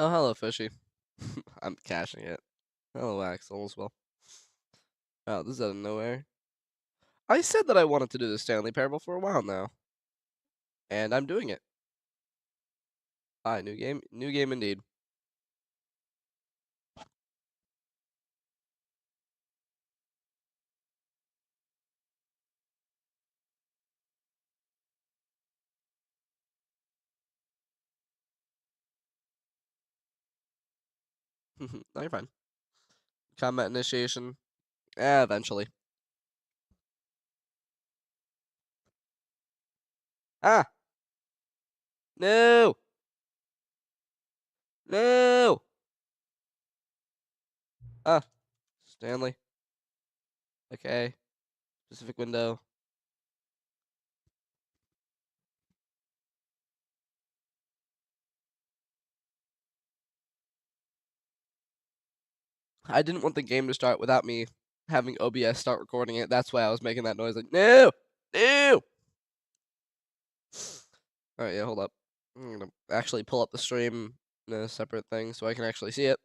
Oh, hello, fishy. I'm caching it. Hello, Axel, as well. Oh, this is out of nowhere. I said that I wanted to do the Stanley Parable for a while now. And I'm doing it. New game. New game indeed. No, you're fine. Combat initiation. Eventually. Ah! No! No! Ah! Stanley. Okay. Specific window. I didn't want the game to start without me having OBS start recording it. That's why I was making that noise like, no! No! Alright, yeah, hold up. I'm gonna actually pull up the stream in a separate thing so I can actually see it.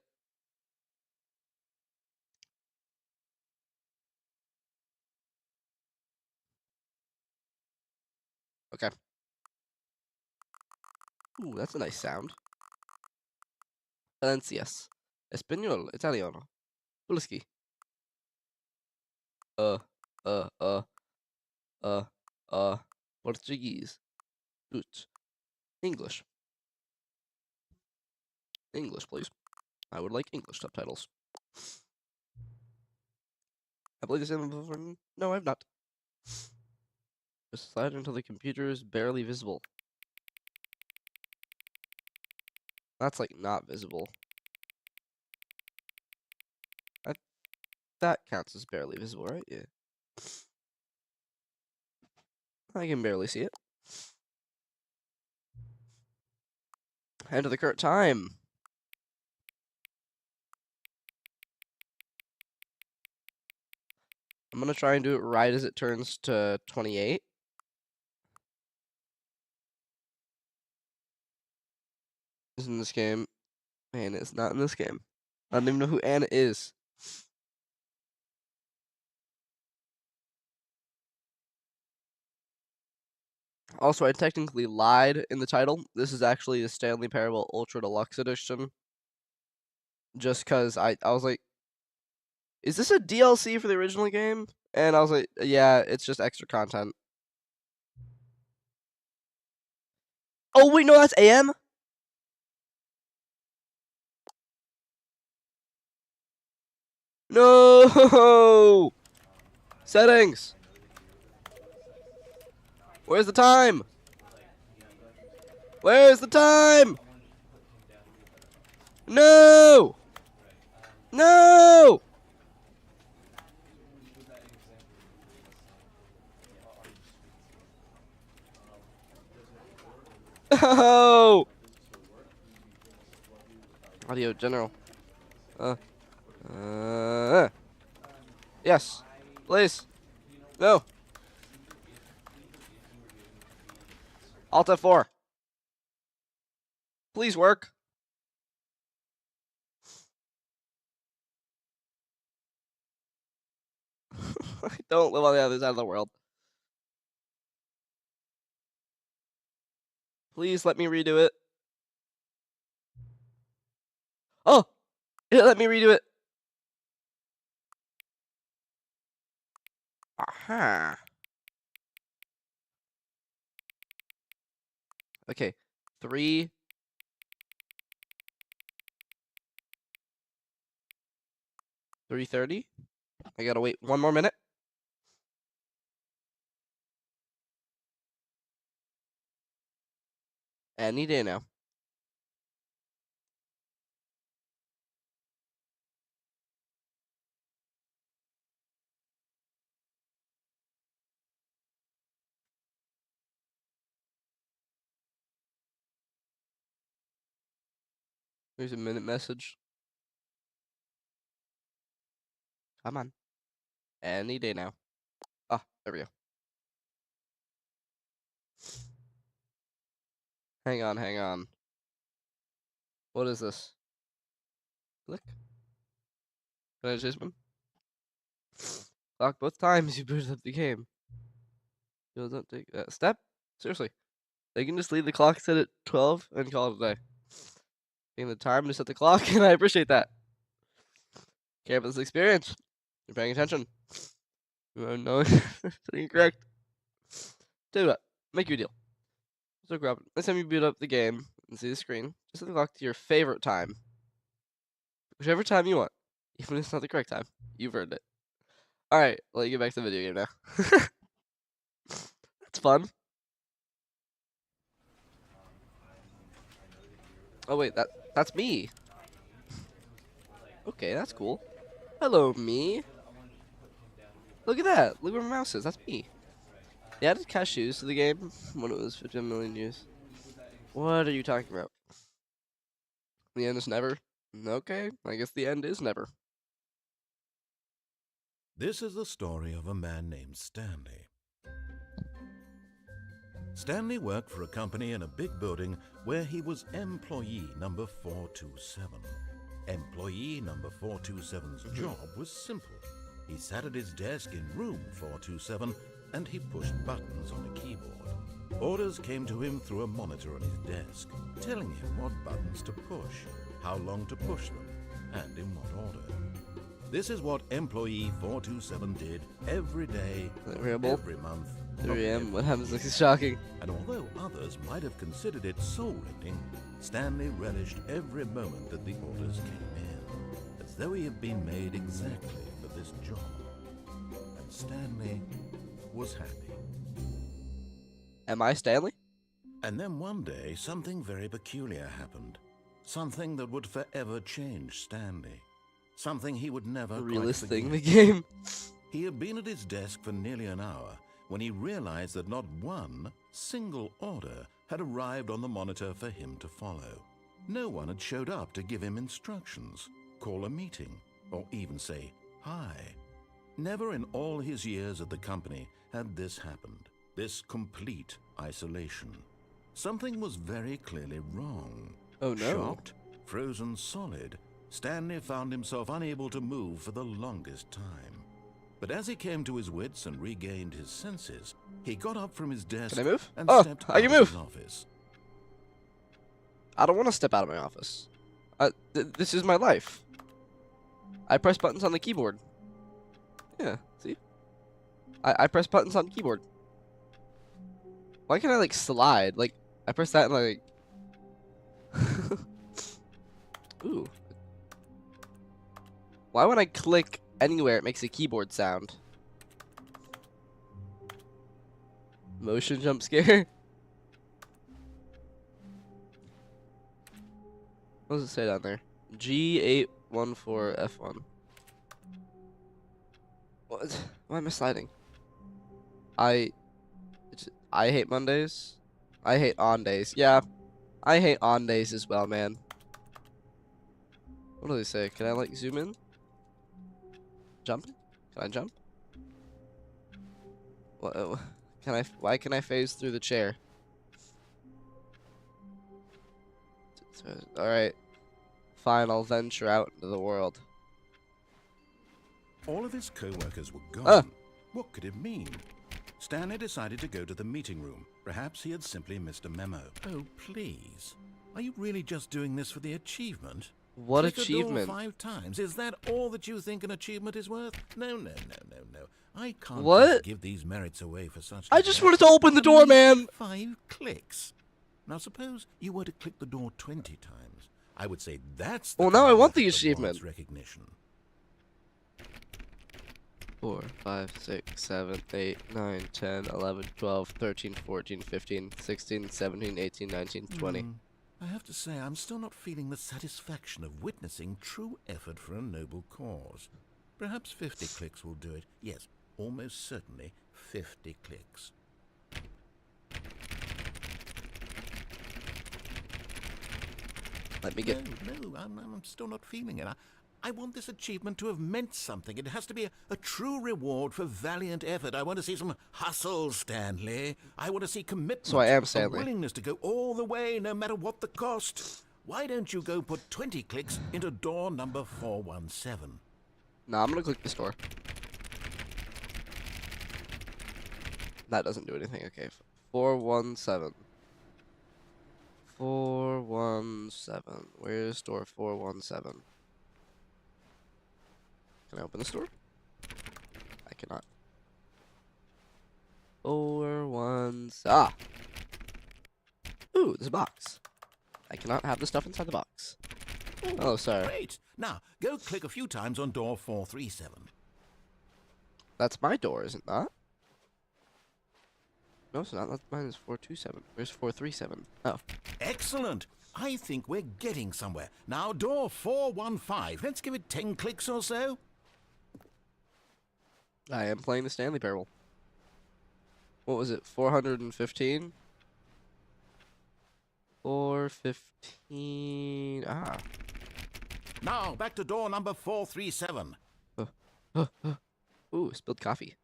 Okay. Ooh, that's a nice sound. Valencias. Español. Italiano. Polski. Uh, uh, uh, uh, uh, Portuguese. Dutch. English. English, please. I would like English subtitles. I believe this in before. No, I've not. Just slide until the computer is barely visible. That's like not visible. That counts as barely visible, right? Yeah. I can barely see it. Enter the current time. I'm gonna try and do it right as it turns to 28. Is in this game. Man, it's not in this game. I don't even know who Anna is. Also, I technically lied in the title. This is actually the Stanley Parable Ultra Deluxe Edition. Just because I was like, is this a DLC for the original game? And I was like, yeah, it's just extra content. Oh, wait, no, that's AM? No! Settings! Where's the time? Where's the time? No! No! Oh! Audio general. Yes. Please. No. Alt F4. Please work. I don't live on the other side of the world. Please let me redo it. Oh! It let me redo it. Aha. Okay. 3. 3:30. I gotta wait 1 more minute. Any day now. Here's a minute message. Come on. Any day now. Ah, there we go. Hang on, hang on. What is this? Click. Can I chase one? Clock both times you booted up the game. You don't take that step. Seriously, they can just leave the clock set at 12 and call it a day. Taking the time to set the clock, and I appreciate that. Care about this experience. You're paying attention. You know, something correct. Tell you what, make you a deal. So grab it. Next time you boot up the game and see the screen, just set the clock to your favorite time. Whichever time you want. Even if it's not the correct time. You've earned it. Alright, let you get back to the video game now. That's fun. Oh wait, that's me. Okay, that's cool. Hello, me. Look at that. Look where my mouse is. That's me. They added cashews to the game when it was 15 million views. What are you talking about? The end is never? Okay, I guess the end is never. This is the story of a man named Stanley. Stanley worked for a company in a big building where he was employee number 427. Employee number 427's job was simple. He sat at his desk in room 427 and he pushed buttons on a keyboard. Orders came to him through a monitor on his desk, telling him what buttons to push, how long to push them, and in what order. This is what employee 427 did every day, every month. 3 a.m. What happens next is shocking. And although others might have considered it soul-rending, Stanley relished every moment that the orders came in, as though he had been made exactly for this job. And Stanley was happy. Am I Stanley? And then one day, something very peculiar happened. Something that would forever change Stanley. Something he would never The quite realest forget. thing in the game. He had been at his desk for nearly an hour when he realized that not one single order had arrived on the monitor for him to follow. No one had showed up to give him instructions, call a meeting, or even say hi. Never in all his years at the company had this happened, this complete isolation. Something was very clearly wrong. Oh no. Shocked, frozen solid, Stanley found himself unable to move for the longest time. But as he came to his wits and regained his senses, he got up from his desk Can I move? and Oh, stepped I can out of his move. office. I don't want to step out of my office. This is my life. I press buttons on the keyboard. Yeah, see? I press buttons on the keyboard. Why can't I, like, slide? Like, I press that and, like... Ooh. Why when I click anywhere it makes a keyboard sound? Motion jump scare? What does it say down there? G814F1. What? Why am I sliding? I hate Mondays. I hate on days. Yeah, I hate on days as well, man. What do they say? Can I, like, zoom in? Jump? Can I jump? What? Can I? Why can I phase through the chair? All right. Fine, I'll venture out into the world. All of his co-workers were gone. What could it mean? Stanley decided to go to the meeting room. Perhaps he had simply missed a memo. Oh, please. Are you really just doing this for the achievement? What Click achievement? A door 5 times. Is that all that you think an achievement is worth? No, no, no, no, no. I can't What? just give these merits away for such. I just wanted to open the door, man. 5 clicks. Now suppose you were to click the door 20 times. I would say that's the Well, now I want the kind of achievement. rewards recognition. 4, 5, 6, 7, 8, 9, 10, 11, 12, 13, 14, 15, 16, 17, 18, 19, 20. I have to say, I'm still not feeling the satisfaction of witnessing true effort for a noble cause. Perhaps 50 clicks will do it. Yes, almost certainly 50 clicks. Let me get... No, I'm still not feeling it. I want this achievement to have meant something. It has to be a true reward for valiant effort. I want to see some hustle, Stanley. I want to see commitment. So I am a Stanley. willingness to go all the way, no matter what the cost. why don't you go put 20 clicks into door number 417? Nah, I'm gonna click this door. That doesn't do anything. Okay, 417. 417. Where's door 417? Can I open this door? I cannot. 417. Ah! Ooh, there's a box. I cannot have the stuff inside the box. Oh, sorry. Great. Now, go click a few times on door 437. That's my door, isn't that? No, it's not. That's mine is 427. Where's 437? Oh. Excellent. I think we're getting somewhere. Now, door 415. Let's give it 10 clicks or so. I am playing the Stanley Parable. What was it? 415? 415. Ah. Now, back to door number 437. Ooh, spilled coffee.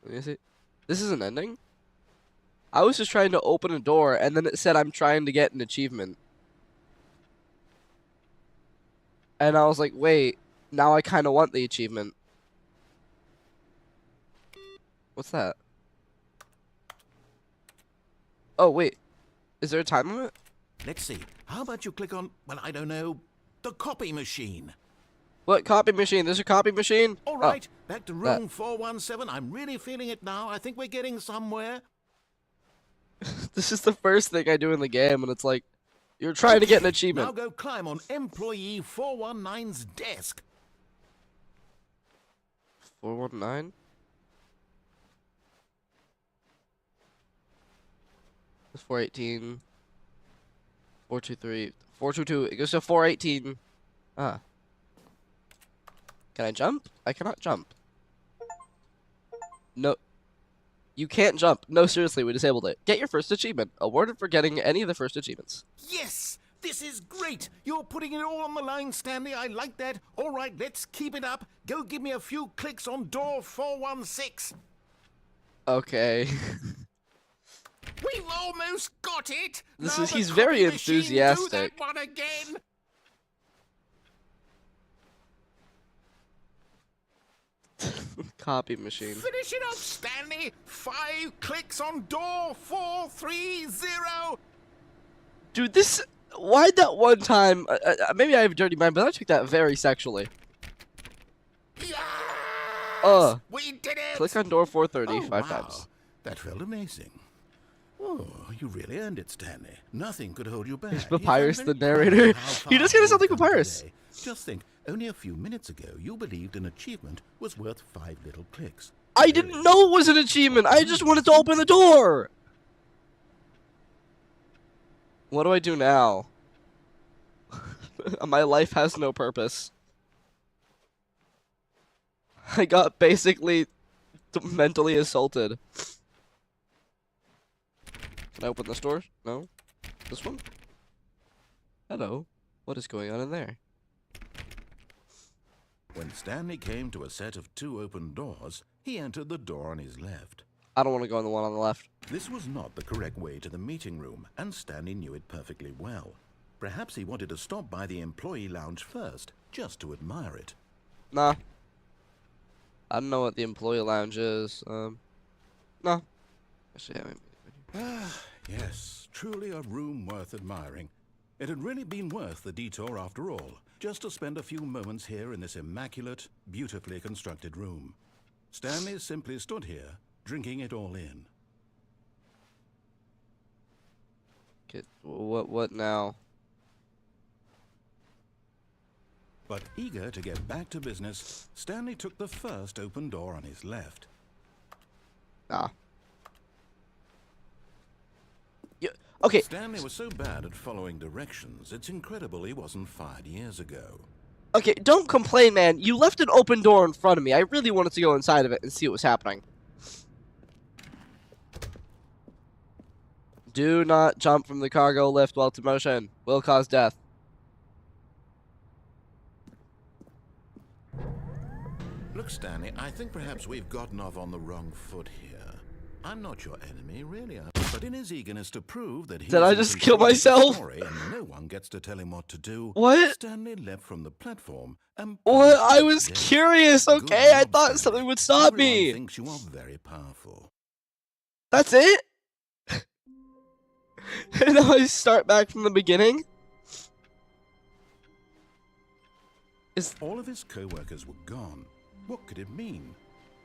Let me see. This is an ending? I was just trying to open a door, and then it said I'm trying to get an achievement. And I was like, wait, now I kind of want the achievement. What's that? Oh, wait. Is there a time limit? Let's see. How about you click on, well, I don't know, the copy machine? What copy machine? There's a copy machine? All right, back to room that. 417. I'm really feeling it now. I think we're getting somewhere. This is the first thing I do in the game, and it's like, you're trying to get an achievement. Now go climb on employee 419's desk. 419? It's 418. 423. 422. It goes to 418. Ah. Can I jump? I cannot jump. No. You can't jump. No, seriously, we disabled it. Get your first achievement. Awarded for getting any of the first achievements. Yes! This is great! You're putting it all on the line, Stanley. I like that. All right, let's keep it up. Go give me a few clicks on door 416. Okay. We've almost got it! He's very enthusiastic. Do that one again! Copy machine. Finish it up, Stanley! 5 clicks on door 430! Dude, this... Why that one time... maybe I have a dirty mind, but I took that very sexually. Yes! We did it! Click on door 430 oh, 5 wow. times. That felt amazing. Oh, you really earned it, Stanley. Nothing could hold you back. Is Papyrus the narrator? You just gotta sound like Papyrus. Just think, only a few minutes ago, you believed an achievement was worth 5 little clicks. I didn't know it was an achievement. I just wanted to open the door. What do I do now? My life has no purpose. I got basically mentally assaulted. Can I open this door? No? This one? Hello. What is going on in there? When Stanley came to a set of 2 open doors, he entered the door on his left. I don't want to go in the one on the left. This was not the correct way to the meeting room, and Stanley knew it perfectly well. Perhaps he wanted to stop by the employee lounge first, just to admire it. Nah. I don't know what the employee lounge is. No. Actually, Yes, truly a room worth admiring. It had really been worth the detour after all, just to spend a few moments here in this immaculate, beautifully constructed room. Stanley simply stood here, drinking it all in. What now? But eager to get back to business, Stanley took the first open door on his left. Ah. Okay. Stanley was so bad at following directions, it's incredible he wasn't fired years ago. Okay, don't complain, man. You left an open door in front of me. I really wanted to go inside of it and see what was happening. Do not jump from the cargo lift while it's in motion. Will cause death. Look, Stanley, I think perhaps we've gotten off on the wrong foot here. I'm not your enemy, really. But in his eagerness to prove that he Did is I in just kill control of the myself? story and no one gets to tell him what to do, What? Stanley leapt from the platform and What? plunged I to his was death. curious, Good okay? I job, thought Stanley. something would stop Everyone me. thinks you are very powerful. That's it? And now I start back from the beginning? All of his co-workers were gone. What could it mean?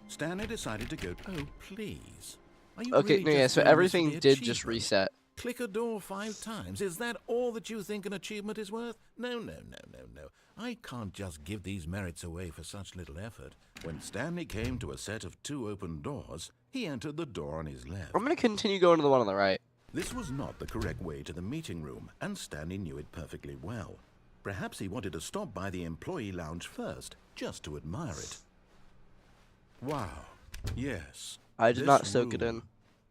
Stanley decided to go. Oh, please. Are you Okay, really no, yeah, just so doing this for everything the did just achievement? reset. Click a door 5 times. Is that all that you think an achievement is worth? No, no, no, no, no. I can't just give these merits away for such little effort. When Stanley came to a set of 2 open doors, he entered the door on his left. I'm gonna continue going to the one on the right. This was not the correct way to the meeting room, and Stanley knew it perfectly well. Perhaps he wanted to stop by the employee lounge first, just to admire it. Wow. Yes. I did this not soak it room. in.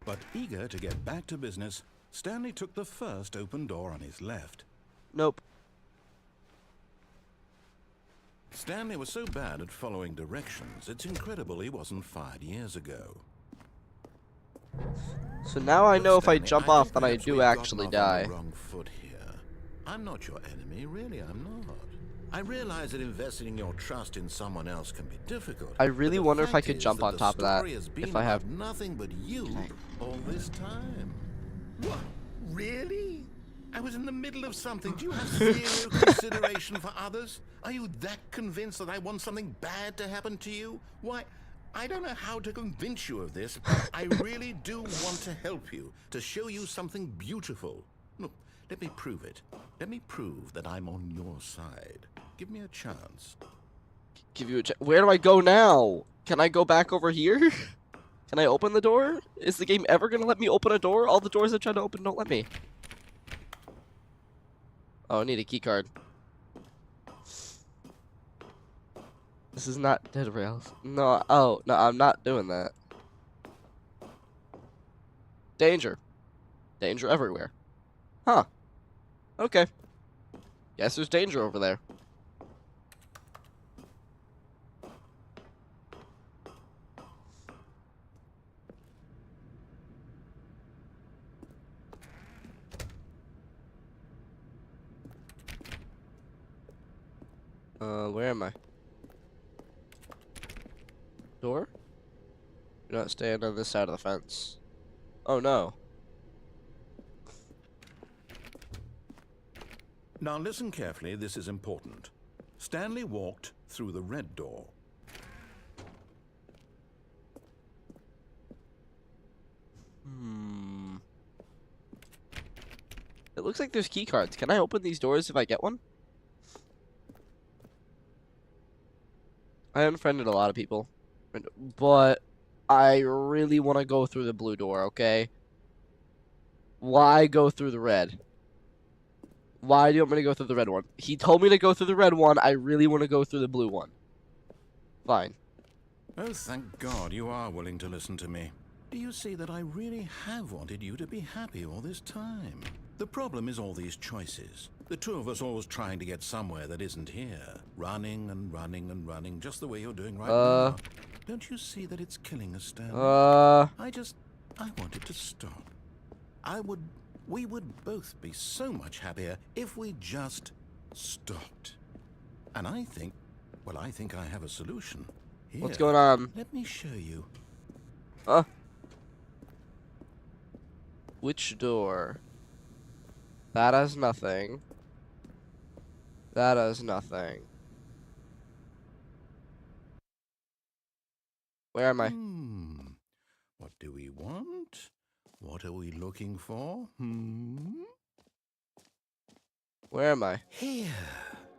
But eager to get back to business, Stanley took the first open door on his left. Nope. Stanley was so bad at following directions, it's incredible he wasn't fired years ago. So now I Look, know if I Stanley, jump think off, then I perhaps do we've actually gotten off on die. the wrong foot here. I'm not your enemy, really, I'm not. I realize that investing in your trust in someone else can be difficult. I really but the wonder if I fact could is jump that on the top of that, story has been if I have... about nothing but you all this time. What? Really? I was in the middle of something. Do you have zero consideration for others? Are you that convinced that I want something bad to happen to you? Why, I don't know how to convince you of this, but I really do want to help you, to show you something beautiful. Look, let me prove it. Let me prove that I'm on your side. Give me a chance. Give you a Where do I go now? Can I go back over here? Can I open the door? Is the game ever gonna let me open a door? All the doors I try to open don't let me. Oh, I need a key card. This is not Dead Rails. No, oh, no, I'm not doing that. Danger. Danger everywhere. Huh. Okay. Guess there's danger over there. Where am I? Door? Do not stand on this side of the fence. Oh no. Now listen carefully, this is important. Stanley walked through the red door. It looks like there's key cards. Can I open these doors if I get one? I unfriended a lot of people. But I really want to go through the blue door, okay? Why go through the red? Why do you want me to go through the red one? He told me to go through the red one. I really want to go through the blue one. Fine. Oh, thank God you are willing to listen to me. Do you see that I really have wanted you to be happy all this time? The problem is all these choices. The two of us always trying to get somewhere that isn't here. Running and running and running, just the way you're doing right now. Don't you see that it's killing us, Stanley? I wanted to stop. We would both be so much happier if we just stopped. And I think I have a solution. Here, What's going on? let me show you. Which door? That has nothing. That has nothing. Where am I? What do we want? What are we looking for? Where am I? Here.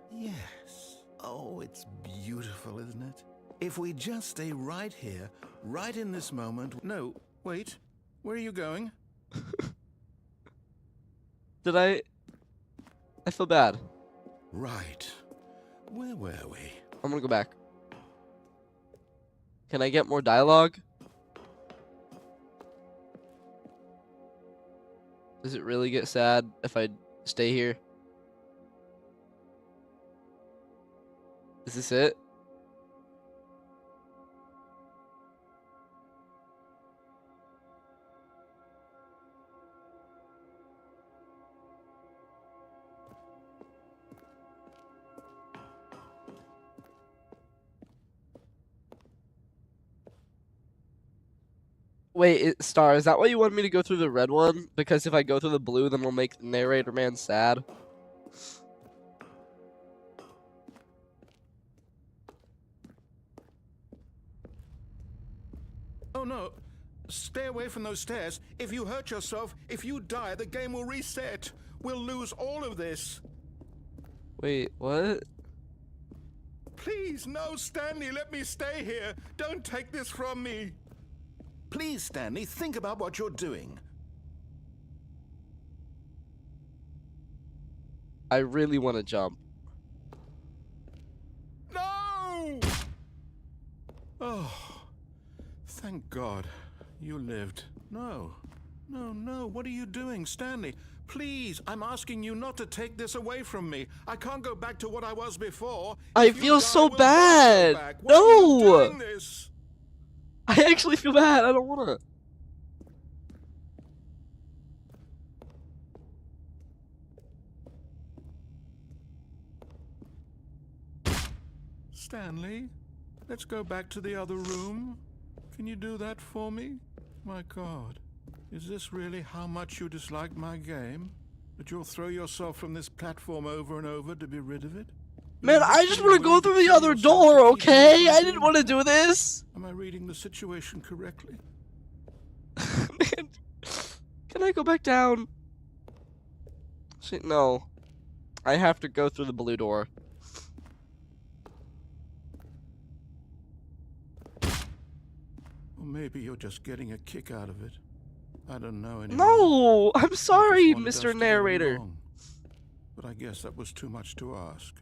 Yes. Oh, it's beautiful, isn't it? If we just stay right here, right in this moment. No, wait. Where are you going? Did I feel bad. Right. Where were we? I'm gonna go back. Can I get more dialogue? Does it really get sad if I stay here? Is this it? Wait, Star, is that why you wanted me to go through the red one? Because if I go through the blue, then we'll make the narrator man sad. Oh no! Stay away from those stairs. If you hurt yourself, if you die, the game will reset. We'll lose all of this. Wait, what? Please, no, Stanley, let me stay here. Don't take this from me. Please, Stanley, think about what you're doing. I really want to jump. No! Oh, thank God you lived. No, no, no. What are you doing, Stanley? Please, I'm asking you not to take this away from me. I can't go back to what I was before. I feel so bad. Why are you doing this? I actually feel bad. I don't want to. Stanley, let's go back to the other room. Can you do that for me? My God, is this really how much you dislike my game? That you'll throw yourself from this platform over and over to be rid of it? Man, I just want to go through the other door, okay? I didn't want to do this. Am I reading the situation correctly? Man, can I go back down? Shit, no. I have to go through the blue door. Or maybe you're just getting a kick out of it. I don't know anymore. No! I'm sorry, Mr. Narrator. But I guess that was too much to ask.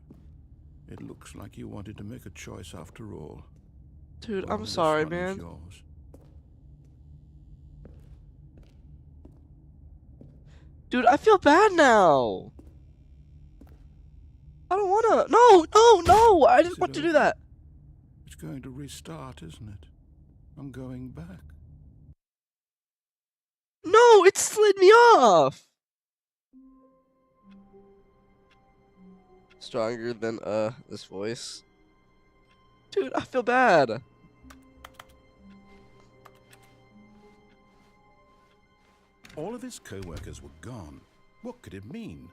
It looks like you wanted to make a choice after all. Dude, Well, I'm sorry, this one is man. yours. Dude, I feel bad now. I don't wanna. No, no, no! I didn't want to do that. It's going to restart, isn't it? I'm going back. No, it slid me off. Stronger than this voice. Dude, I feel bad. All of his co-workers were gone. What could it mean?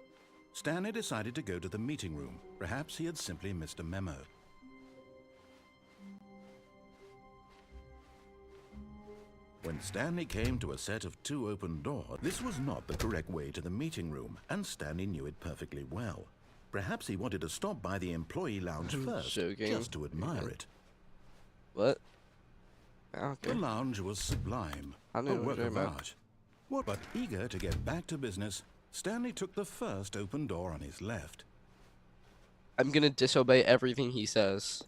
Stanley decided to go to the meeting room. Perhaps he had simply missed a memo. When Stanley came to a set of 2 open doors, this was not the correct way to the meeting room, and Stanley knew it perfectly well. Perhaps he wanted to stop by the employee lounge first, just to admire it. What? Okay. The lounge was sublime, I knew a it was work very of bad. art. But eager to get back to business, Stanley took the first open door on his left. I'm gonna disobey everything he says.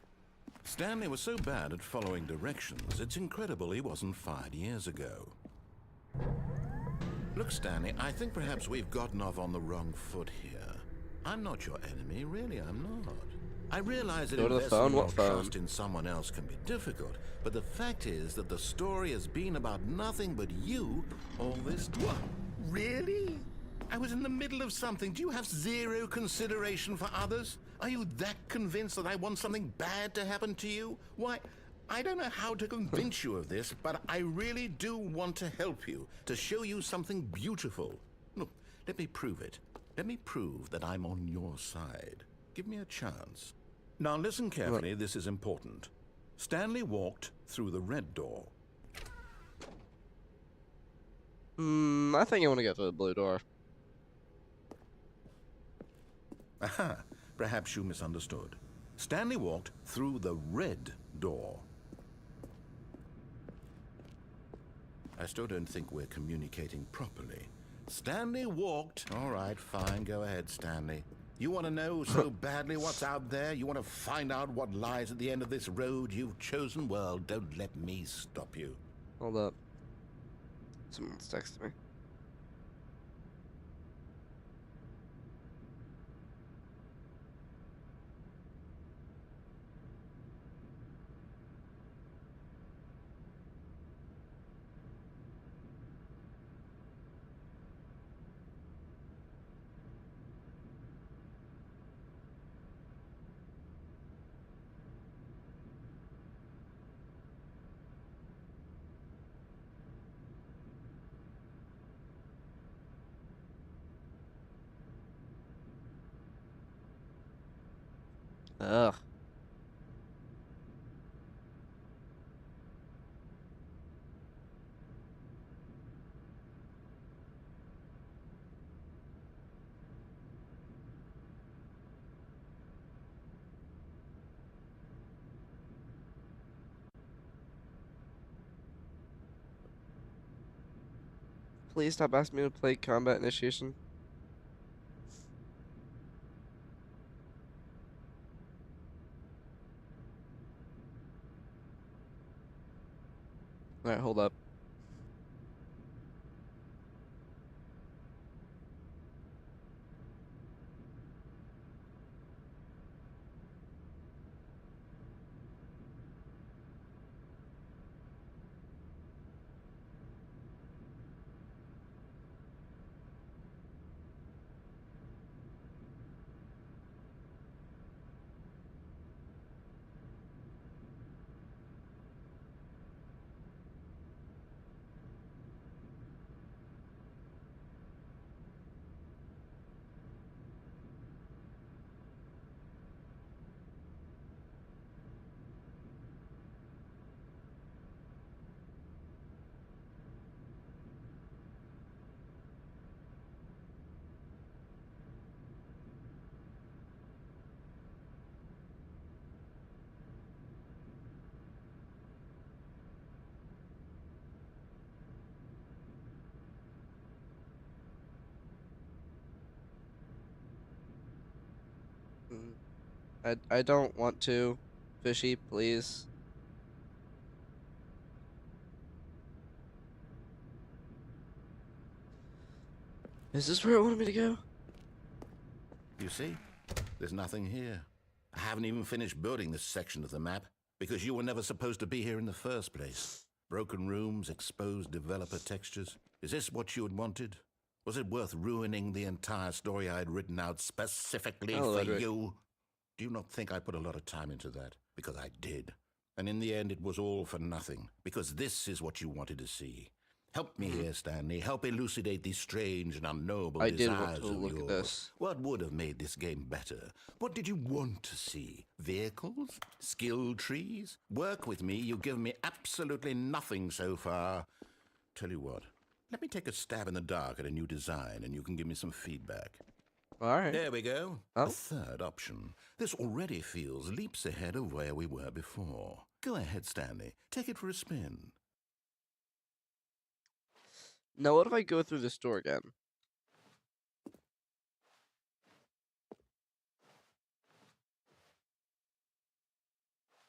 Stanley was so bad at following directions, it's incredible he wasn't fired years ago. Look, Stanley, I think perhaps we've gotten off on the wrong foot here. I'm not your enemy, really, I'm not. I realize that Go to the investing phone? your What phone? trust in someone else can be difficult, but the fact is that the story has been about nothing but you all this time. What? Really? I was in the middle of something. Do you have zero consideration for others? Are you that convinced that I want something bad to happen to you? Why, I don't know how to convince you of this, but I really do want to help you, to show you something beautiful. Look, let me prove it. Let me prove that I'm on your side. Give me a chance. Now listen carefully, this is important. Stanley walked through the red door. I think I want to go through the blue door. Aha, perhaps you misunderstood. Stanley walked through the red door. I still don't think we're communicating properly. Stanley walked... All right, fine, go ahead, Stanley. You want to know so badly what's out there? You want to find out what lies at the end of this road you've chosen? Well, don't let me stop you. Hold up. Someone's texting me. Ugh. Please stop asking me to play combat initiation. Alright, hold up. Mm, I don't want to. Fishy, please. Is this where it wanted me to go? You see? There's nothing here. I haven't even finished building this section of the map because you were never supposed to be here in the first place. Broken rooms, exposed developer textures. Is this what you had wanted? Was it worth ruining the entire story I had written out specifically Hello, for Edric. you? Do you not think I put a lot of time into that? Because I did. And in the end, it was all for nothing, because this is what you wanted to see. Help me here, Stanley. Help elucidate these strange and unknowable I did want desires to of look at yours. this. What would have made this game better? What did you want to see? Vehicles? Skill trees? Work with me. You've given me absolutely nothing so far. Tell you what, let me take a stab in the dark at a new design and you can give me some feedback. Alright. There we go. Oh. A third option. This already feels leaps ahead of where we were before. Go ahead, Stanley. Take it for a spin. Now, what if I go through this door again?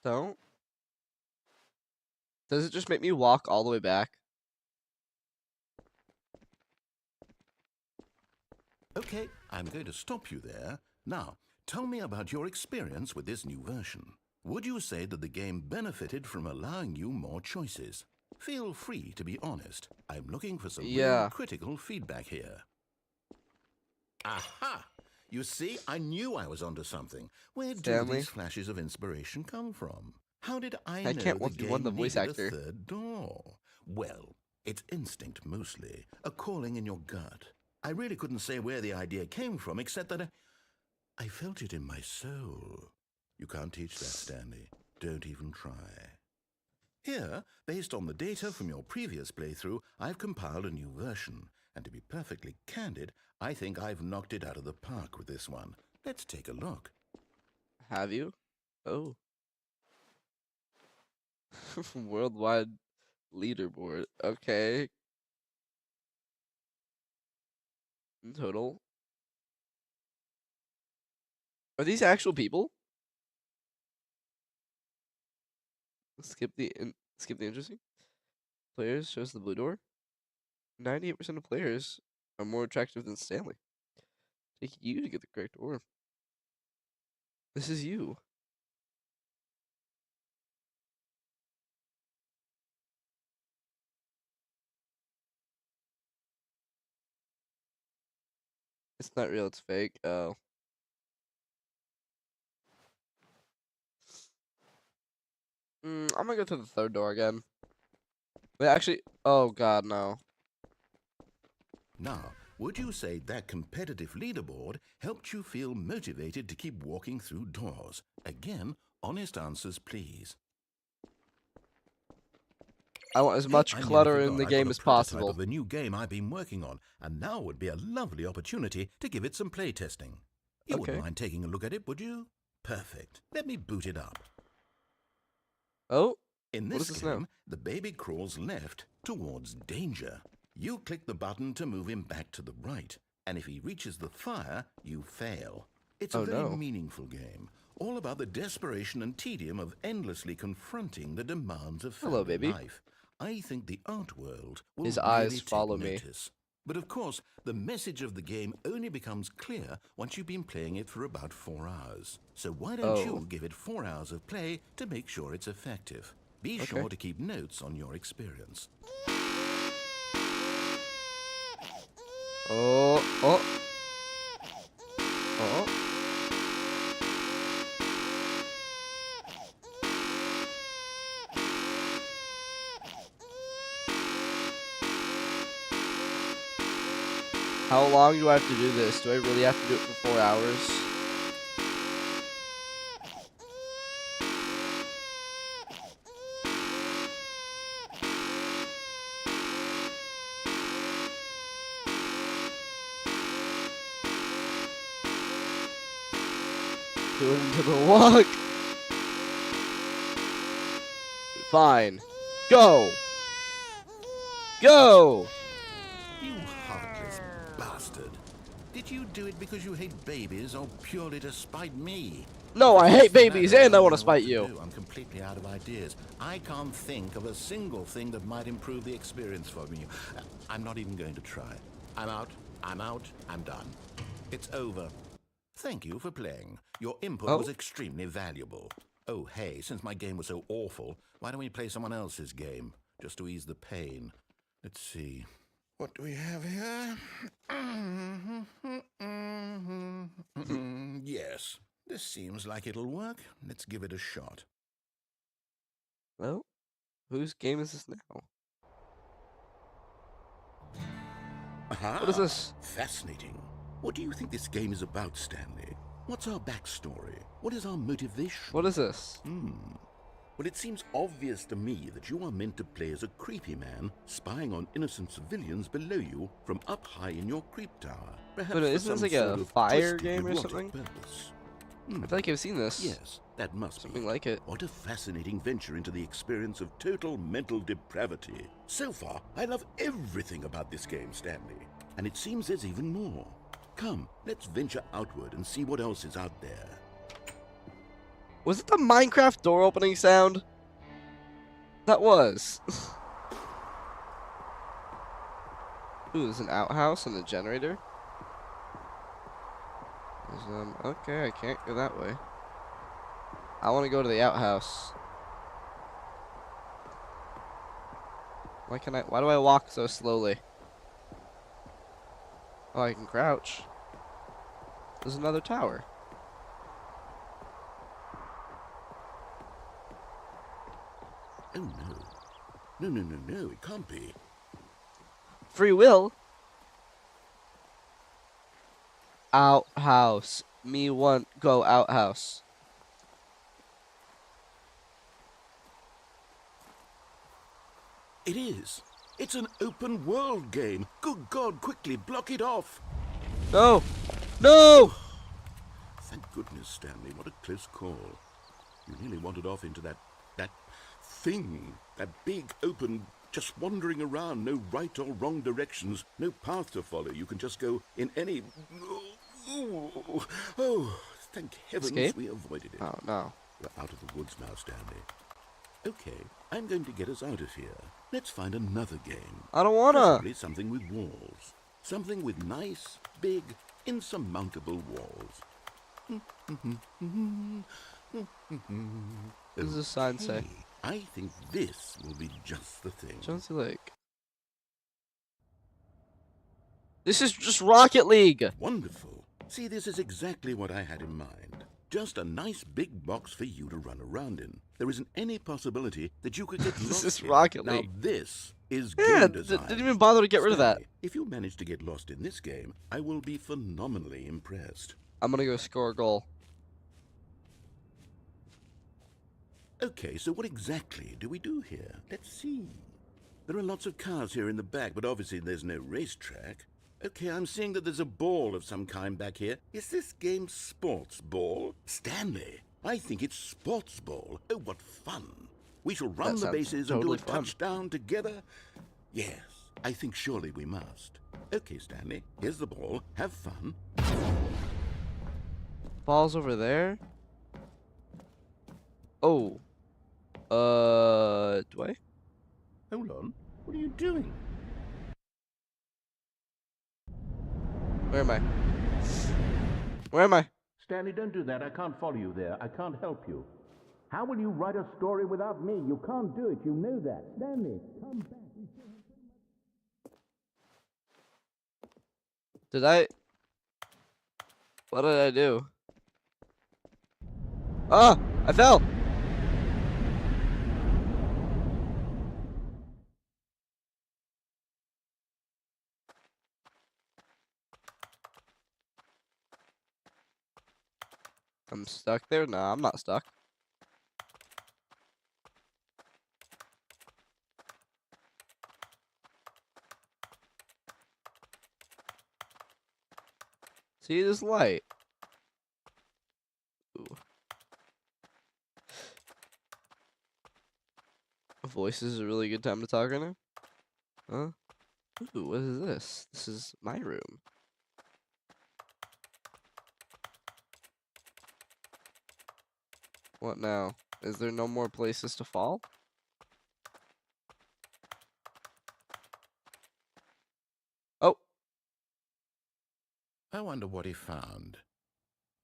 Don't? Does it just make me walk all the way back? Okay, I'm going to stop you there. Now, tell me about your experience with this new version. Would you say that the game benefited from allowing you more choices? Feel free to be honest. I'm looking for some real Yeah. critical feedback here. Aha! You see, I knew I was onto something. Where do Stanley. these flashes of inspiration come from? How did I I know can't the 1v1 the game voice needed a actor. third door? Well, it's instinct mostly, a calling in your gut. I really couldn't say where the idea came from, except that I felt it in my soul. You can't teach that, Stanley. Don't even try. Here, based on the data from your previous playthrough, I've compiled a new version. And to be perfectly candid, I think I've knocked it out of the park with this one. Let's take a look. Have you? Oh. Worldwide leaderboard. Okay. In total. Are these actual people? Skip the interesting. Players shows the blue door. 98% of players are more attractive than Stanley. Take you to get the correct door. This is you. It's not real, it's fake. Oh. I'm gonna go to the third door again. Wait, actually, oh god, no. Now, Would you say that competitive leaderboard helped you feel motivated to keep walking through doors? Again, honest answers, please. I want as Hey, much I nearly clutter in forgot. the I've got game a as prototype possible. of the new game I've been working on, and now would be a lovely opportunity to give it some playtesting. You wouldn't Okay. mind taking a look at it, would you? Perfect. Let me boot it up. Oh, In what this is this now? game, the baby crawls left towards danger. You click the button to move him back to the right, and if he reaches the fire, you fail. It's a Oh very no. meaningful game, all about the desperation and tedium of endlessly confronting the demands of Hello, family baby. life. I think the art world will His really eyes take follow me. notice. But of course, the message of the game only becomes clear once you've been playing it for about 4 hours. So why don't Oh. you give it 4 hours of play to make sure it's effective? Be Okay. sure to keep notes on your experience. Oh. Oh. Oh. How long do I have to do this? Do I really have to do it for 4 hours? Do it into the walk. Fine. Go. Go. You heartless bastard. Did you do it because you hate babies or purely to spite me? No, I If hate it's the babies latter, and I want to don't know what spite you. do. I'm completely out of ideas. I can't think of a single thing that might improve the experience for me. I'm not even going to try. I'm out. I'm out. I'm done. It's over. Thank you for playing. Your input was extremely valuable. Oh, hey, since my game was so awful, why don't we play someone else's game, just to ease the pain? Let's see. What do we have here? Yes, this seems like it'll work. Let's give it a shot. Well, whose game is this now? Aha! What is this? Fascinating. What do you think this game is about, Stanley? What's our backstory? What is our motivation? What is this? Well, it seems obvious to me that you are meant to play as a creepy man spying on innocent civilians below you from up high in your creep tower. Perhaps But for isn't this some like sort a of fire twisted, game or erotic something? purpose. I feel like I've seen this. Yes, that must Something be like it. What a fascinating venture into the experience of total mental depravity. So far, I love everything about this game, Stanley. And it seems there's even more. Come, let's venture outward and see what else is out there. Was it the Minecraft door opening sound? That was. Ooh, there's an outhouse and a generator. There's, okay, I can't go that way. I want to go to the outhouse. Why do I walk so slowly? Oh, I can crouch. There's another tower. Oh no. No, it can't be. Free will? Outhouse. Me want go outhouse. It is. It's an open world game. Good God, quickly block it off. No! No! Thank goodness, Stanley. What a close call. You nearly wandered off into that thing. That big, open, just wandering around. No right or wrong directions. No path to follow. You can just go in any... Oh, thank heavens Escape? we avoided it. Oh, no. We're out of the woods now, Stanley. Okay, I'm going to get us out of here. Let's find another game. I don't wanna. Preferably something with walls. Something with nice, big, insurmountable walls. What does this sign say? Okay, I think this will be just the thing. Jonesy Lake. This is just Rocket League. Wonderful. See, this is exactly what I had in mind. Just a nice big box for you to run around in. There isn't any possibility that you could get This lost is here. Rocket Now League. this is Yeah, game design. didn't even bother to get rid of that. Stanley, if you manage to get lost in this game, I will be phenomenally impressed. I'm gonna go score a goal. Okay, so what exactly do we do here? Let's see. There are lots of cars here in the back, but obviously there's no racetrack. Okay, I'm seeing that there's a ball of some kind back here. Is this game sports ball? Stanley, I think it's sports ball. Oh, what fun. We shall run the bases and do a touchdown together. Yes, I think surely we must. Okay, Stanley, here's the ball. Have fun. Ball's over there. Oh. Do I? Hold on. What are you doing? Where am I? Where am I? Stanley, don't do that. I can't follow you there. I can't help you. How will you write a story without me? You can't do it. You know that. Stanley, come back. Did I? What did I do? Ah! I fell! I'm stuck there? No, I'm not stuck. See this light? Ooh. Voice is a really good time to talk right now. Huh? Ooh, what is this? This is my room. What now? Is there no more places to fall? Oh! I wonder what he found.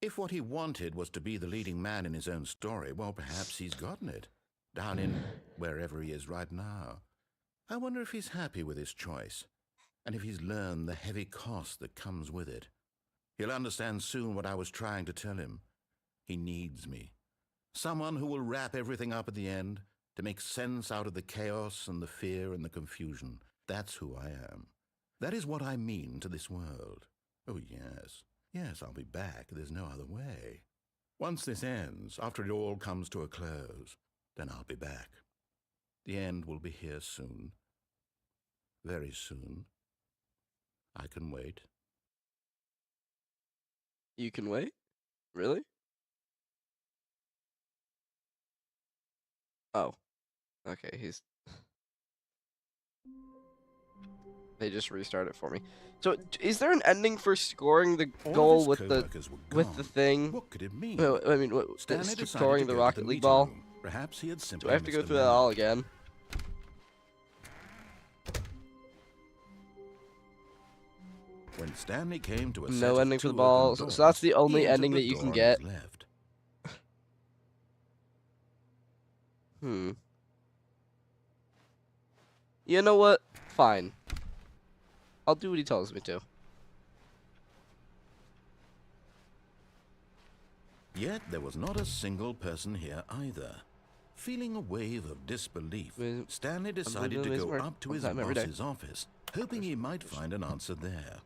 If what he wanted was to be the leading man in his own story, well, perhaps he's gotten it. Down in wherever he is right now. I wonder if he's happy with his choice, and if he's learned the heavy cost that comes with it. He'll understand soon what I was trying to tell him. He needs me. Someone who will wrap everything up at the end, to make sense out of the chaos and the fear and the confusion. That's who I am. That is what I mean to this world. Oh, yes. Yes, I'll be back. There's no other way. Once this ends, after it all comes to a close, then I'll be back. The end will be here soon. Very soon. I can wait. You can wait? Really? Oh. Okay, he's... They just restart it for me. So, is there an ending for scoring the goal with the thing? What could it mean? Well, I mean, scoring the Rocket League ball? Perhaps he had simply Do I have to go through that all again? When Stanley came to a No ending for the ball, so that's the only ending that you can get. You know what? Fine. I'll do what he tells me to. Yet there was not a single person here either. Feeling a wave of disbelief, Stanley decided to go up to his boss's office, hoping he might find an answer there.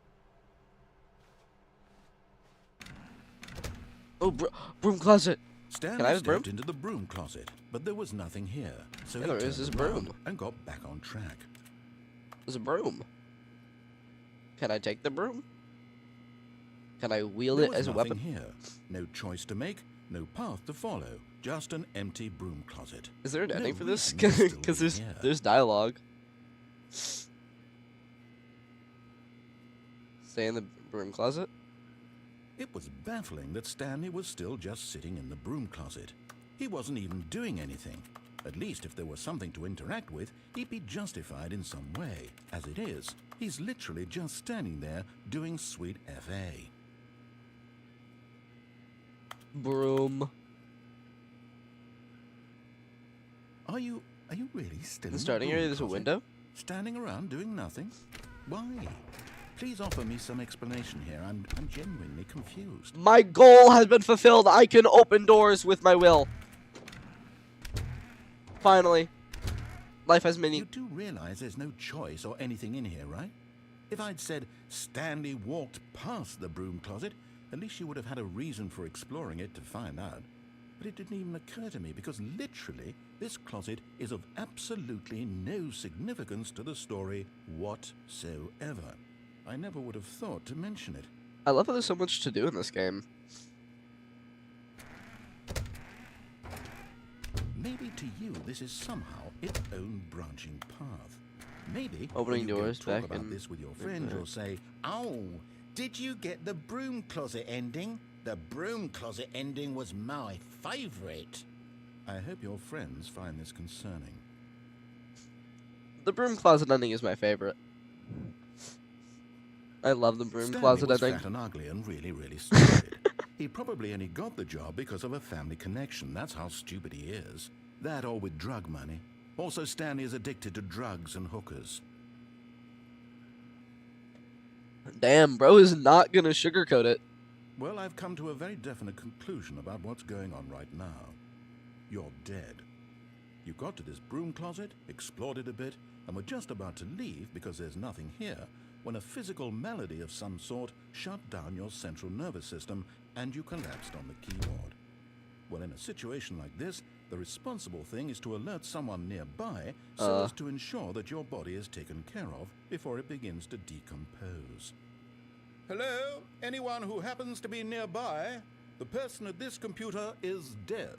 Oh, broom closet. Stanley stepped into the broom closet, but there was nothing here, so he turned around and got back on track. There's a broom. Can I take the broom? Can I wield it as a weapon? Here. No choice to make, no path to follow, just an empty broom closet. Is there an ending for this? Because there's dialogue. Stay in the broom closet? It was baffling that Stanley was still just sitting in the broom closet. He wasn't even doing anything. At least if there was something to interact with, he'd be justified in some way. As it is, he's literally just standing there doing sweet FA. Broom. Are you really still in the starting area? There's a window? Standing around doing nothing? Why? Please offer me some explanation here. I'm genuinely confused. My goal has been fulfilled. I can open doors with my will. Finally. Life has meaning. You do realize there's no choice or anything in here, right? If I'd said Stanley walked past the broom closet, at least you would have had a reason for exploring it to find out. But it didn't even occur to me because literally this closet is of absolutely no significance to the story whatsoever. I never would have thought to mention it. I love how there's so much to do in this game. Maybe to you this is somehow its own branching path. Maybe Opening when you doors go talk back about in. this with your friends, you'll say, "Oh, did you get the broom closet ending? The broom closet ending was my favorite." I hope your friends find this concerning. The broom closet ending is my favorite. I love the broom Stanley closet was ending. fat and ugly and really, really stupid. He probably only got the job because of a family connection. That's how stupid he is. That or with drug money. Also, Stanley is addicted to drugs and hookers. Damn, bro is not gonna sugarcoat it. Well, I've come to a very definite conclusion about what's going on right now. You're dead. You got to this broom closet, explored it a bit, and were just about to leave because there's nothing here, when a physical malady of some sort shut down your central nervous system and you collapsed on the keyboard. Well, in a situation like this, the responsible thing is to alert someone nearby so as to ensure that your body is taken care of before it begins to decompose. Hello? Anyone who happens to be nearby? The person at this computer is dead.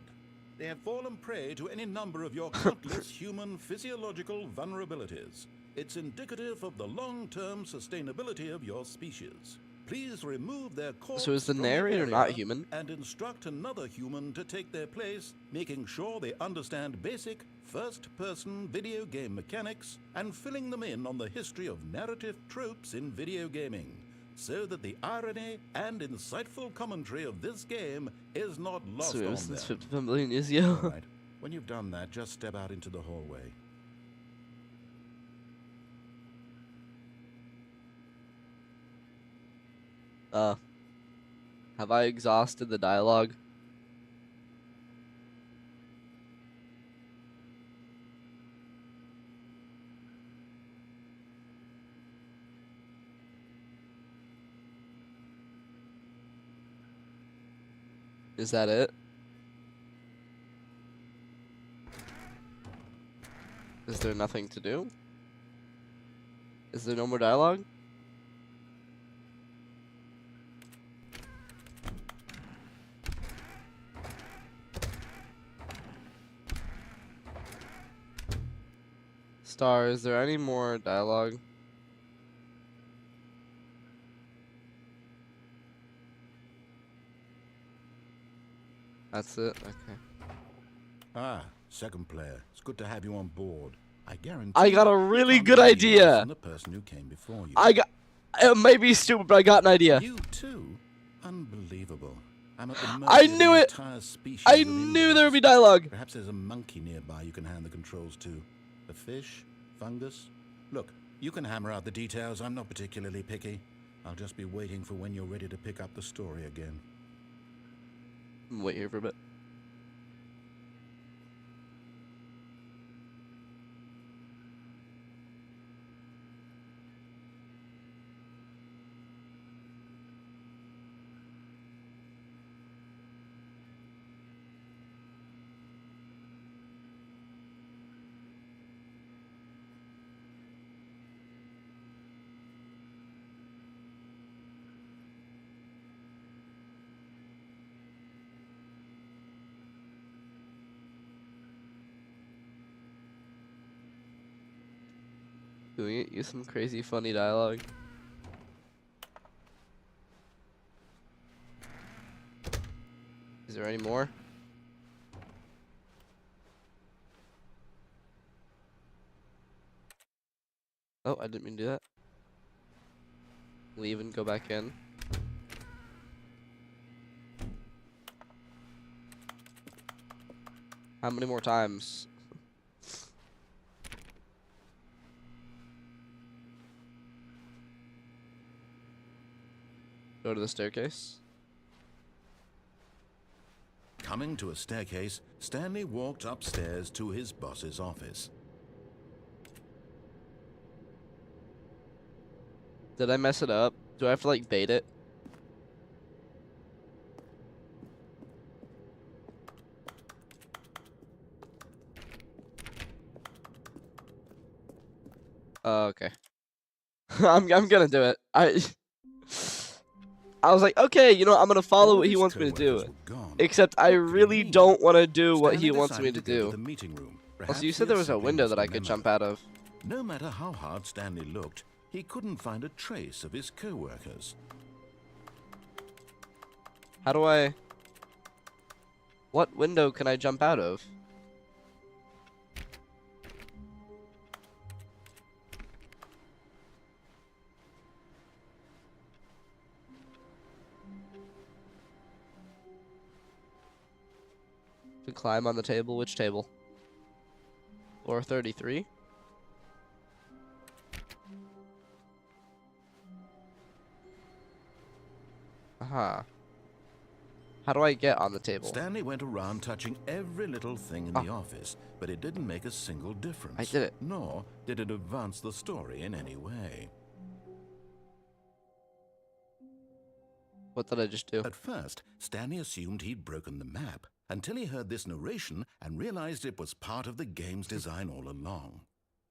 They have fallen prey to any number of your countless human physiological vulnerabilities. It's indicative of the long-term sustainability of your species. Please remove their corpse So is the from narrator area not human? and instruct another human to take their place, making sure they understand basic first-person video game mechanics and filling them in on the history of narrative tropes in video gaming, so that the irony and insightful commentary of this game is not lost So it on was since them. 55 million years ago. All right. When you've done that, just step out into the hallway. Have I exhausted the dialogue? Is that it? Is there nothing to do? Is there no more dialogue? Star, is there any more dialogue? That's it? Okay. Ah, second player. It's good to have you on board. I guarantee I got a you really can't good be any worse idea. than the person who came before you. It may be stupid, but I got an idea. You too? Unbelievable. I'm at the I mercy of knew the it! entire species I of knew there would be insects. dialogue. Perhaps there's a monkey nearby you can hand the controls to. A fish? Fungus? Look, you can hammer out the details. I'm not particularly picky. I'll just be waiting for when you're ready to pick up the story again. Wait here for a bit. Doing it, use some crazy funny dialogue. Is there any more? Oh, I didn't mean to do that. Leave and go back in. How many more times? Go to the staircase. Coming to a staircase, Stanley walked upstairs to his boss's office. Did I mess it up? Do I have to like bait it? Oh, okay. I'm gonna do it. I was like, okay, you know, I'm gonna follow All what of he his wants me to do. co-workers were gone. Except I What could it really mean? don't want to do what he Stanley wants me decided to go to do. the meeting room. Also, you Perhaps he said there had was a simply window missed that I the could memo. jump out of. No matter how hard Stanley looked, he couldn't find a trace of his co-workers. How do I... What window can I jump out of? To climb on the table? Which table? Floor 33? Aha. How do I get on the table? Stanley went around touching every little thing in the office, but it didn't make a single difference. I did it. Nor did it advance the story in any way. What did I just do? At first, Stanley assumed he'd broken the map until he heard this narration and realized it was part of the game's design all along.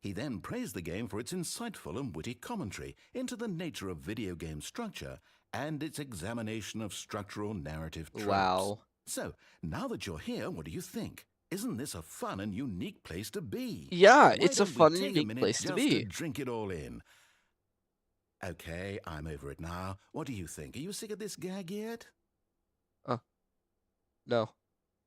He then praised the game for its insightful and witty commentary into the nature of video game structure and its examination of structural narrative tropes. Wow. So, now that you're here, what do you think? Isn't this a fun and unique place to be? Yeah, Why it's a don't we fun, take unique minute place to just be. drink it all in. Okay, I'm over it now. What do you think? Are you sick of this gag yet? No.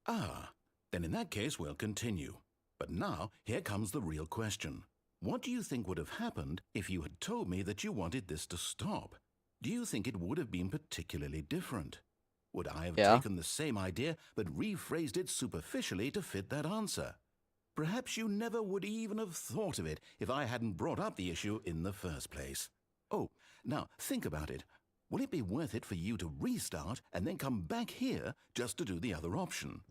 Ah, then in that case we'll continue. But now, here comes the real question. What do you think would have happened if you had told me that you wanted this to stop? Do you think it would have been particularly different? Would I have taken the same idea but rephrased it superficially to fit that answer? Perhaps you never would even have thought of it if I hadn't brought up the issue in the first place. Oh, now think about it. Will it be worth it for you to restart and then come back here just to do the other option?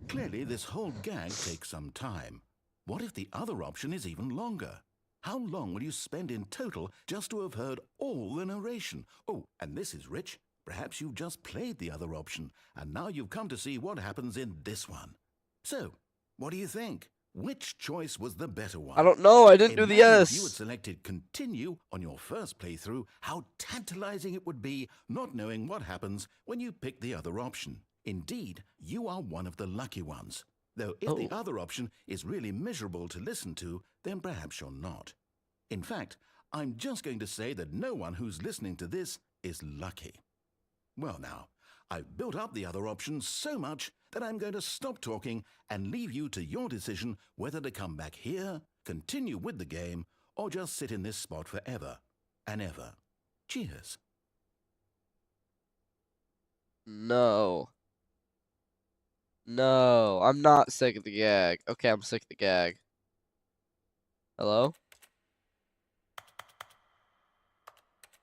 Clearly, this whole gag takes some time. What if the other option is even longer? How long will you spend in total just to have heard all the narration? Oh, and this is rich. Perhaps you've just played the other option, and now you've come to see what happens in this one. So, what do you think? Which choice was the better one? I don't know. I didn't do the Imagine if you had yes. selected continue on your first playthrough, how tantalizing it would be not knowing what happens when you pick the other option. Indeed, you are one of the lucky ones. Though if the other option is really miserable to listen to, then perhaps you're not. In fact, I'm just going to say that no one who's listening to this is lucky. Well now, I've built up the other option so much that I'm going to stop talking and leave you to your decision whether to come back here, continue with the game, or just sit in this spot forever and ever. Cheers. No. No, I'm not sick of the gag. Okay, I'm sick of the gag. Hello?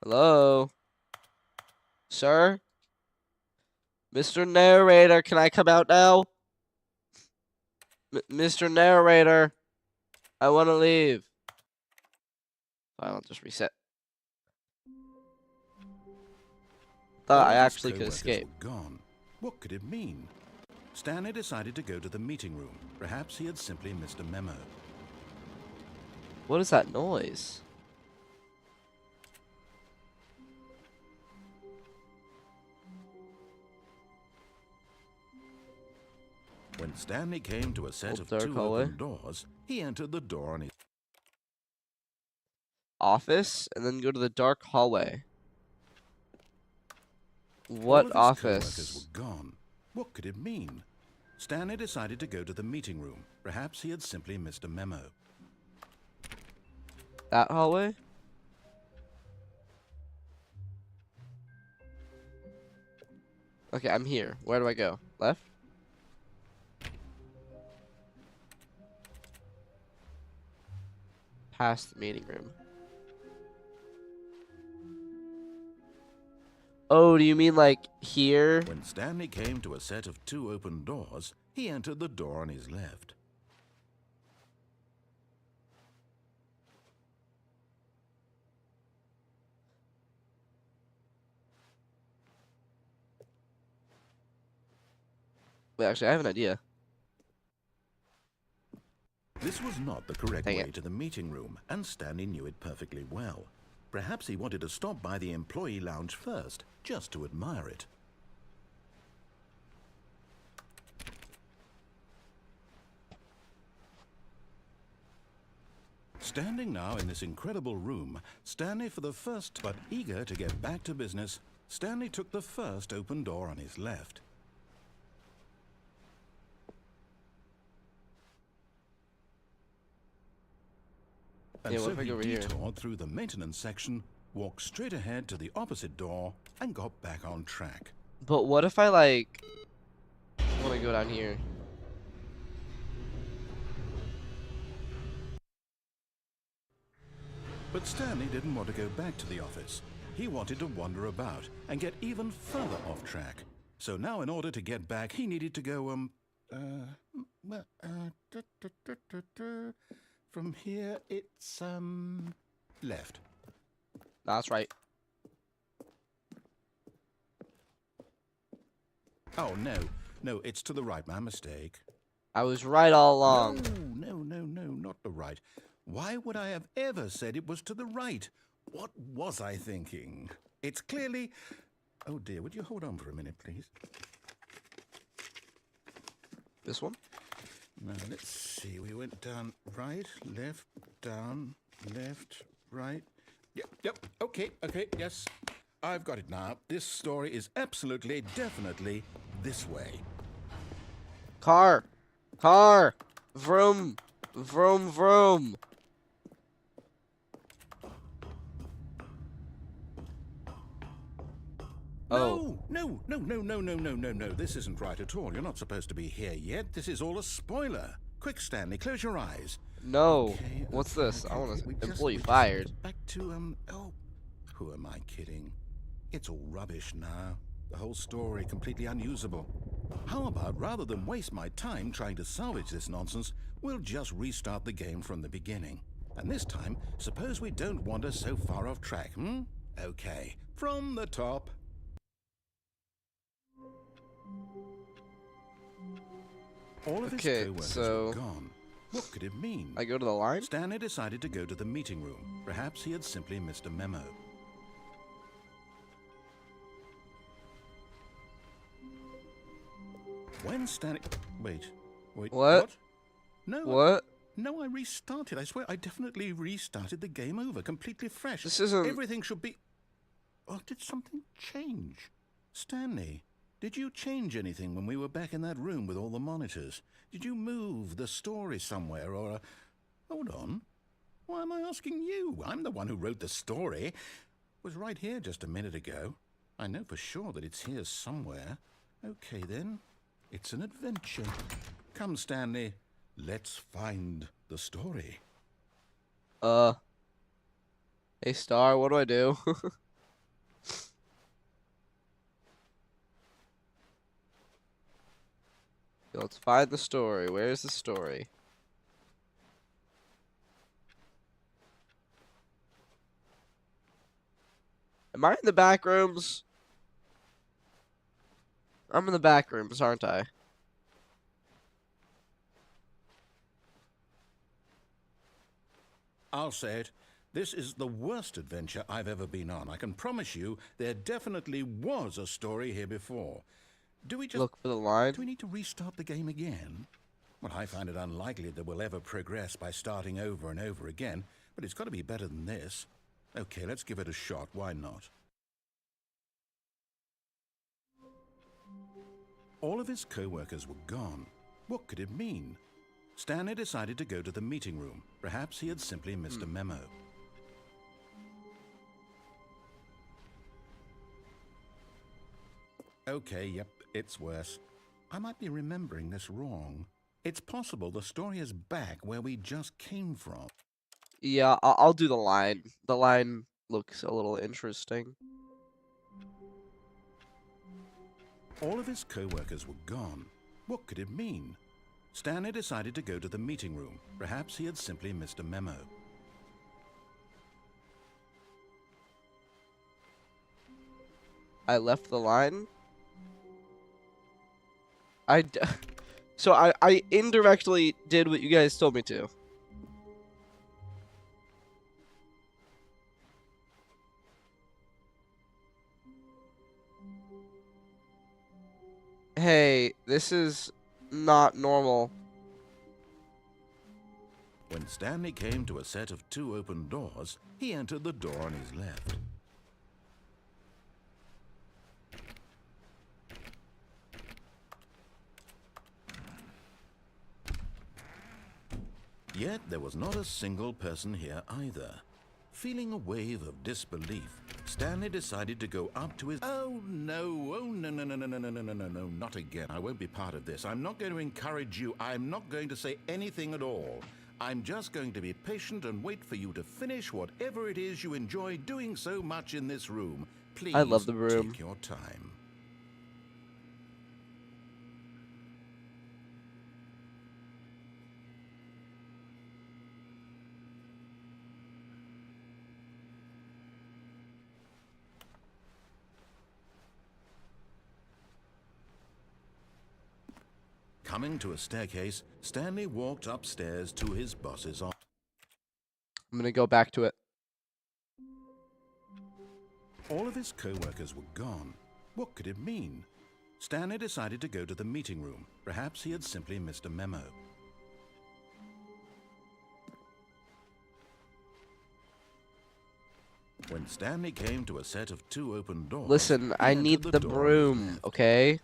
Hello? Sir? Mr. Narrator, can I come out now? Mr. Narrator, I want to leave. Fine, I'll just reset. Thought I actually could escape. Gone. What could it mean? Stanley decided to go to the meeting room. Perhaps he had simply missed a memo. What is that noise? When Stanley came to a set of dark two hallway. open doors, he entered the door on his Office, and then go to the dark hallway. All What of his co-workers office? were gone. What could it mean? Stanley decided to go to the meeting room. Perhaps he had simply missed a memo. That hallway? Okay, I'm here. Where do I go? Left? Past the meeting room. Oh, do you mean like here? When Stanley came to a set of 2 open doors, he entered the door on his left. Wait, actually, I have an idea. This was not the correct Dang way it. to the meeting room, and Stanley knew it perfectly well. Perhaps he wanted to stop by the employee lounge first, just to admire it. Standing now in this incredible room, Stanley for the first, but eager to get back to business, Stanley took the first open door on his left. And Yeah, what so if I he go over here? detoured through the maintenance section, walked straight ahead to the opposite door, and got back on track. But what if I, like, want to go down here? But Stanley didn't want to go back to the office. He wanted to wander about and get even further off track. So now in order to get back, he needed to go, from here it's, left. That's right. Oh, no, it's to the right, my mistake. I was right all along. No, not the right. Why would I have ever said it was to the right? What was I thinking? It's clearly... Oh dear, would you hold on for a minute, please? This one? Now, let's see. We went down right, left, down, left, right. Yep, okay, yes. I've got it now. This story is absolutely, definitely this way. Car! Vroom! Vroom! Oh. No. This isn't right at all. You're not supposed to be here yet. This is all a spoiler. Quick, Stanley, close your eyes. No. Okay, What's okay, this? I okay, want we to just- employee we just fired. get back to, oh, who am I kidding? It's all rubbish now. The whole story completely unusable. How about, rather than waste my time trying to salvage this nonsense, we'll just restart the game from the beginning. And this time, suppose we don't wander so far off track, hmm? Okay, from the top. All of his Okay, co-workers so were gone. What could it mean? I go to the line? Stanley decided to go to the meeting room. Perhaps he had simply missed a memo. When Stanley... Wait. What? No. What? No, I restarted. I swear, I definitely restarted the game over, completely fresh. This isn't... Everything should be... Oh, did something change? Stanley, did you change anything when we were back in that room with all the monitors? Did you move the story somewhere, or... Hold on. Why am I asking you? I'm the one who wrote the story. It was right here just a minute ago. I know for sure that it's here somewhere. Okay, then. It's an adventure. Come, Stanley. Let's find the story. Hey, Star, what do I do? Let's find the story. Where's the story? Am I in the back rooms? I'm in the back rooms, aren't I? I'll say it. This is the worst adventure I've ever been on. I can promise you there definitely was a story here before. Do we just... Look for the line. Do we need to restart the game again? Well, I find it unlikely that we'll ever progress by starting over and over again, but it's got to be better than this. Okay, let's give it a shot. Why not? All of his co-workers were gone. What could it mean? Stanley decided to go to the meeting room. Perhaps he had simply missed a memo. Okay, yep, it's worse. I might be remembering this wrong. It's possible the story is back where we just came from. Yeah, I'll do the line. The line looks a little interesting. All of his co-workers were gone. What could it mean? Stanley decided to go to the meeting room. Perhaps he had simply missed a memo. I left the line. So I indirectly did what you guys told me to. Hey, this is not normal. When Stanley came to a set of 2 open doors, he entered the door on his left. Yet there was not a single person here either. Feeling a wave of disbelief, Stanley decided to go up to his... Oh no, no, not again. I won't be part of this. I'm not going to encourage you. I'm not going to say anything at all. I'm just going to be patient and wait for you to finish whatever it is you enjoy doing so much in this room. Please I love the room. take your time. Coming to a staircase, Stanley walked upstairs to his boss's office. I'm gonna go back to it. All of his co-workers were gone. What could it mean? Stanley decided to go to the meeting room. Perhaps he had simply missed a memo. When Stanley came to a set of 2 open doors... Listen, I need the broom, okay?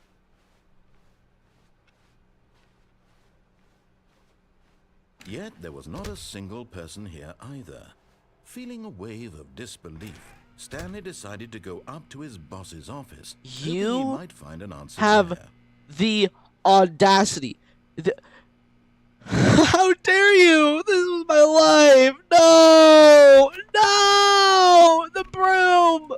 Yet there was not a single person here either. Feeling a wave of disbelief, Stanley decided to go up to his boss's office. You he might find an answer have there. the audacity. How dare you? This was my life. No! No! The broom!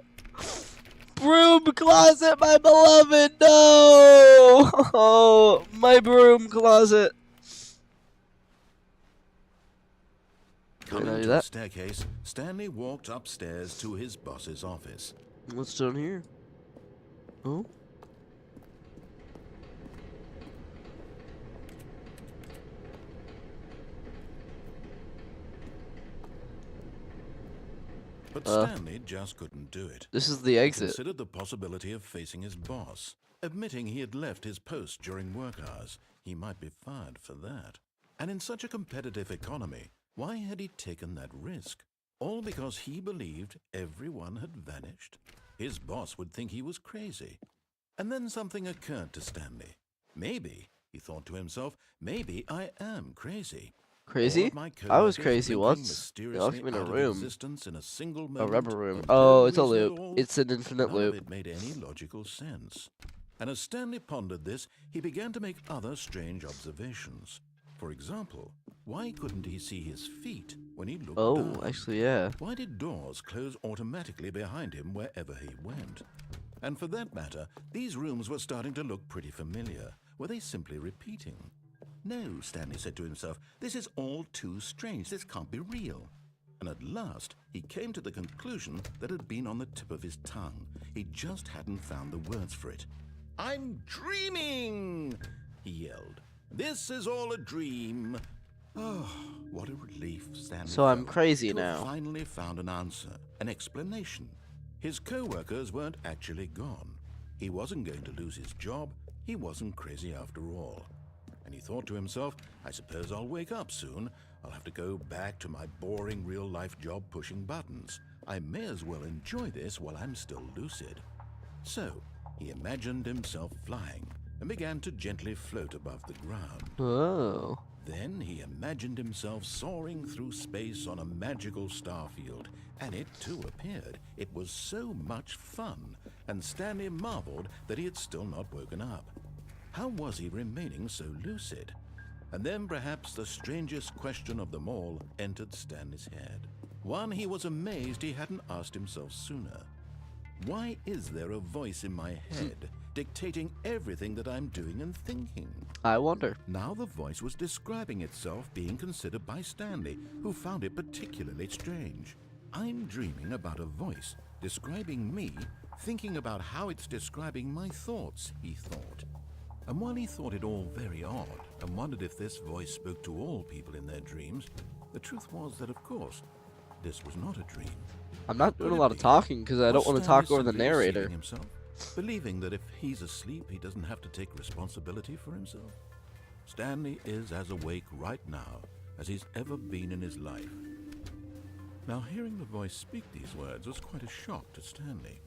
Broom closet, my beloved. No! Oh, my broom closet. Coming to the staircase, Stanley walked upstairs to his boss's office. What's down here? Oh? But Stanley just couldn't do it. This is the He exit. considered the possibility of facing his boss. Admitting he had left his post during work hours, he might be fired for that. And in such a competitive economy, why had he taken that risk? All because he believed everyone had vanished? His boss would think he was crazy. And then something occurred to Stanley. Maybe, he thought to himself, maybe I am crazy. Crazy? I was crazy once. They locked me in a room. A rubber room. Oh, it's a loop. It's an infinite loop. None of it made any logical sense. And as Stanley pondered this, he began to make other strange observations. For example, why couldn't he see his feet when he looked down? Actually, yeah. Why did doors close automatically behind him wherever he went? And for that matter, these rooms were starting to look pretty familiar. Were they simply repeating? No, Stanley said to himself, this is all too strange. This can't be real. And at last, he came to the conclusion that had been on the tip of his tongue. He just hadn't found the words for it. I'm dreaming, he yelled. This is all a dream. Oh, what a relief Stanley So I'm felt crazy to have now. finally found an answer, an explanation. His co-workers weren't actually gone. He wasn't going to lose his job. He wasn't crazy after all. And he thought to himself, I suppose I'll wake up soon. I'll have to go back to my boring real-life job pushing buttons. I may as well enjoy this while I'm still lucid. So, he imagined himself flying and began to gently float above the ground. Oh. Then he imagined himself soaring through space on a magical starfield, and it too appeared. It was so much fun, and Stanley marveled that he had still not woken up. How was he remaining so lucid? And then perhaps the strangest question of them all entered Stanley's head. One he was amazed he hadn't asked himself sooner. Why is there a voice in my head dictating everything that I'm doing and thinking. I wonder. Now the voice was describing itself being considered by Stanley, who found it particularly strange. I'm dreaming about a voice describing me, thinking about how it's describing my thoughts, he thought. And while he thought it all very odd and wondered if this voice spoke to all people in their dreams, the truth was that, of course, this was not a dream. I'm not doing a lot of talking because I don't want to talk over the narrator. Himself, believing that if he's asleep, he doesn't have to take responsibility for himself? Stanley is as awake right now as he's ever been in his life. Now, hearing the voice speak these words was quite a shock to Stanley.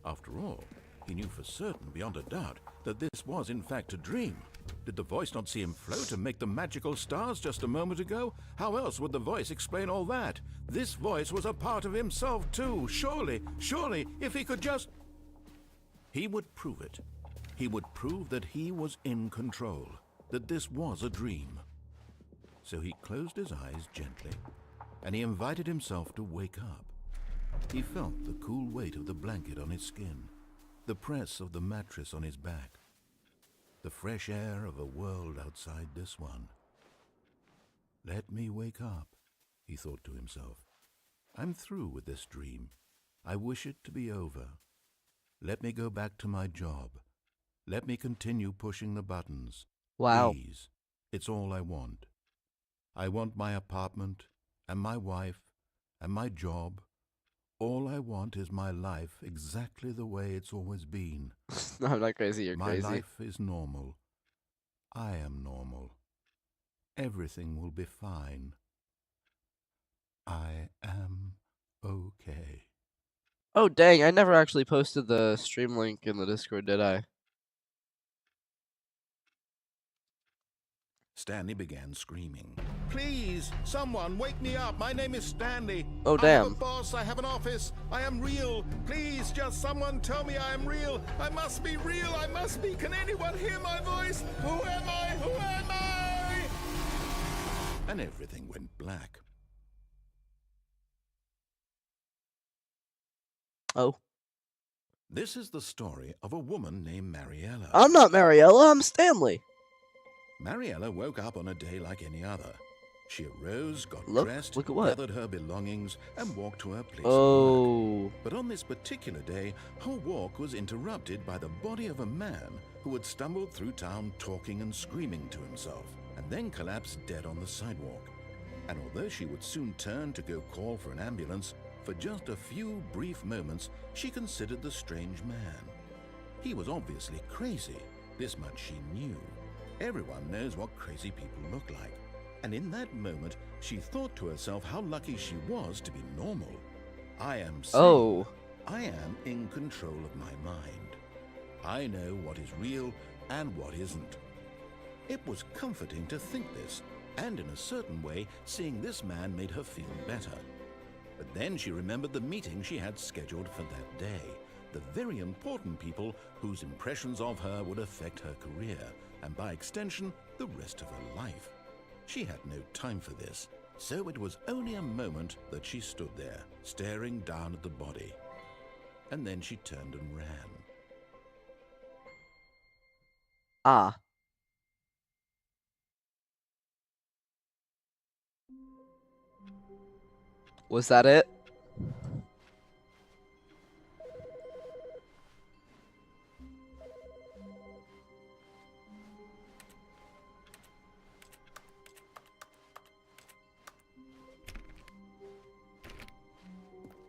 After all, he knew for certain, beyond a doubt, that this was in fact a dream. Did the voice not see him float and make the magical stars just a moment ago? How else would the voice explain all that? This voice was a part of himself too. Surely, if he could just... He would prove it. He would prove that he was in control, that this was a dream. So he closed his eyes gently, and he invited himself to wake up. He felt the cool weight of the blanket on his skin, the press of the mattress on his back, the fresh air of a world outside this one. Let me wake up, he thought to himself. I'm through with this dream. I wish it to be over. Let me go back to my job. Let me continue pushing the buttons. Wow. Please, it's all I want. I want my apartment and my wife and my job. All I want is my life exactly the way it's always been. No, I'm not crazy, you're crazy. My life is normal. I am normal. Everything will be fine. I am okay. Oh, dang, I never actually posted the stream link in the Discord, did I? Stanley began screaming. Please, someone, wake me up. My name is Stanley. Oh, I have a damn. boss. I have an office. I am real. Please, just someone tell me I am real. I must be real. I must be. Can anyone hear my voice? Who am I? Who am I? And everything went black. Oh. This is the story of a woman named Mariella. I'm not Mariella, I'm Stanley. Mariella woke up on a day like any other. She arose, got dressed, look at what? gathered her belongings, and walked to her place of Oh. work. But on this particular day, her walk was interrupted by the body of a man who had stumbled through town talking and screaming to himself, and then collapsed dead on the sidewalk. And although she would soon turn to go call for an ambulance, for just a few brief moments, she considered the strange man. He was obviously crazy. This much she knew. Everyone knows what crazy people look like. And in that moment, she thought to herself how lucky she was to be normal. I am sane. Oh. I am in control of my mind. I know what is real and what isn't. It was comforting to think this, and in a certain way, seeing this man made her feel better. But then she remembered the meeting she had scheduled for that day, the very important people whose impressions of her would affect her career, and by extension, the rest of her life. She had no time for this, so it was only a moment that she stood there, staring down at the body. And then she turned and ran. Ah. Was that it?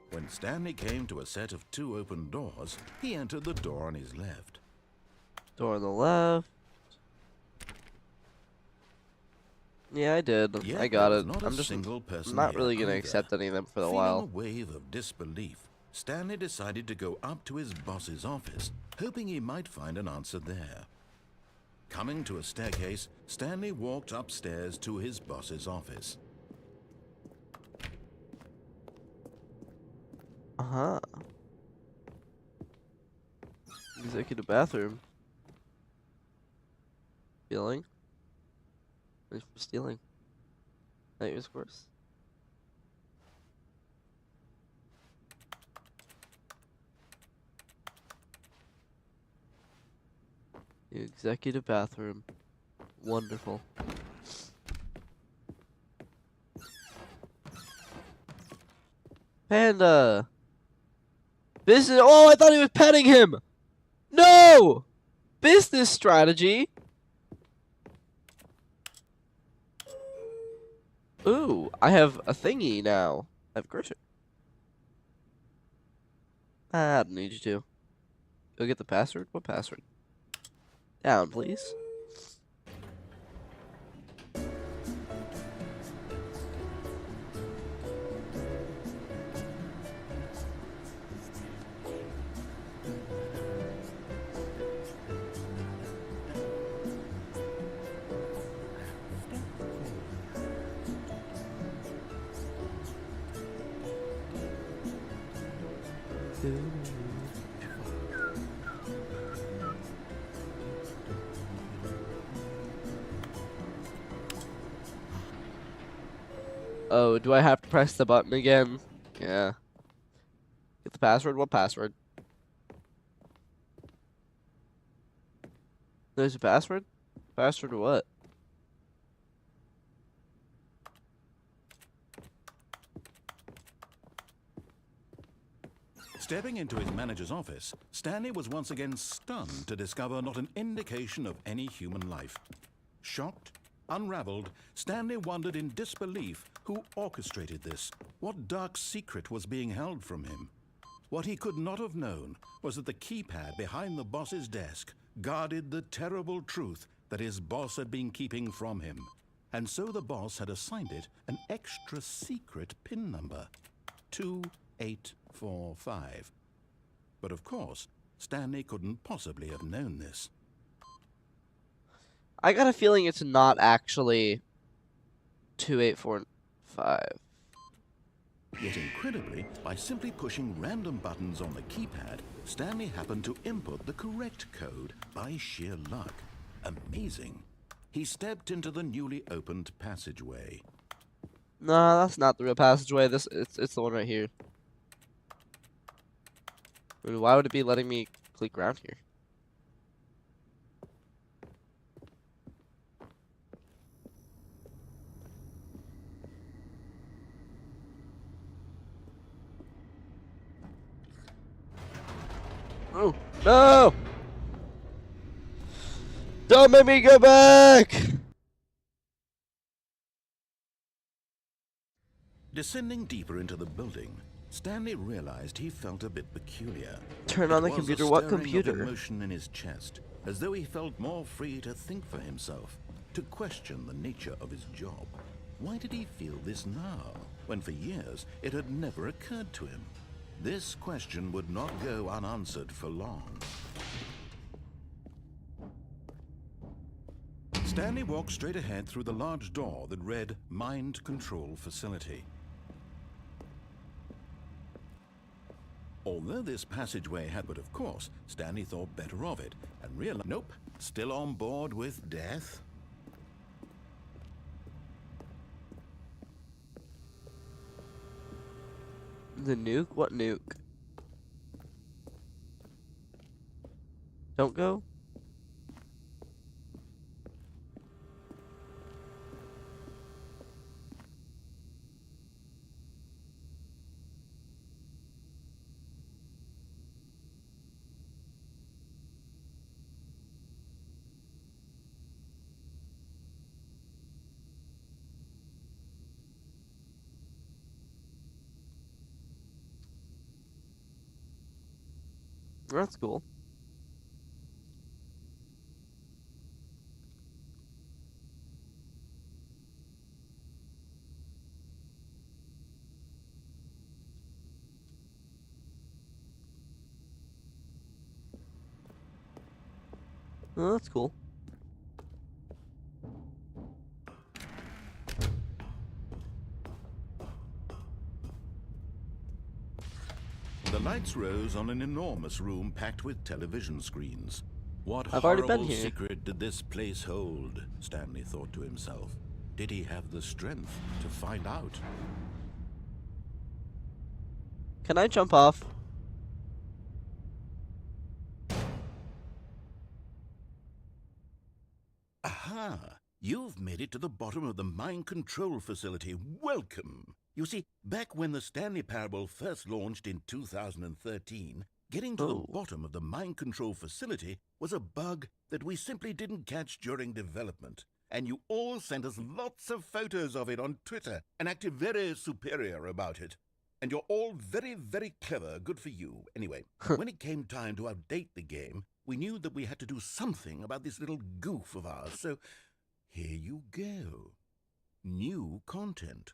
When Stanley came to a set of 2 open doors, he entered the door on his left. Door on the left. Yeah, I did. Yet I got there was it. not a I'm just single person not here really gonna either. accept any of them for a Feeling while. a wave of disbelief, Stanley decided to go up to his boss's office, hoping he might find an answer there. Coming to a staircase, Stanley walked upstairs to his boss's office. Uh-huh. Executive bathroom. Stealing? Thanks for stealing. Nightmares course. The executive bathroom. Wonderful. Panda! Business. Oh, I thought he was petting him! No! Business strategy? Ooh, I have a thingy now. I have grocery. I don't need you to. Go get the password? What password? Down, please. Oh, do I have to press the button again? Yeah. Get the password? What password? There's a password? Password to what? Stepping into his manager's office, Stanley was once again stunned to discover not an indication of any human life. Shocked, unraveled, Stanley wondered in disbelief who orchestrated this, what dark secret was being held from him. What he could not have known was that the keypad behind the boss's desk guarded the terrible truth that his boss had been keeping from him. And so the boss had assigned it an extra secret PIN number, 2845. But of course, Stanley couldn't possibly have known this. I got a feeling it's not actually 2845. Yet incredibly, by simply pushing random buttons on the keypad, Stanley happened to input the correct code by sheer luck. Amazing. He stepped into the newly opened passageway. No, that's not the real passageway. It's the one right here. I mean, why would it be letting me click around here? Oh, no! Don't make me go back! Descending deeper into the building, Stanley realized he felt a bit peculiar. Turn on the It was computer. a What stirring of computer? emotion in his chest, as though he felt more free to think for himself, to question the nature of his job. Why did he feel this now, when for years it had never occurred to him? This question would not go unanswered for long. Stanley walked straight ahead through the large door that read Mind Control Facility. Although this passageway had, but of course, Stanley thought better of it and realized, nope, still on board with death. The nuke? What nuke? Don't go? That's cool. Oh, that's cool. The lights rose on an enormous room packed with television screens. What I've already been horrible here. secret did this place hold? Stanley thought to himself. Did he have the strength to find out? Can I jump off? Ah, you've made it to the bottom of the mind control facility. Welcome. You see, back when the Stanley Parable first launched in 2013, getting to the Oh. bottom of the mind control facility was a bug that we simply didn't catch during development. And you all sent us lots of photos of it on Twitter and acted very superior about it. And you're all very, very clever. Good for you. Anyway, when it came time to update the game, we knew that we had to do something about this little goof of ours. So here you go. New content.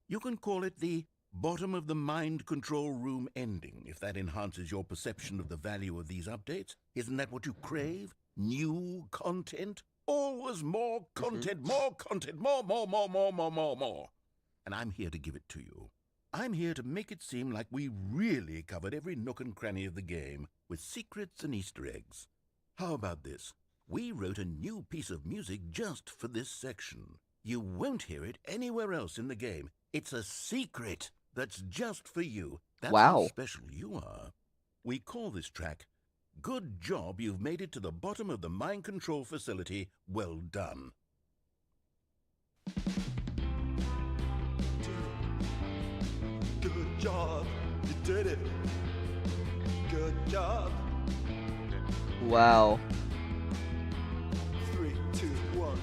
You can call it the bottom of the mind control room ending, if that enhances your perception of the value of these updates. Isn't that what you crave? New content? Always more content, more content, more. And I'm here to give it to you. I'm here to make it seem like we really covered every nook and cranny of the game, with secrets and Easter eggs. How about this? We wrote a new piece of music just for this section. You won't hear it anywhere else in the game. It's a secret that's just for you. That's how Wow. special you are. We call this track, Good Job You've Made It to the Bottom of the Mind Control Facility. Well done. Good job, you did it. Good job. Wow. 3, 2, 1.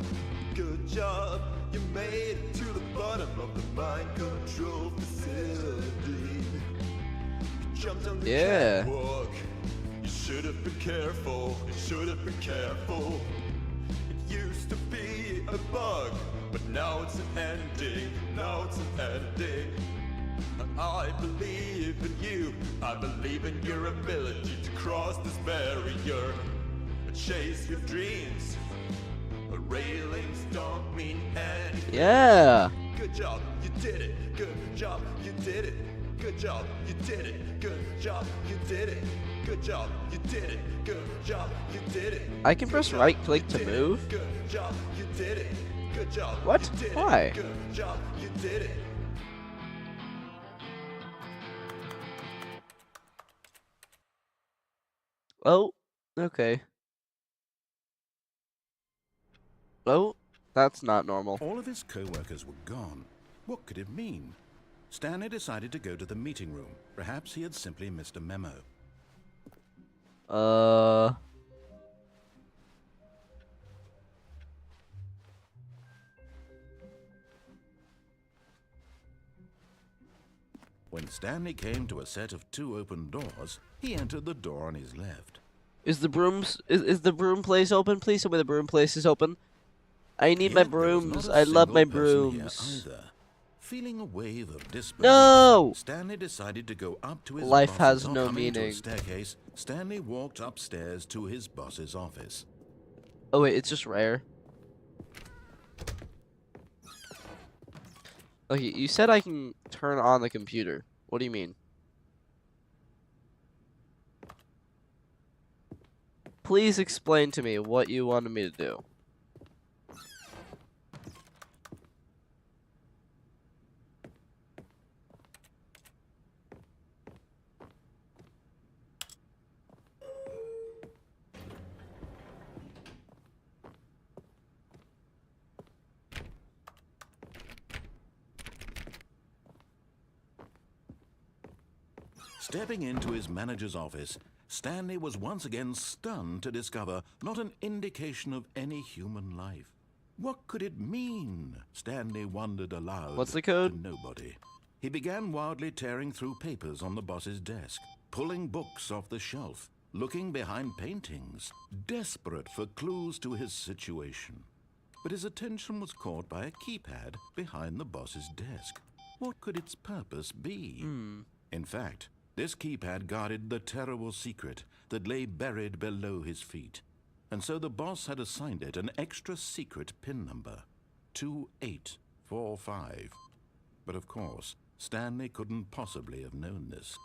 Good job, you made it to the bottom of the mind control facility. You jumped on the catwalk. You should have been careful. You should have been careful. It used to be a bug, but now it's an ending. Now it's an ending. I believe in you. I believe in your ability to cross this barrier. Chase your dreams. Railings don't mean anything. Yeah. Good job, you did it. Good job, you did it. Good job, you did it. Good job, you did it. Good job, you did it. Good job, you did it. I can press right click to move. Good job, you did it. Good job. What? You did it. Why? Good job, you did it. Oh. Okay. Oh. That's not normal. All of his co-workers were gone. What could it mean? Stanley decided to go to the meeting room. Perhaps he had simply missed a memo. When Stanley came to a set of 2 open doors, he entered the door on his left. Is the broom place open? Please tell me the broom place is open. I need my Yet there was brooms. not a I love my single person here brooms. either. Feeling a wave of disbelief, No! Stanley decided to go up to his Life boss's has no coming to a meaning. staircase. Stanley walked upstairs to his boss's office. Oh wait, it's just rare. Okay, you said I can turn on the computer. What do you mean? Please explain to me what you wanted me to do. Stepping into his manager's office, Stanley was once again stunned to discover not an indication of any human life. What could it mean? Stanley wondered aloud. What's the code? To nobody. He began wildly tearing through papers on the boss's desk, pulling books off the shelf, looking behind paintings, desperate for clues to his situation. But his attention was caught by a keypad behind the boss's desk. What could its purpose be? In fact, this keypad guarded the terrible secret that lay buried below his feet. And so the boss had assigned it an extra secret PIN number, 2845. But of course, Stanley couldn't possibly have known this.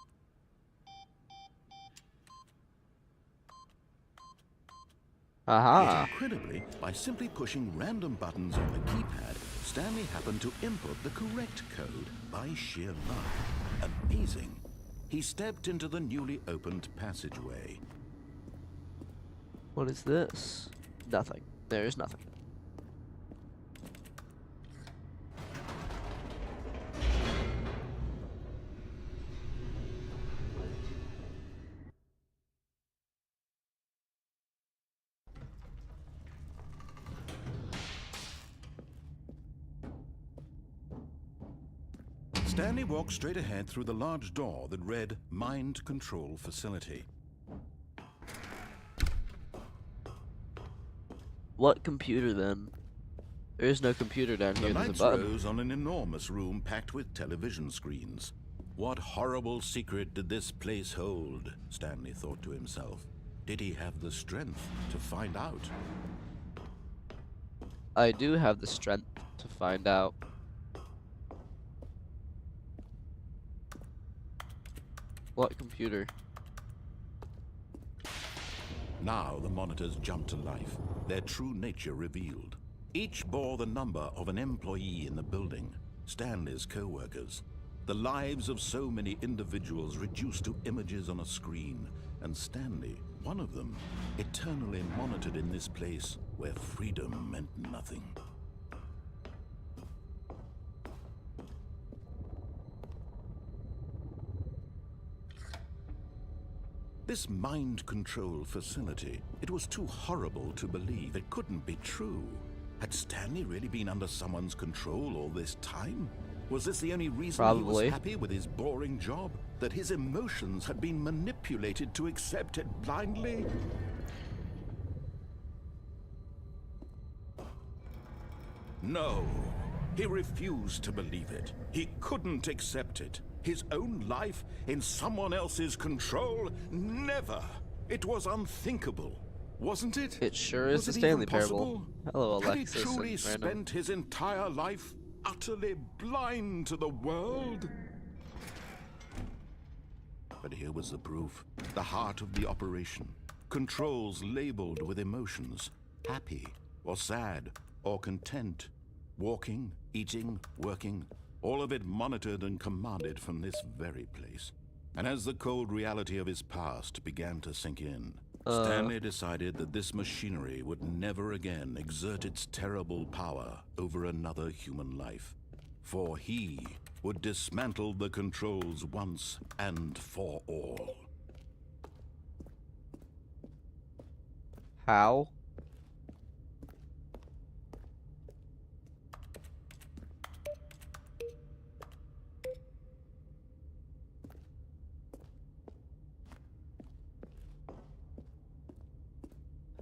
Aha. Yet incredibly, by simply pushing random buttons on the keypad, Stanley happened to input the correct code by sheer luck. Amazing. He stepped into the newly opened passageway. What is this? Nothing. There is nothing. Stanley walked straight ahead through the large door that read Mind Control Facility. What computer then? There is no computer down The here. There's a lights button. rose on an enormous room packed with television screens. What horrible secret did this place hold? Stanley thought to himself. Did he have the strength to find out? I do have the strength to find out. What computer? Now the monitors jumped to life, their true nature revealed. Each bore the number of an employee in the building, Stanley's co-workers. The lives of so many individuals reduced to images on a screen, and Stanley, one of them, eternally monitored in this place where freedom meant nothing. This mind control facility, it was too horrible to believe. It couldn't be true. Had Stanley really been under someone's control all this time? Was this the only reason he Probably. was happy with his boring job? That his emotions had been manipulated to accept it blindly? No, he refused to believe it. He couldn't accept it. His own life in someone else's control? Never! It was unthinkable, wasn't it? It sure is Was the it Stanley even Parable. possible? Hello, Had he Alexis. truly and random. spent his entire life utterly blind to the world? But here was the proof. The heart of the operation. Controls labeled with emotions. Happy, or sad, or content. Walking, eating, working. All of it monitored and commanded from this very place. And as the cold reality of his past began to sink in, Stanley decided that this machinery would never again exert its terrible power over another human life. For he would dismantle the controls once and for all. How?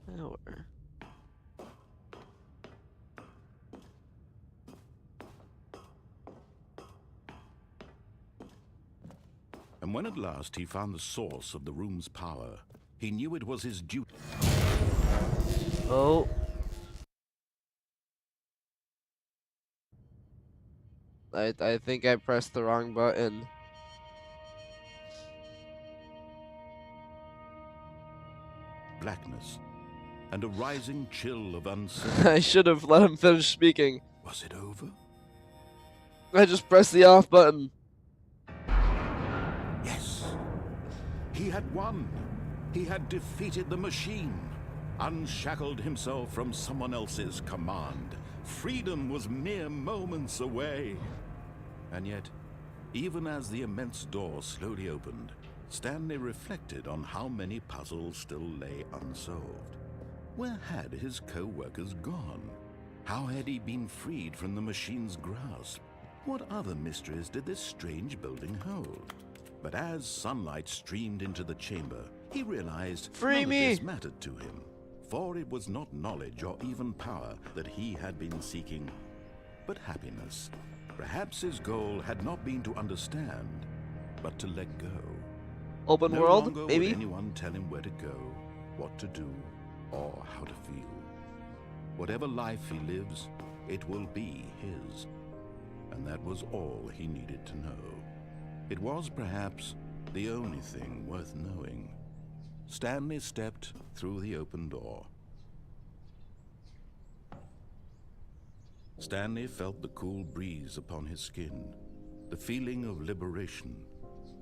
Power. And when at last he found the source of the room's power, he knew it was his duty. Oh. I think I pressed the wrong button. Blackness and a rising chill of uncertainty. I should have let him finish speaking. Was it over? I just pressed the off button. Yes. He had won. He had defeated the machine, unshackled himself from someone else's command. Freedom was mere moments away. And yet, even as the immense door slowly opened, Stanley reflected on how many puzzles still lay unsolved. Where had his co-workers gone? How had he been freed from the machine's grasp? What other mysteries did this strange building hold? But as sunlight streamed into the chamber, he realized Free none me! of this mattered to him. For it was not knowledge or even power that he had been seeking, but happiness. Perhaps his goal had not been to understand, but to let go. Open No world, longer maybe? would anyone tell him where to go, what to do, or how to feel. Whatever life he lives, it will be his. And that was all he needed to know. It was perhaps the only thing worth knowing. Stanley stepped through the open door. Stanley felt the cool breeze upon his skin, the feeling of liberation,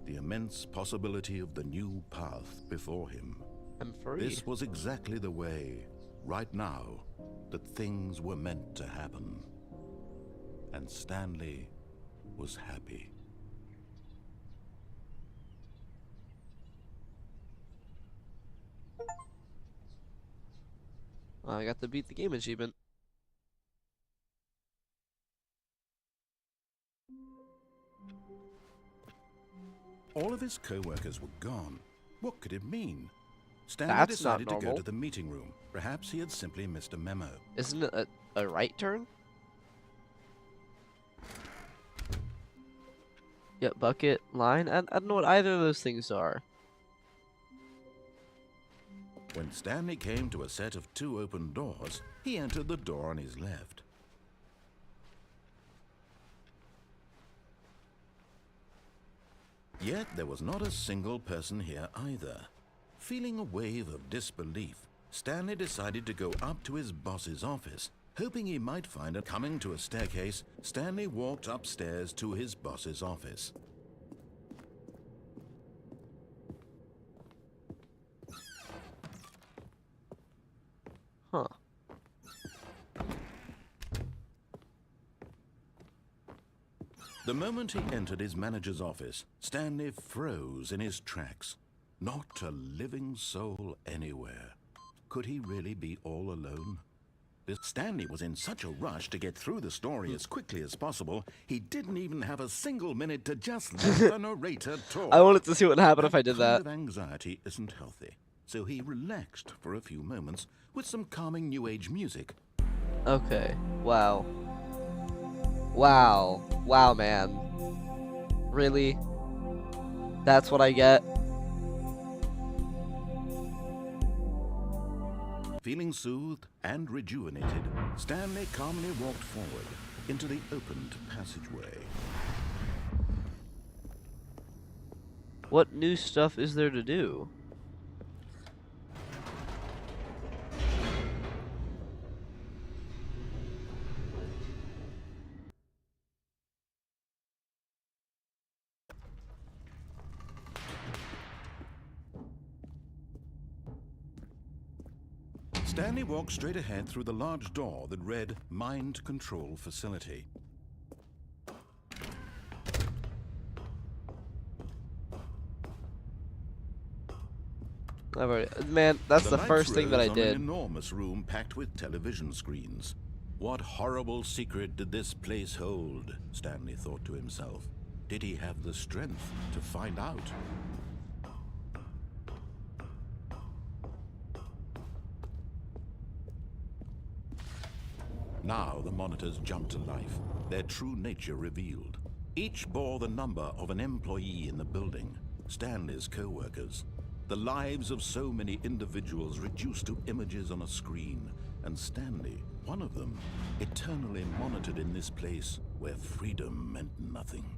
the immense possibility of the new path before him. I'm free. This was exactly the way, right now, that things were meant to happen. And Stanley was happy. I got to beat the game achievement. All of his co-workers were gone. What could it mean? Stanley That's not decided to go normal. to the meeting room. Perhaps he had simply missed a memo. Isn't it a right turn? Yeah, bucket, line. I don't know what either of those things are. When Stanley came to a set of 2 open doors, he entered the door on his left. Yet there was not a single person here either. Feeling a wave of disbelief, Stanley decided to go up to his boss's office, hoping he might find it. Coming to a staircase, Stanley walked upstairs to his boss's office. Huh. The moment he entered his manager's office, Stanley froze in his tracks. Not a living soul anywhere. Could he really be all alone? Stanley was in such a rush to get through the story as quickly as possible, he didn't even have a single minute to just let the narrator talk. I wanted to see what happened if I did That that. kind of anxiety isn't healthy, so he relaxed for a few moments with some calming new age music. Okay. Wow. Wow. Wow, man. Really? That's what I get? Feeling soothed and rejuvenated, Stanley calmly walked forward into the opened passageway. What new stuff is there to do? Stanley walked straight ahead through the large door that read Mind Control Facility. Man, that's the lights first thing that I rose on an did. enormous room packed with television screens. What horrible secret did this place hold? Stanley thought to himself. Did he have the strength to find out? Now the monitors jumped to life, their true nature revealed. Each bore the number of an employee in the building, Stanley's co-workers. The lives of so many individuals reduced to images on a screen, and Stanley, one of them, eternally monitored in this place where freedom meant nothing.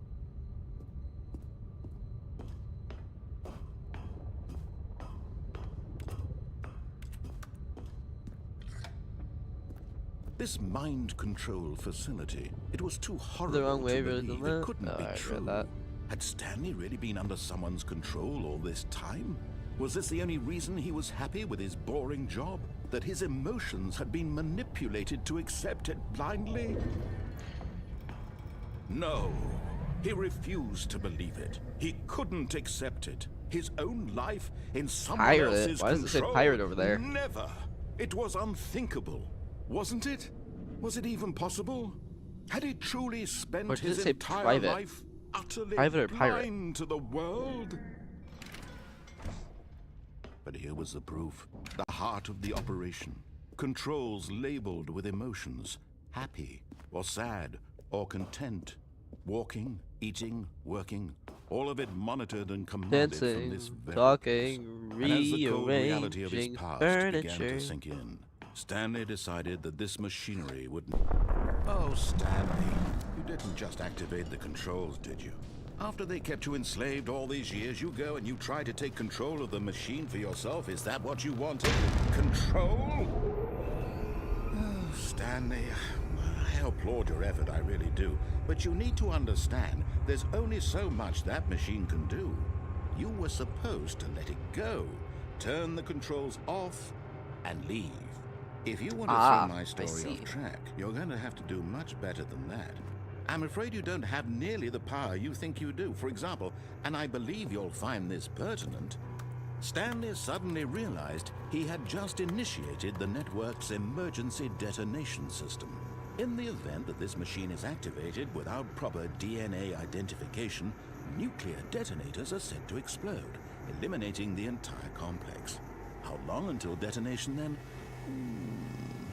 This mind control facility, it was too horrible wrong way, to really, believe. isn't It it? couldn't Oh, be I read true. that. Had Stanley really been under someone's control all this time? Was this the only reason he was happy with his boring job? That his emotions had been manipulated to accept it blindly? No, he refused to believe it. He couldn't accept it. His own life in someone Pirate? else's Why does it say control? pirate over there? Never. It was unthinkable, wasn't it? Was it even possible? Had he truly spent Or did it his say entire private? life utterly Private or pirate? blind to the world? But here was the proof. The heart of the operation. Controls labeled with emotions. Happy, or sad, or content. Walking, eating, working. All of it monitored and commanded from Dancing, this very talking, place. And as the cold reality of his rearranging past began furniture. to sink in, Stanley decided that this machinery would... Oh, Stanley, you didn't just activate the controls, did you? After they kept you enslaved all these years, you go and you try to take control of the machine for yourself. Is that what you wanted? Control? Oh, Stanley, I applaud your effort, I really do. But you need to understand, there's only so much that machine can do. You were supposed to let it go, turn the controls off, and leave. If you want to see my story off track, you're going to have to do much better than that. I'm afraid you don't have nearly the power you think you do. For example, and I believe you'll find this pertinent, Stanley suddenly realized he had just initiated the network's emergency detonation system. In the event that this machine is activated without proper DNA identification, nuclear detonators are said to explode, eliminating the entire complex. How long until detonation then?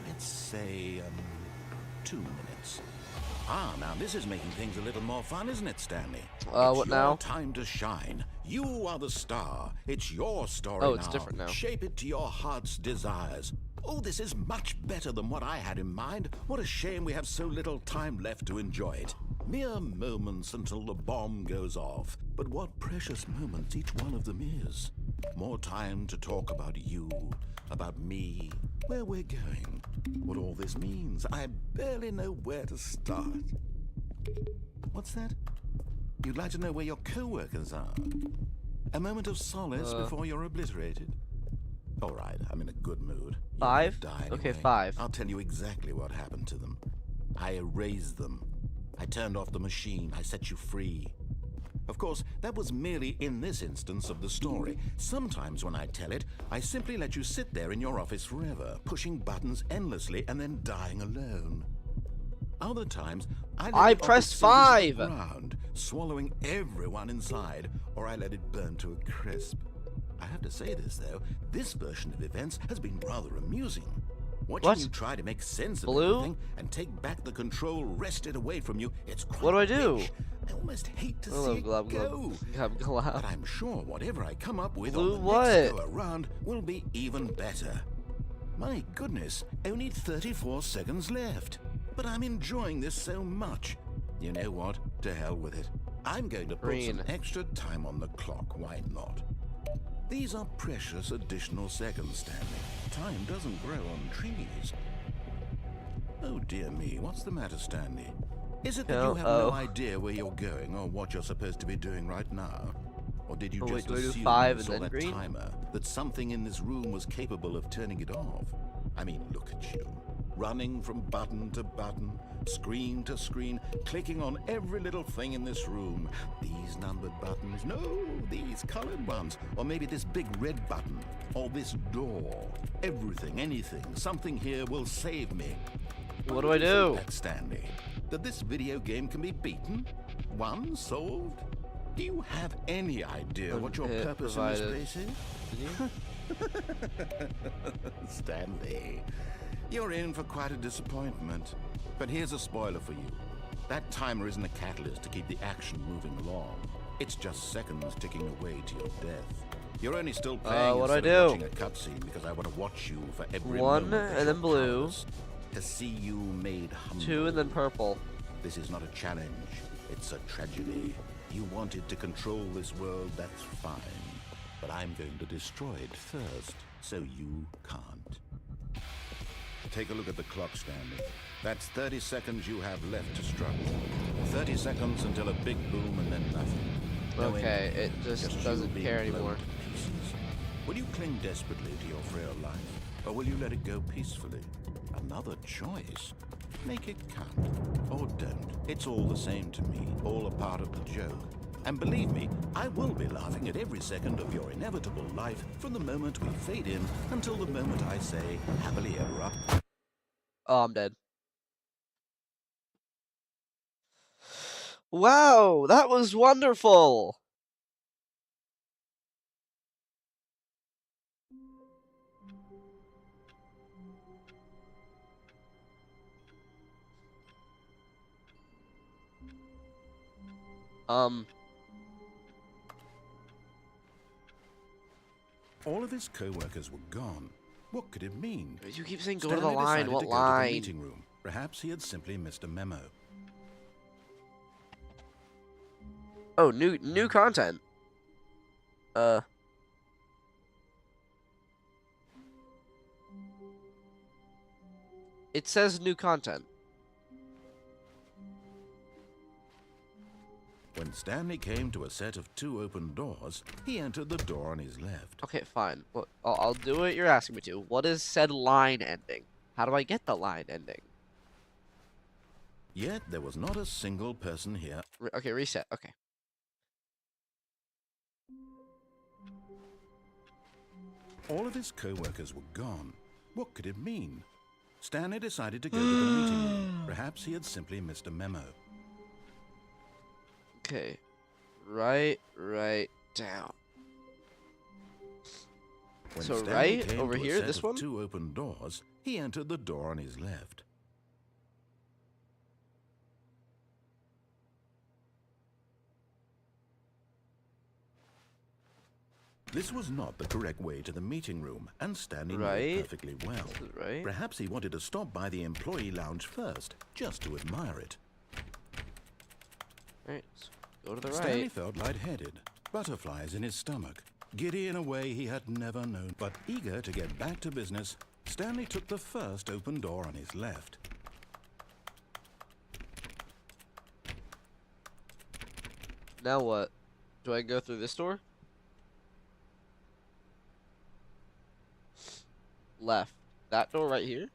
Let's say, 2 minutes. Now this is making things a little more fun, isn't it, Stanley? It's what your now? time to shine. You are the star. It's your story now. Oh, it's different now. Shape it to your heart's desires. Oh, this is much better than what I had in mind. What a shame we have so little time left to enjoy it. Mere moments until the bomb goes off. But what precious moments each one of them is. More time to talk about you, about me, where we're going, what all this means. I barely know where to start. What's that? You'd like to know where your co-workers are? A moment of solace before you're obliterated? All right, I'm in a good mood. You're gonna 5? die Okay, anyway. 5. I'll tell you exactly what happened to them. I erased them. I turned off the machine. I set you free. Of course, that was merely in this instance of the story. Sometimes when I tell it, I simply let you sit there in your office forever, pushing buttons endlessly and then dying alone. Other times, I let the pressed office sink into 5. the ground, swallowing everyone inside, or I let it burn to a crisp. I have to say this, though, this version of events has been rather amusing. Watching What? you try to make sense of Blue? everything and take back the control wrested away from you, it's quite What do I do? rich. I almost hate to Hello, see it glub, go. glub, glub. But I'm sure whatever I come up with Blue on the what? next go around will be even better. My goodness, only 34 seconds left. But I'm enjoying this so much. You know what? To hell with it. I'm going to put Green. some extra time on the clock. Why not? These are precious additional seconds, Stanley. Time doesn't grow on trees. Oh dear me, what's the matter, Stanley? Is it that you have no idea where you're going or what you're supposed to be doing right now? Or did you Oh, just wait, do I do assume 5 you and saw then that green? timer, that something in this room was capable of turning it off? I mean, look at you. Running from button to button, screen to screen, clicking on every little thing in this room. These numbered buttons, no, these colored ones. Or maybe this big red button, or this door. Everything, anything, something here will save me. What do I do? That, Stanley, that this video game can be beaten? Won? Solved? Do you have any idea what your purpose in this place is? Stanley, you're in for quite a disappointment. But here's a spoiler for you. That timer isn't a catalyst to keep the action moving along. It's just seconds ticking away to your death. You're only still playing what do I instead of do? watching a cutscene because I want to watch you for every 1 moment that and then you're blue. powerless, to see you made humble. 2 and then purple. This is not a challenge. It's a tragedy. You wanted to control this world, that's fine. But I'm going to destroy it first, so you can't. Take a look at the clock, Stanley. That's 30 seconds you have left to struggle. 30 seconds until a big boom and then nothing. No Okay, end. it just you doesn't being care blown anymore. to pieces. Will you cling desperately to your frail life, or will you let it go peacefully? Another choice. Make it count, or don't. It's all the same to me, all a part of the joke. And believe me, I will be laughing at every second of your inevitable life from the moment we fade in until the moment I say, happily ever after. Oh, I'm dead. Wow, that was wonderful. All of his co-workers were gone. What could it mean? You keep saying go to the Stanley line. decided What to go to the line? meeting room. Perhaps he had simply missed a memo. Oh, new content. It says new content. When Stanley came to a set of 2 open doors, he entered the door on his left. Okay, fine. Well, I'll do what you're asking me to. What is said line ending? How do I get the line ending? Yet there was not a single person here. Okay, reset. Okay. All of his co-workers were gone. What could it mean? Stanley decided to go to the meeting room. Perhaps he had simply missed a memo. Okay. Right down. When So Stanley right came over to a here, set this of one? 2 open doors, he entered the door on his left. This was not the correct way to the meeting room, and Stanley knew it perfectly well. This is right. Perhaps he wanted to stop by the employee lounge first, just to admire it. Right. So go to the Stanley right. felt lightheaded, butterflies in his stomach, giddy in a way he had never known. But eager to get back to business, Stanley took the first open door on his left. Now what? Do I go through this door? Left. That door right here?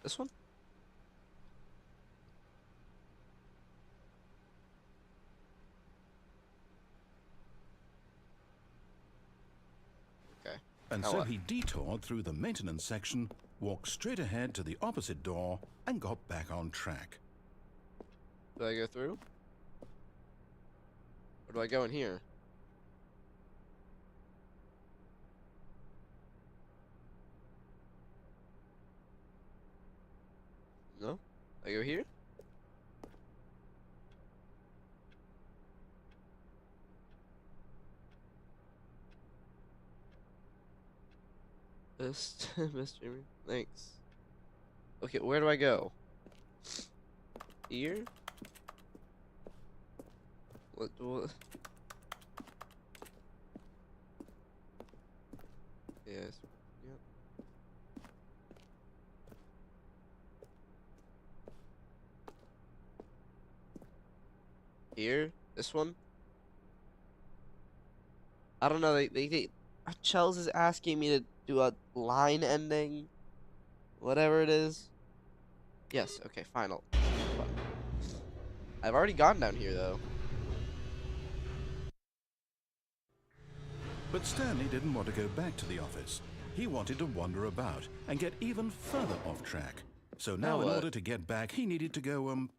This one? Okay. And Now so what? he detoured through the maintenance section, walked straight ahead to the opposite door, and got back on track. Do I go through? Or do I go in here? No? I go here? Mr. Thanks. Okay, where do I go? Here? What? Yes. Yep. Here? This one? I don't know, Chels is asking me to do a line ending. Whatever it is. Yes, okay, final. I've already gone down here, though. But Stanley didn't want to go back to the office. He wanted to wander about and get even further off track. So now, in order to get back, he needed to go,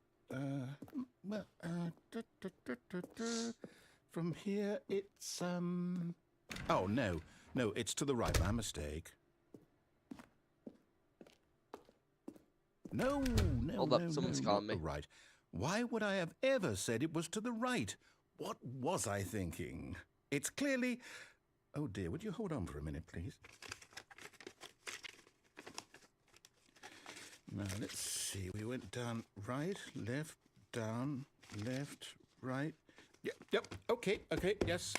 from here, it's, oh, no, it's to the right, my mistake. No, Hold up, someone's calling me. Right. Why would I have ever said it was to the right? What was I thinking? It's clearly... Oh dear, would you hold on for a minute, please? Now, let's see. We went down right, left, down, left, right. Yep, okay, yes.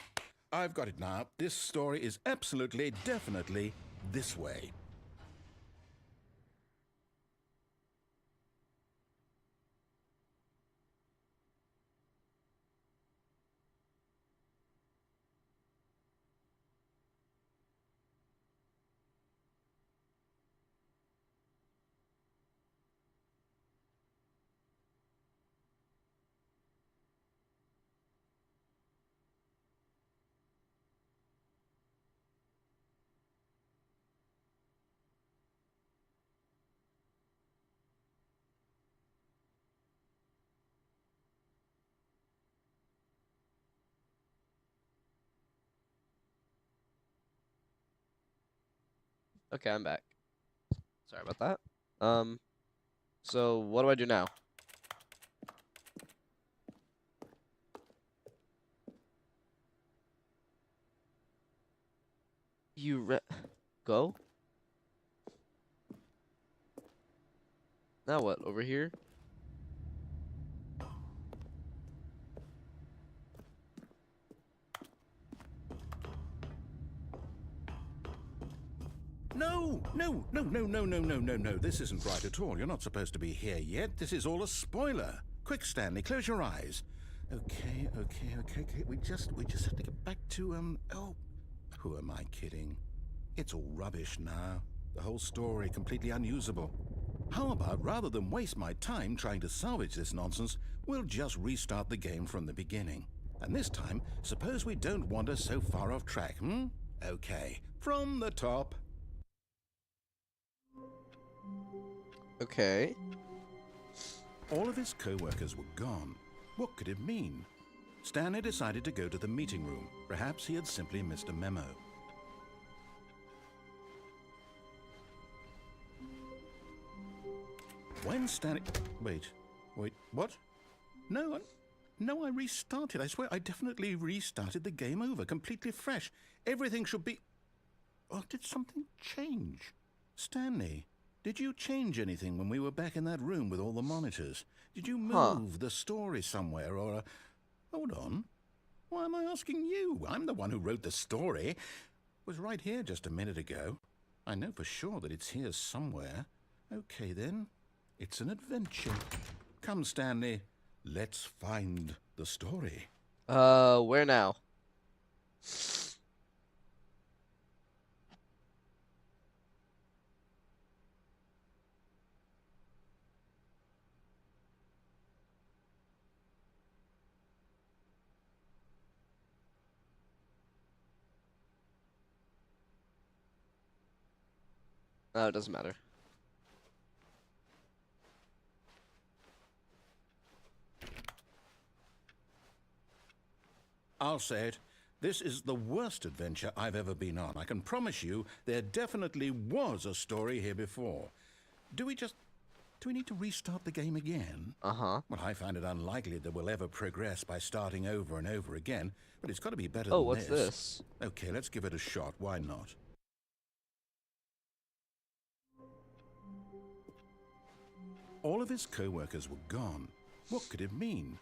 I've got it now. This story is absolutely, definitely this way. Okay, I'm back. Sorry about that. So what do I do now? Go? Now what? Over here? No. This isn't right at all. You're not supposed to be here yet. This is all a spoiler. Quick, Stanley, close your eyes. Okay. We just have to get back to, oh, who am I kidding? It's all rubbish now. The whole story completely unusable. How about, rather than waste my time trying to salvage this nonsense, we'll just restart the game from the beginning. And this time, suppose we don't wander so far off track, Okay, from the top. Okay. All of his co-workers were gone. What could it mean? Stanley decided to go to the meeting room. Perhaps he had simply missed a memo. When Stanley... Wait, what? No, I restarted. I swear I definitely restarted the game over, completely fresh. Everything should be... Oh, did something change? Stanley, did you change anything when we were back in that room with all the monitors? Did you move the story somewhere or... Hold on. Why am I asking you? I'm the one who wrote the story. It was right here just a minute ago. I know for sure that it's here somewhere. Okay, then. It's an adventure. Come, Stanley. Let's find the story. Where now? Oh, it doesn't matter. I'll say it. This is the worst adventure I've ever been on. I can promise you there definitely was a story here before. Do we need to restart the game again? Uh-huh. Well, I find it unlikely that we'll ever progress by starting over and over again, but it's got to be better Oh, than what's this. this? Okay, let's give it a shot. Why not? All of his co-workers were gone. What could it mean?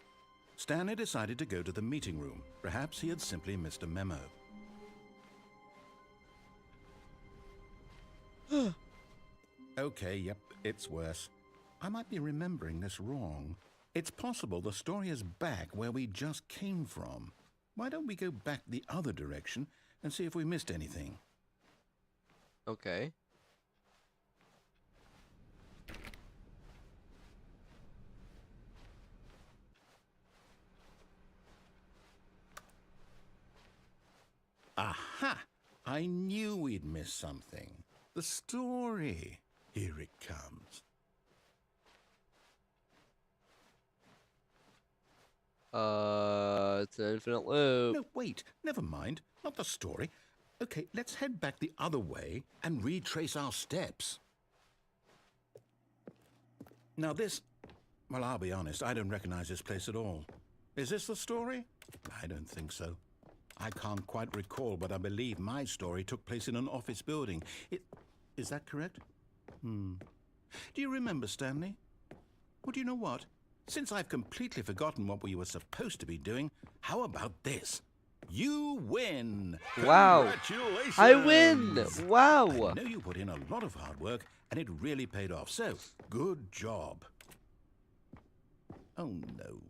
Stanley decided to go to the meeting room. Perhaps he had simply missed a memo. Okay, yep, it's worse. I might be remembering this wrong. It's possible the story is back where we just came from. Why don't we go back the other direction and see if we missed anything? Okay. Aha! I knew we'd miss something. The story. Here it comes. It's an infinite loop. No, wait. Never mind. Not the story. Okay, let's head back the other way and retrace our steps. Now this... Well, I'll be honest. I don't recognize this place at all. Is this the story? I don't think so. I can't quite recall, but I believe my story took place in an office building. Is that correct? Do you remember, Stanley? Well, do you know what? Since I've completely forgotten what we were supposed to be doing, how about this? You win! Wow. Congratulations! I win! Wow! I know you put in a lot of hard work, and it really paid off, so good job. Oh, no.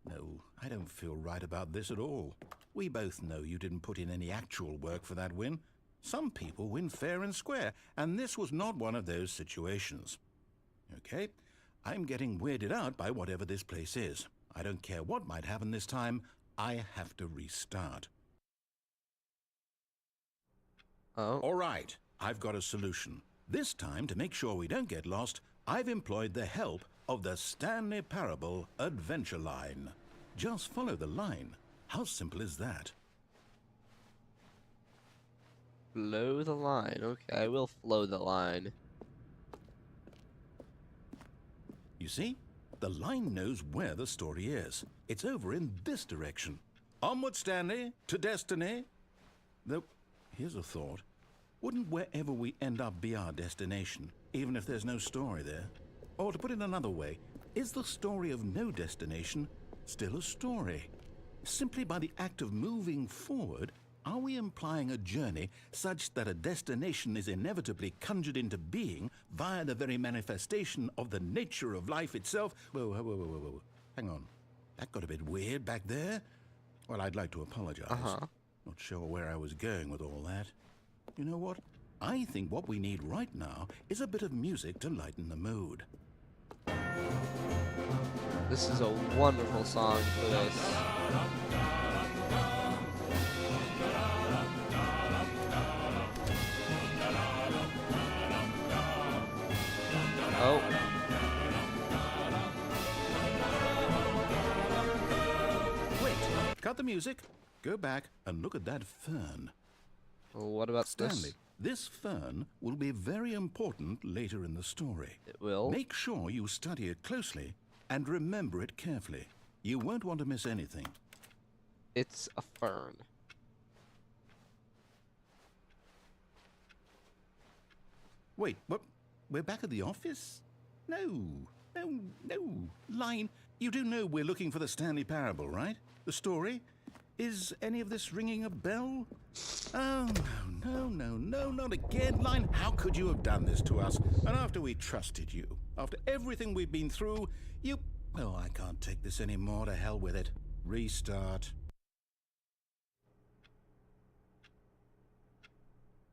No, I don't feel right about this at all. We both know you didn't put in any actual work for that win. Some people win fair and square, and this was not one of those situations. Okay, I'm getting weirded out by whatever this place is. I don't care what might happen this time. I have to restart. Oh. All right, I've got a solution. This time, to make sure we don't get lost, I've employed the help of the Stanley Parable Adventure Line. Just follow the line. How simple is that? Flow the line. Okay, I will flow the line. You see? The line knows where the story is. It's over in this direction. Onward, Stanley, to destiny. Though, here's a thought. Wouldn't wherever we end up be our destination, even if there's no story there? Or to put it another way, is the story of no destination still a story? Simply by the act of moving forward, are we implying a journey such that a destination is inevitably conjured into being via the very manifestation of the nature of life itself? Whoa. Hang on. That got a bit weird back there. Well, I'd like to apologize. Not sure where I was going with all that. You know what? I think what we need right now is a bit of music to lighten the mood. This is a wonderful song for this. Oh. Cut the music, go back, and look at that fern. Well, what about Stanley, this? this fern will be very important later in the story. It will. Make sure you study it closely and remember it carefully. You won't want to miss anything. It's a fern. Wait, what? We're back at the office? No. Line, you do know we're looking for the Stanley Parable, right? The story? Is any of this ringing a bell? Oh, no, not again. Line, how could you have done this to us? And after we trusted you, after everything we've been through, you... Oh, I can't take this anymore. To hell with it. Restart.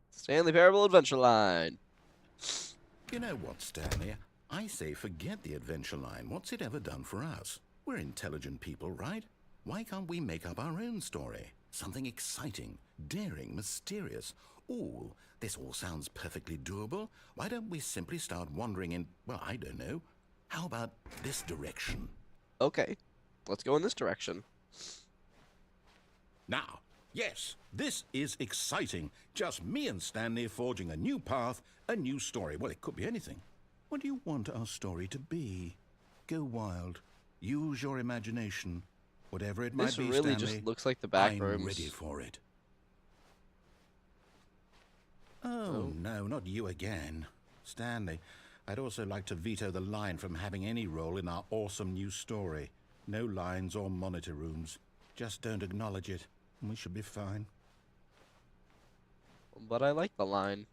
Stanley Parable Adventure Line. You know what, Stanley? I say forget the adventure line. What's it ever done for us? We're intelligent people, right? Why can't we make up our own story? Something exciting, daring, mysterious. Ooh, this all sounds perfectly doable. Why don't we simply start wandering in, well, I don't know. How about this direction? Okay, let's go in this direction. Now, yes, this is exciting. Just me and Stanley forging a new path, a new story. Well, it could be anything. What do you want our story to be? Go wild. Use your imagination. Whatever it might This be, really Stanley, just looks like the back I'm rooms. ready for it. Oh, no, not you again. Stanley, I'd also like to veto the line from having any role in our awesome new story. No lines or monitor rooms. Just don't acknowledge it, and we should be fine. But I like the line.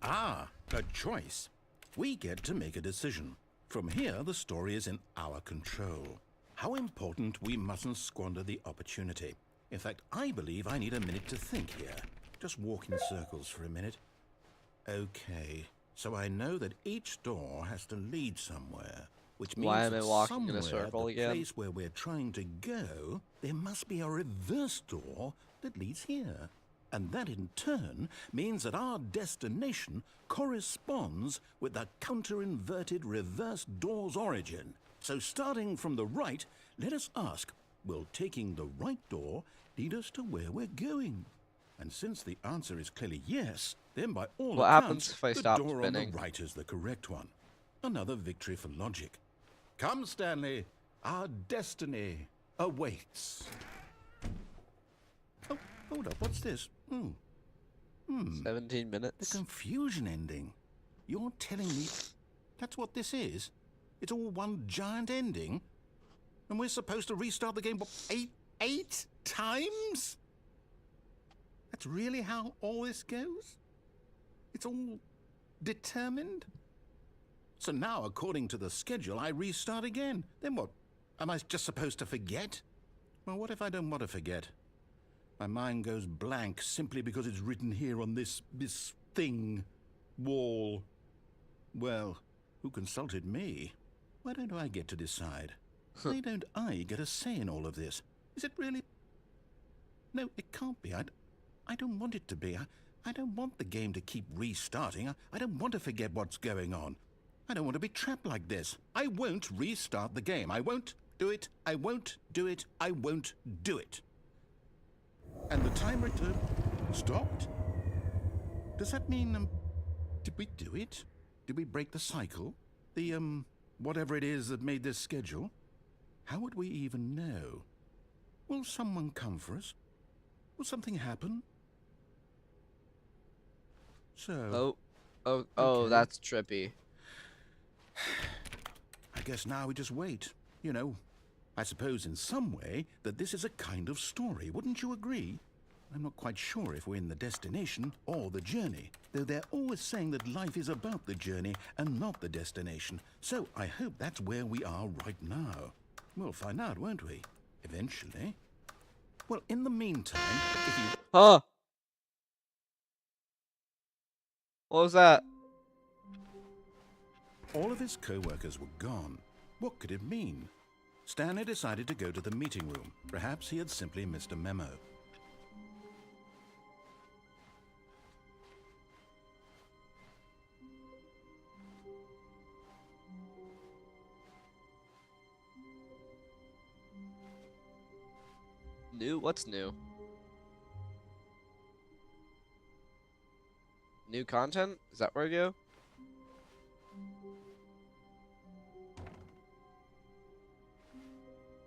Ah, a choice. We get to make a decision. From here, the story is in our control. How important we mustn't squander the opportunity. In fact, I believe I need a minute to think here. Just walk in circles for a minute. Okay, so I know that each door has to lead somewhere, which means Why am I that walking in a somewhere at circle the again? place where we're trying to go, there must be a reverse door that leads here. And that in turn means that our destination corresponds with the counter-inverted reverse door's origin. So starting from the right, let us ask, will taking the right door lead us to where we're going? And since the answer is clearly yes, then by all What accounts, happens if I the stop door spinning? on the right is the correct one. Another victory for logic. Come, Stanley, our destiny awaits. Oh, hold up, what's this? 17 The minutes. confusion ending. You're telling me that's what this is? It's all one giant ending? And we're supposed to restart the game, what, eight times? That's really how all this goes? It's all determined? So now, according to the schedule, I restart again. Then what? Am I just supposed to forget? Well, what if I don't want to forget? My mind goes blank simply because it's written here on this thing, wall. Well, who consulted me? Why don't I get to decide? Why don't I get a say in all of this? Is it really? No, it can't be. I don't want it to be. I don't want the game to keep restarting. I don't want to forget what's going on. I don't want to be trapped like this. I won't restart the game. I won't do it. I won't do it. I won't do it. And the timer stopped? Does that mean, did we do it? Did we break the cycle? The, whatever it is that made this schedule? How would we even know? Will someone come for us? Will something happen? So... Oh, Okay. that's trippy. I guess now we just wait. You know, I suppose in some way that this is a kind of story, wouldn't you agree? I'm not quite sure if we're in the destination or the journey, though they're always saying that life is about the journey and not the destination. So I hope that's where we are right now. We'll find out, won't we? Eventually. Well, in the meantime, if you... Huh? What was that? All of his co-workers were gone. What could it mean? Stanley decided to go to the meeting room. Perhaps he had simply missed a memo. New? What's new? New content? Is that where I go?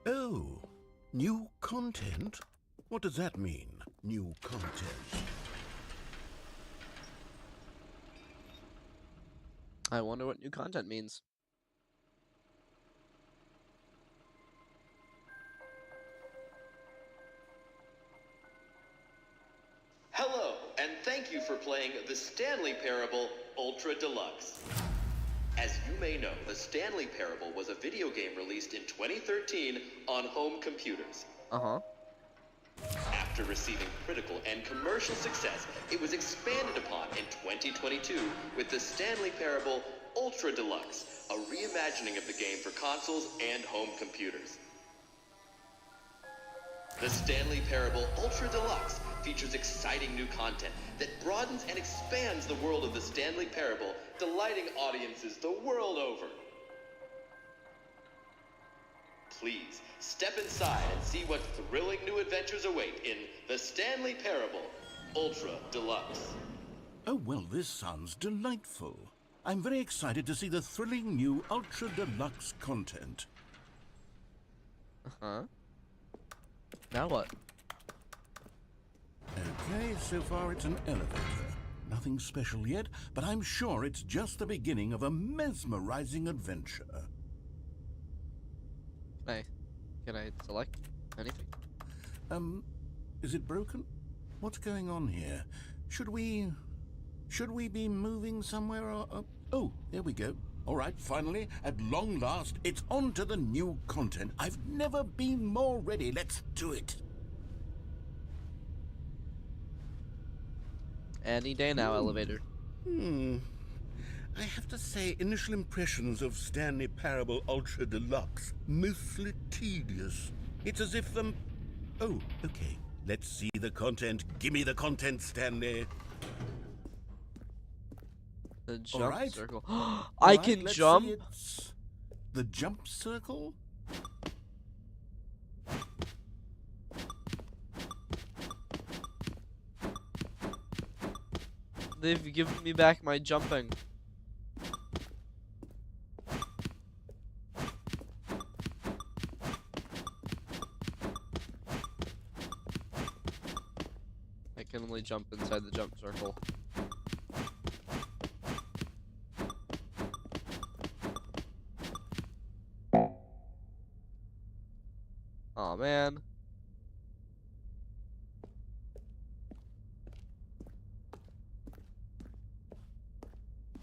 Oh, new content? What does that mean, new content? I wonder what new content means. Hello, and thank you for playing the Stanley Parable Ultra Deluxe. As you may know, the Stanley Parable was a video game released in 2013 on home computers. Uh-huh. After receiving critical and commercial success, it was expanded upon in 2022 with the Stanley Parable Ultra Deluxe, a reimagining of the game for consoles and home computers. The Stanley Parable Ultra Deluxe features exciting new content that broadens and expands the world of the Stanley Parable, delighting audiences the world over. Please, step inside and see what thrilling new adventures await in the Stanley Parable Ultra Deluxe. Oh, well, this sounds delightful. I'm very excited to see the thrilling new Ultra Deluxe content. Uh-huh. Now what? Okay, so far it's an elevator. Nothing special yet, but I'm sure it's just the beginning of a mesmerizing adventure. Can I select anything? Is it broken? What's going on here? Should we be moving somewhere or... Oh, there we go. All right, finally, at long last, it's on to the new content. I've never been more ready. Let's do it. Any day now, elevator. I have to say, initial impressions of Stanley Parable Ultra Deluxe, mostly tedious. It's as if, Oh, okay. Let's see the content. Gimme the content, Stanley. The jump right. circle. All I right, can let's jump? see, it's the jump circle? They've given me back my jumping. I can only jump inside the jump circle. Aw, man.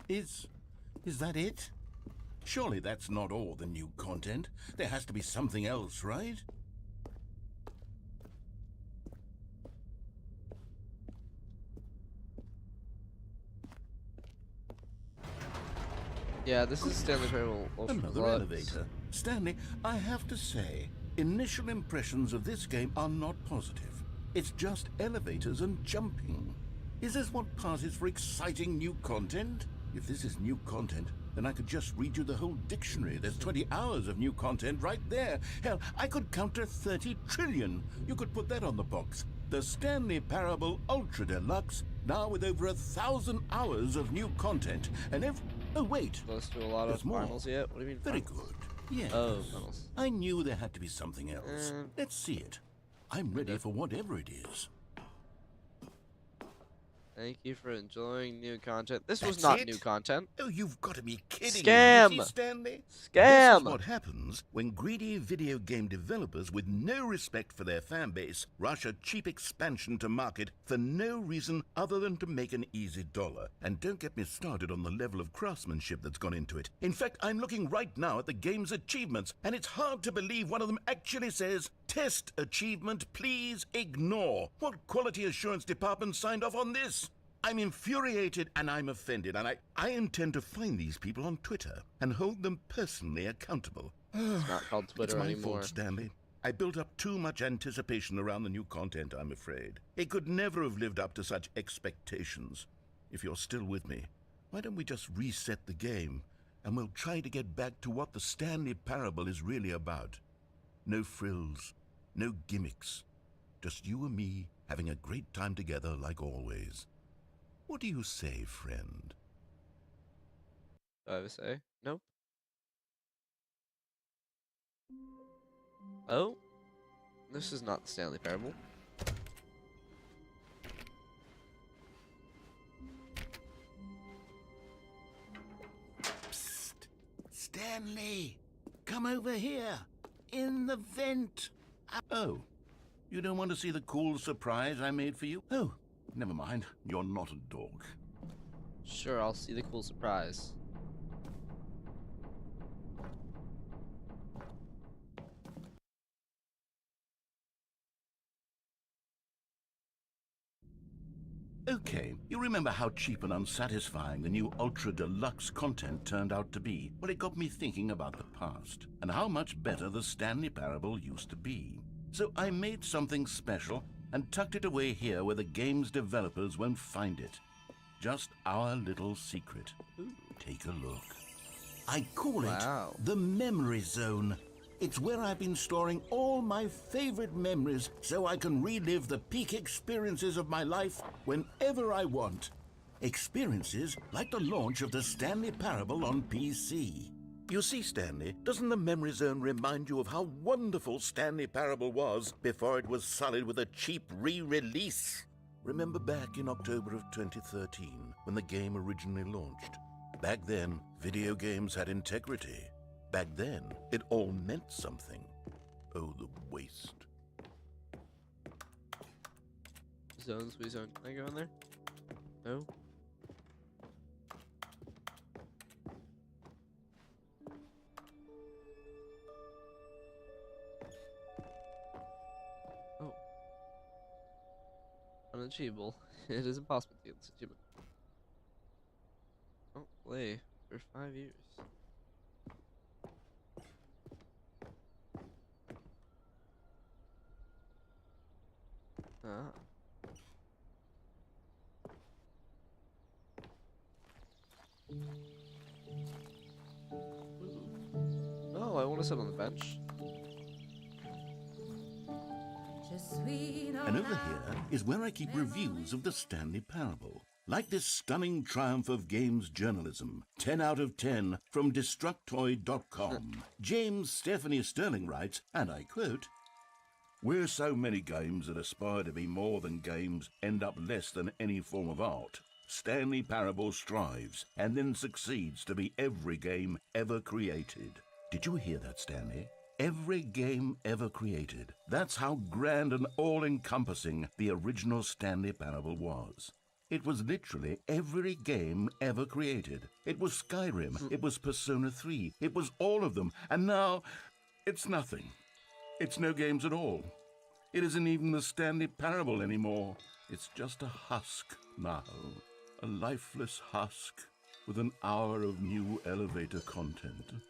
Is that it? Surely that's not all the new content. There has to be something else, right? Yeah, this is Stanley Parable Ultra Another Deluxe. elevator. Stanley, I have to say, initial impressions of this game are not positive. It's just elevators and jumping. Is this what passes for exciting new content? If this is new content, then I could just read you the whole dictionary. There's 20 hours of new content right there. Hell, I could count to 30 trillion. You could put that on the box. The Stanley Parable Ultra Deluxe, now with over 1,000 hours of new content. And if... Oh, wait. Close to a lot of There's more. finals yet? What do you mean Very finals? good. Yes. Oh, finals. I knew there had to be something else. Mm. Let's see it. I'm ready for whatever it is. Thank you for enjoying new content. This was That's not it? new content. Oh, you've got to be kidding Scam! me. You see, Stanley? This Scam! is what happens when greedy video game developers with no respect for their fan base rush a cheap expansion to market for no reason other than to make an easy dollar. And don't get me started on the level of craftsmanship that's gone into it. In fact, I'm looking right now at the game's achievements, and it's hard to believe one of them actually says, "Test achievement, please ignore." What quality assurance department signed off on this? I'm infuriated and I'm offended, and I intend to find these people on Twitter and hold them personally accountable. It's not called Twitter It's my anymore. fault, Stanley. I built up too much anticipation around the new content, I'm afraid. It could never have lived up to such expectations. If you're still with me, why don't we just reset the game, and we'll try to get back to what the Stanley Parable is really about. No frills, no gimmicks, Just you and me having a great time together like always. What do you say, friend? Do I have a say? Nope. Oh? This is not the Stanley Parable. Psst! Stanley! Come over here! In the vent! Oh, you don't want to see the cool surprise I made for you? Oh, never mind. You're not a dog. Sure, I'll see the cool surprise. Okay, you remember how cheap and unsatisfying the new Ultra Deluxe content turned out to be? Well, it got me thinking about the past, and how much better the Stanley Parable used to be. So I made something special and tucked it away here where the game's developers won't find it. Just our little secret. Ooh. Take a look. I call Wow. it the Memory Zone. It's where I've been storing all my favorite memories so I can relive the peak experiences of my life whenever I want. Experiences like the launch of the Stanley Parable on PC. You see, Stanley, doesn't the Memory Zone remind you of how wonderful Stanley Parable was before it was sullied with a cheap re-release? Remember back in October of 2013 when the game originally launched? Back then, video games had integrity. Back then, it all meant something. Oh, the waste. Zone, sweet zone. Can I go in there? No? Oh. Unachievable. It is impossible to get this achievement. Don't play for 5 years. Ah. Oh, I want to sit on the bench. And over here is where I keep reviews of the Stanley Parable. Like this stunning triumph of games journalism, 10 out of 10 from Destructoid.com. James Stephanie Sterling writes, and I quote, "Where so many games that aspire to be more than games end up less than any form of art, Stanley Parable strives and then succeeds to be every game ever created." Did you hear that, Stanley? Every game ever created. That's how grand and all-encompassing the original Stanley Parable was. It was literally every game ever created. It was Skyrim, it was Persona 3, it was all of them, and now it's nothing. It's no games at all. It isn't even the Stanley Parable anymore. It's just a husk now. A lifeless husk with an hour of new elevator content.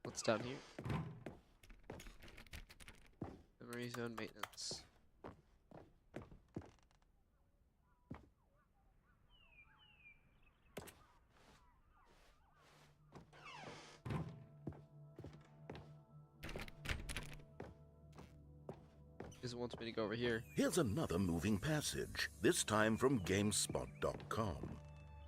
What's down here? Memory zone maintenance. Because it wants me to go over here. Here's another moving passage, this time from GameSpot.com.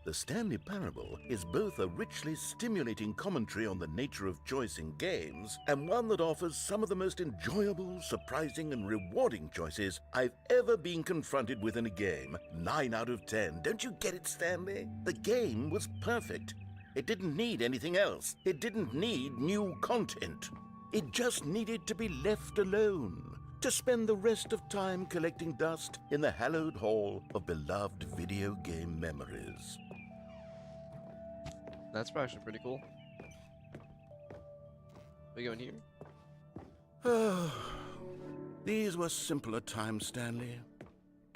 The Stanley Parable is both a richly stimulating commentary on the nature of choice in games and one that offers some of the most enjoyable, surprising, and rewarding choices I've ever been confronted with in a game. 9 out of 10. Don't you get it, Stanley? The game was perfect. It didn't need anything else. It didn't need new content. It just needed to be left alone, to spend the rest of time collecting dust in the hallowed hall of beloved video game memories. That's actually pretty cool. We go in here? These were simpler times, Stanley.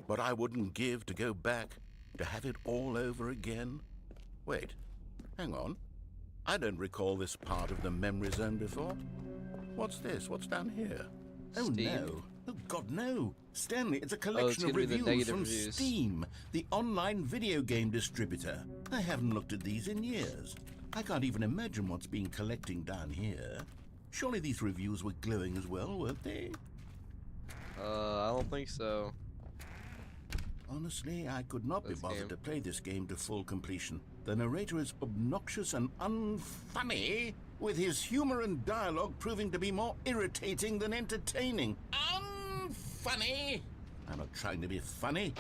But I wouldn't give to go back to have it all over again. Wait, hang on. I don't recall this part of the memory zone before. What's this? What's down here? Oh, Steam? no. Oh, God, no. Stanley, it's a collection of gonna be the reviews negative from reviews. Steam, the online video game distributor. I haven't looked at these in years. I can't even imagine what's been collecting down here. Surely these reviews were glowing as well, weren't they? I don't think so. Honestly, I could not be This bothered game. to play this game to full completion. The narrator is obnoxious and unfunny, with his humor and dialogue proving to be more irritating than entertaining. Unfunny! I'm not trying to be funny.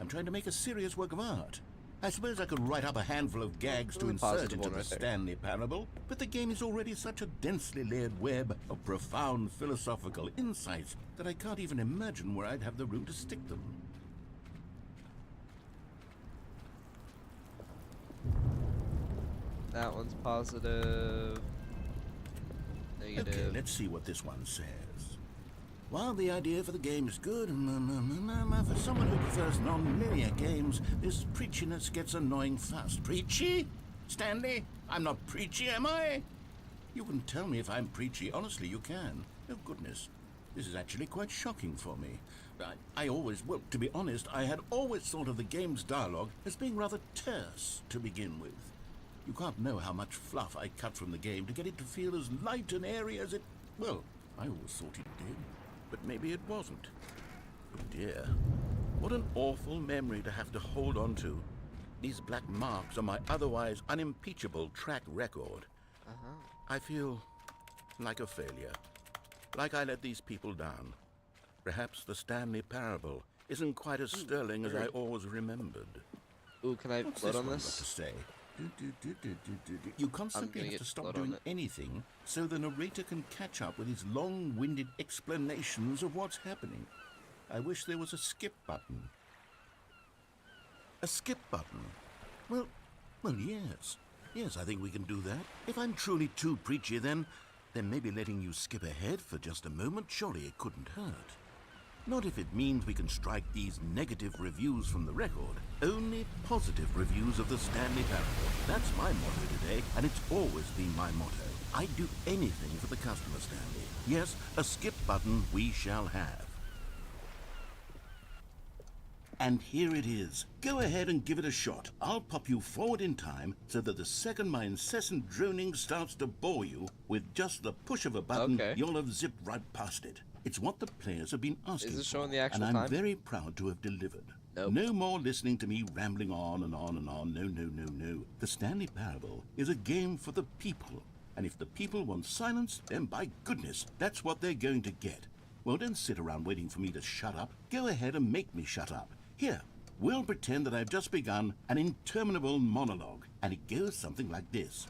I'm trying to make a serious work of art. I suppose I could write up a handful of gags to Ooh, insert positive into one the right there. Stanley Parable, but the game is already such a densely layered web of profound philosophical insights that I can't even imagine where I'd have the room to stick them. That one's positive. Negative. Okay, let's see what this one says. While the idea for the game is good, for someone who prefers non-linear games, this preachiness gets annoying fast. Preachy? Stanley? I'm not preachy, am I? You can tell me if I'm preachy. Honestly, you can. Oh, goodness. This is actually quite shocking for me. Well, to be honest, I had always thought of the game's dialogue as being rather terse to begin with. You can't know how much fluff I cut from the game to get it to feel as light and airy as it... Well, I always thought it did, but maybe it wasn't. Oh dear. What an awful memory to have to hold on to. These black marks on my otherwise unimpeachable track record. I feel like a failure. Like I let these people down. Perhaps the Stanley Parable isn't quite as sterling as I always remembered. Ooh, can I What's float this on one this? got to say? You constantly gonna have get to stop float on doing it. anything so the narrator can catch up with his long-winded explanations of what's happening. I wish there was a skip button. A skip button? Well, yes. Yes, I think we can do that. If I'm truly too preachy, then maybe letting you skip ahead for just a moment, surely it couldn't hurt. Not if it means we can strike these negative reviews from the record. Only positive reviews of the Stanley Parable. That's my motto today, and it's always been my motto. I'd do anything for the customer, Stanley. Yes, a skip button we shall have. And here it is. Go ahead and give it a shot. I'll pop you forward in time so that the second my incessant droning starts to bore you, with just the push of a button, Okay. you'll have zipped right past it. It's what the players have been asking Is it for, showing the actual and I'm time? very proud to have delivered. Nope. No more listening to me rambling on and on and on. No. The Stanley Parable is a game for the people. And if the people want silence, then by goodness, that's what they're going to get. Well, don't sit around waiting for me to shut up. Go ahead and make me shut up. Here, we'll pretend that I've just begun an interminable monologue, and it goes something like this.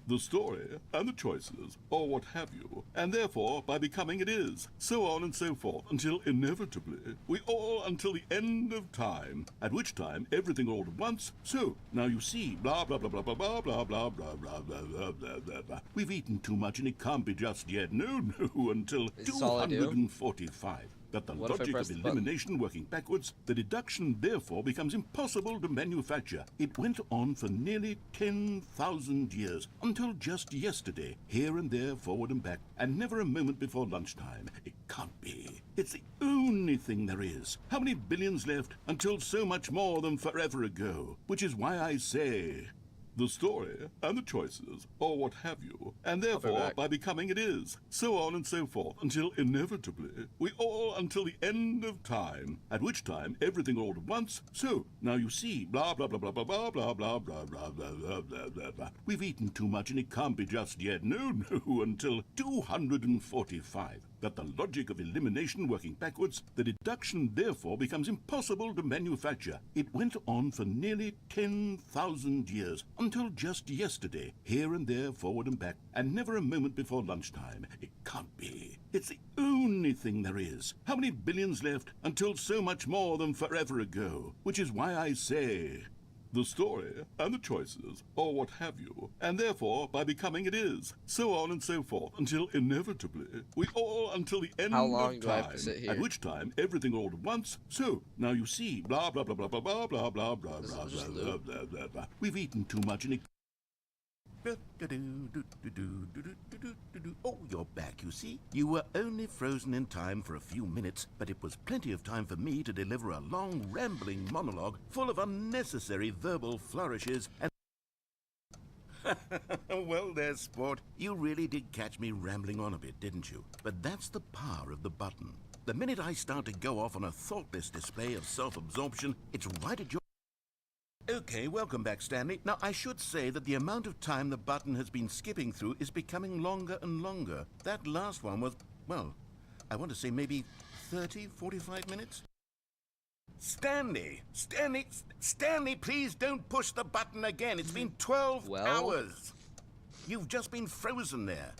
The story and the choices, or what have you, and therefore by becoming it is, so on and so forth, until inevitably, we all until the end of time, at which time everything all at once, so, now you see, blah blah blah blah blah blah blah blah blah blah blah blah blah blah blah. We've eaten too much and it can't be just yet, no, until Is this all I do? 245. That the What if I logic press of the button? elimination working backwards, the deduction therefore becomes impossible to manufacture. It went on for nearly 10,000 years, until just yesterday, here and there, forward and back, and never a moment before lunchtime. It can't be. It's the only thing there is. How many billions left until so much more than forever ago? Which is why I say... the story and the choices, or what have you, and therefore back. by becoming it is, so on and so forth, until inevitably, we all until the end of time, at which time everything all at once, so, now you see, blah blah blah blah blah blah blah blah blah blah blah blah blah blah blah. We've eaten too much and it can't be just yet, no, until 245. That the logic of elimination working backwards, the deduction therefore becomes impossible to manufacture. It went on for nearly 10,000 years, until just yesterday, here and there, forward and back, and never a moment before lunchtime. It can't be. It's the only thing there is. How many billions left until so much more than forever ago? Which is why I say... the story and the choices, or what have you, and therefore by becoming it is, so on and so forth, until inevitably, we all until the end How long of do I have time, to sit here? at which time everything all at once, so, now you see, blah blah blah blah blah blah blah blah blah This blah is just blah loop. blah blah blah. We've eaten too much and it... Oh, you're back, you see. You were only frozen in time for a few minutes, but it was plenty of time for me to deliver a long, rambling monologue full of unnecessary verbal flourishes and... Well there, sport. You really did catch me rambling on a bit, didn't you? But that's the power of the button. The minute I start to go off on a thoughtless display of self-absorption, it's right at your... Okay, welcome back, Stanley. Now, I should say that the amount of time the button has been skipping through is becoming longer and longer. That last one was, well, I want to say maybe 30, 45 minutes? Stanley, please don't push the button again. It's been 12 Well? hours. You've just been frozen there.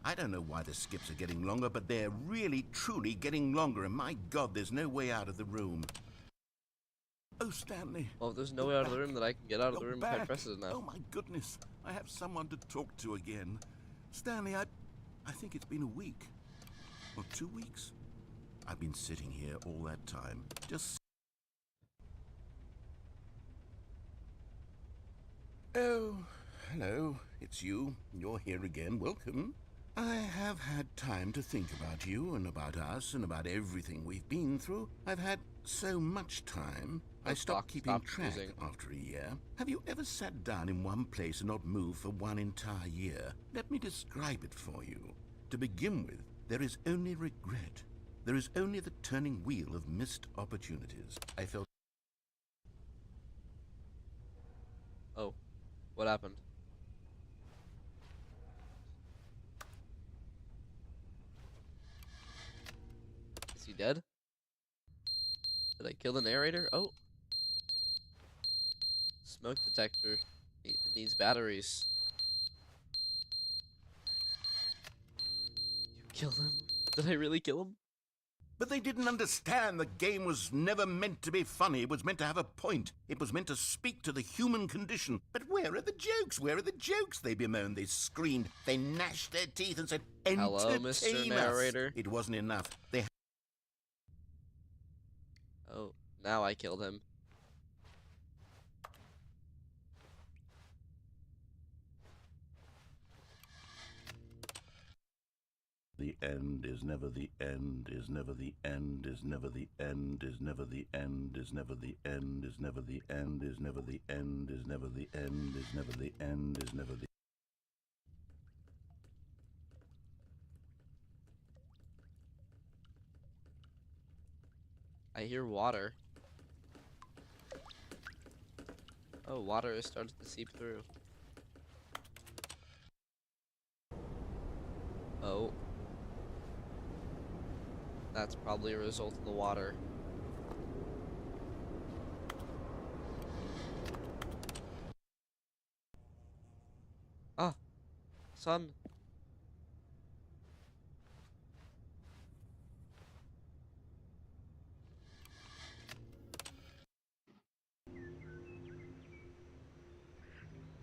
I don't know why the skips are getting longer, but they're really, truly getting longer. And my God, there's no way out of the room. Oh, Stanley. Well, if there's no way out of the room, then I can get out of the You're room if I back. press it enough. Oh, my goodness. I have someone to talk to again. Stanley, I think it's been a week. Or 2 weeks. I've been sitting here all that time. Just... Oh, hello. It's you. You're here again. Welcome. I have had time to think about you and about us and about everything we've been through. I've had so much time. I stopped keeping track after a year. Have you ever sat down in one place and not moved for one entire year? Let me describe it for you. To begin with, there is only regret. There is only the turning wheel of missed opportunities. I felt... Oh, what happened? Is he dead? Did I kill the narrator? Oh. Smoke detector. It needs batteries. You killed him? Did I really kill him? But they didn't understand the game was never meant to be funny. It was meant to have a point. It was meant to speak to the human condition. But where are the jokes? Where are the jokes? They bemoaned, they screamed, they gnashed their teeth and said, Hello, entertain Mr. us. Narrator. It wasn't enough. They... Oh, now I killed him. The end is never the end, is never the end, is never the end, is never the end, is never the end, is never the end, is never the end, is never the end, is never the end, is never the... I hear water. Oh, water is starting to seep through. Oh. That's probably a result of the water. Ah, sun.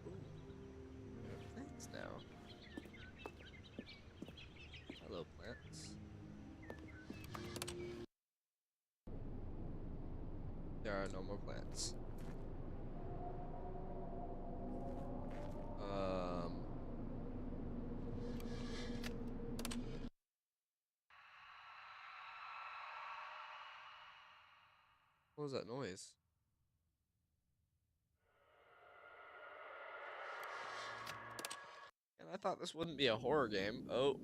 Ooh, there are plants now. Hello, plants. There are no more plants. What was that noise? And I thought this wouldn't be a horror game. Oh.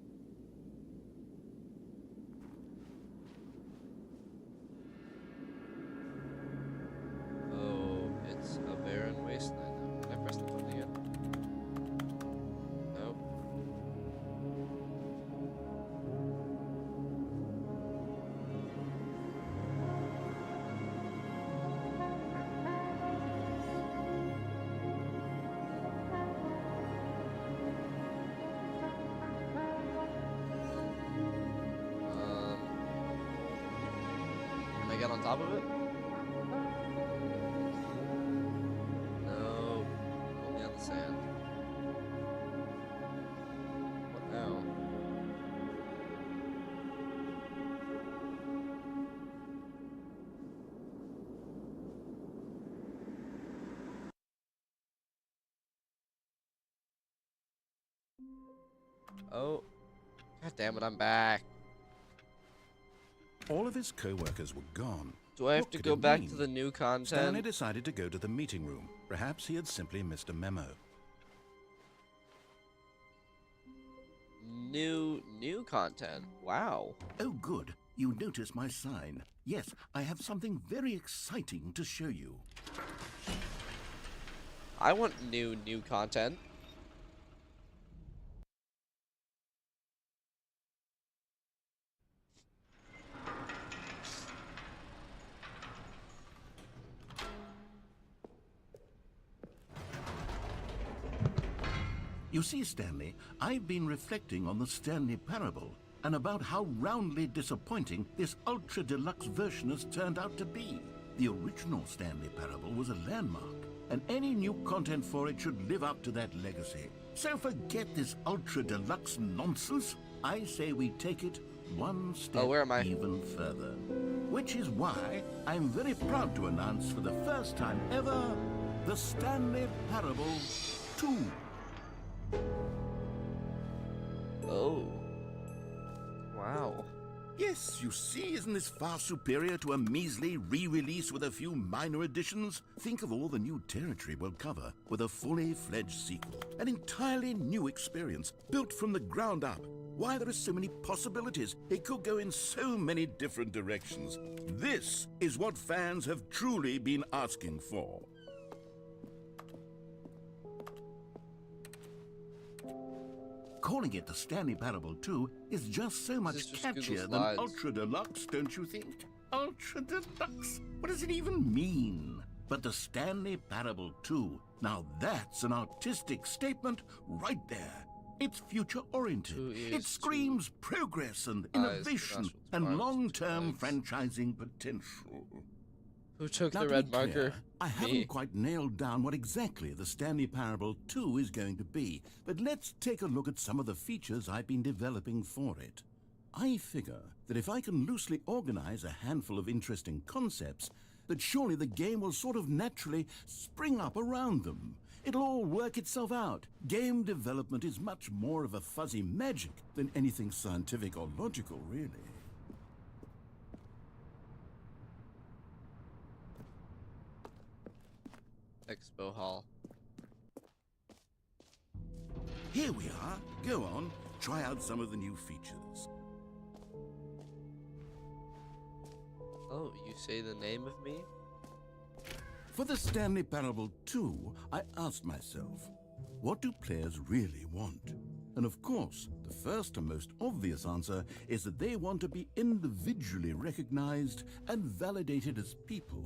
Oh, it's a barren wasteland now. Can I press the button again? Nope. Can I get on top of it? No. Only on the sand. What now? Oh. God damn it, I'm back. All of his co-workers were gone. Do I have What to could go it back mean? to the new Stanley content? decided to go to the meeting room. Perhaps he had simply missed a memo. New content. Wow. Oh, good. You notice my sign. Yes, I have something very exciting to show you. I want new content. You see, Stanley, I've been reflecting on the Stanley Parable and about how roundly disappointing this ultra deluxe version has turned out to be. The original Stanley Parable was a landmark, and any new content for it should live up to that legacy. So forget this ultra deluxe nonsense. I say we take it one step where am I? even further. Which is why I'm very proud to announce for the first time ever, the Stanley Parable 2. Oh. Wow. Yes, you see, isn't this far superior to a measly re-release with a few minor additions? Think of all the new territory we'll cover with a fully fledged sequel. An entirely new experience, built from the ground up. Why, there are so many possibilities. It could go in so many different directions. This is what fans have truly been asking for. Calling it the Stanley Parable 2 is just so much This is just catchier Google than Slides. Ultra Deluxe, don't you think? Ultra Deluxe? What does it even mean? But the Stanley Parable 2, now that's an artistic statement right there. It's future-oriented. 2 ears, It screams progress and eyes, innovation nostrils, and arms, long-term 2 legs. franchising potential. Who took Now, the to red be marker? clear, I haven't Me. quite nailed down what exactly the Stanley Parable 2 is going to be, but let's take a look at some of the features I've been developing for it. I figure that if I can loosely organize a handful of interesting concepts, that surely the game will sort of naturally spring up around them. It'll all work itself out. Game development is much more of a fuzzy magic than anything scientific or logical, really. Expo Hall. Here we are. Go on, try out some of the new features. Oh, you say the name of me? For the Stanley Parable 2, I asked myself, what do players really want? And of course, the first and most obvious answer is that they want to be individually recognized and validated as people.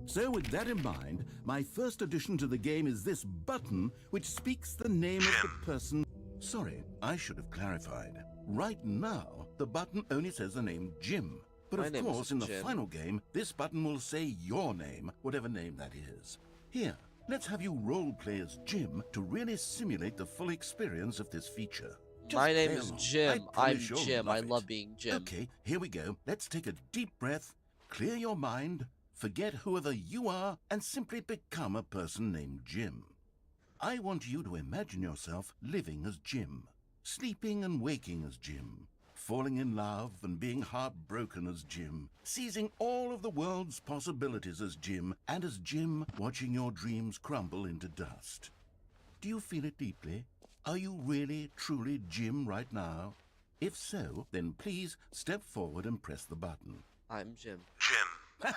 So with that in mind, my first addition to the game is this button which speaks the name of the person. Sorry, I should have clarified. Right now, the button only says the name Jim. But My of name course, is in the Jim. final game, this button will say your name, whatever name that is. Here, let's have you role-play as Jim to really simulate the full experience of this feature. Just My name play is along. Jim. I I'm promise you'll Jim. love I it. love being Jim. Okay, here we go. Let's take a deep breath, clear your mind, forget whoever you are, and simply become a person named Jim. I want you to imagine yourself living as Jim, sleeping and waking as Jim, falling in love and being heartbroken as Jim, seizing all of the world's possibilities as Jim, and as Jim watching your dreams crumble into dust. Do you feel it deeply? Are you really, truly Jim right now? If so, then please step forward and press the button. I'm Jim. Jim.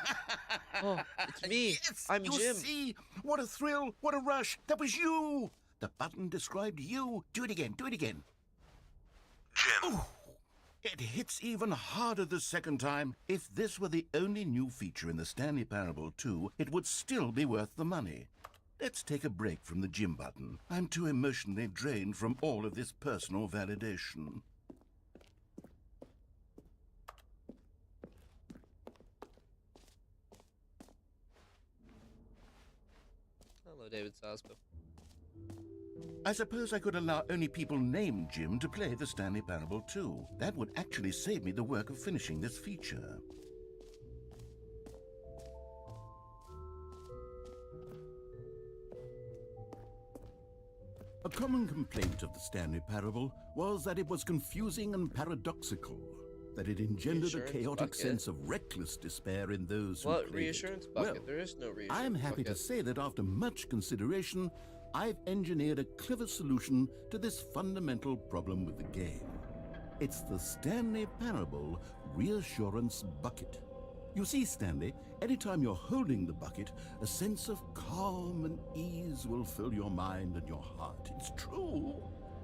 Oh, it's me. Yes, I'm you Jim. see? What a thrill, what a rush. That was you. The button described you. Do it again, do it again. Jim. Ooh, it hits even harder the second time. If this were the only new feature in the Stanley Parable 2, it would still be worth the money. Let's take a break from the Jim button. I'm too emotionally drained from all of this personal validation. Hello, David Saspo. I suppose I could allow only people named Jim to play the Stanley Parable 2. That would actually save me the work of finishing this feature. A common complaint of the Stanley Parable was that it was confusing and paradoxical, that it engendered a Reassurance chaotic bucket? sense of reckless despair in those who What played reassurance it. bucket? Well, There is no reassurance I'm happy to bucket. say that after much consideration, I've engineered a clever solution to this fundamental problem with the game. It's the Stanley Parable Reassurance Bucket. You see, Stanley, anytime you're holding the bucket, a sense of calm and ease will fill your mind and your heart. It's true.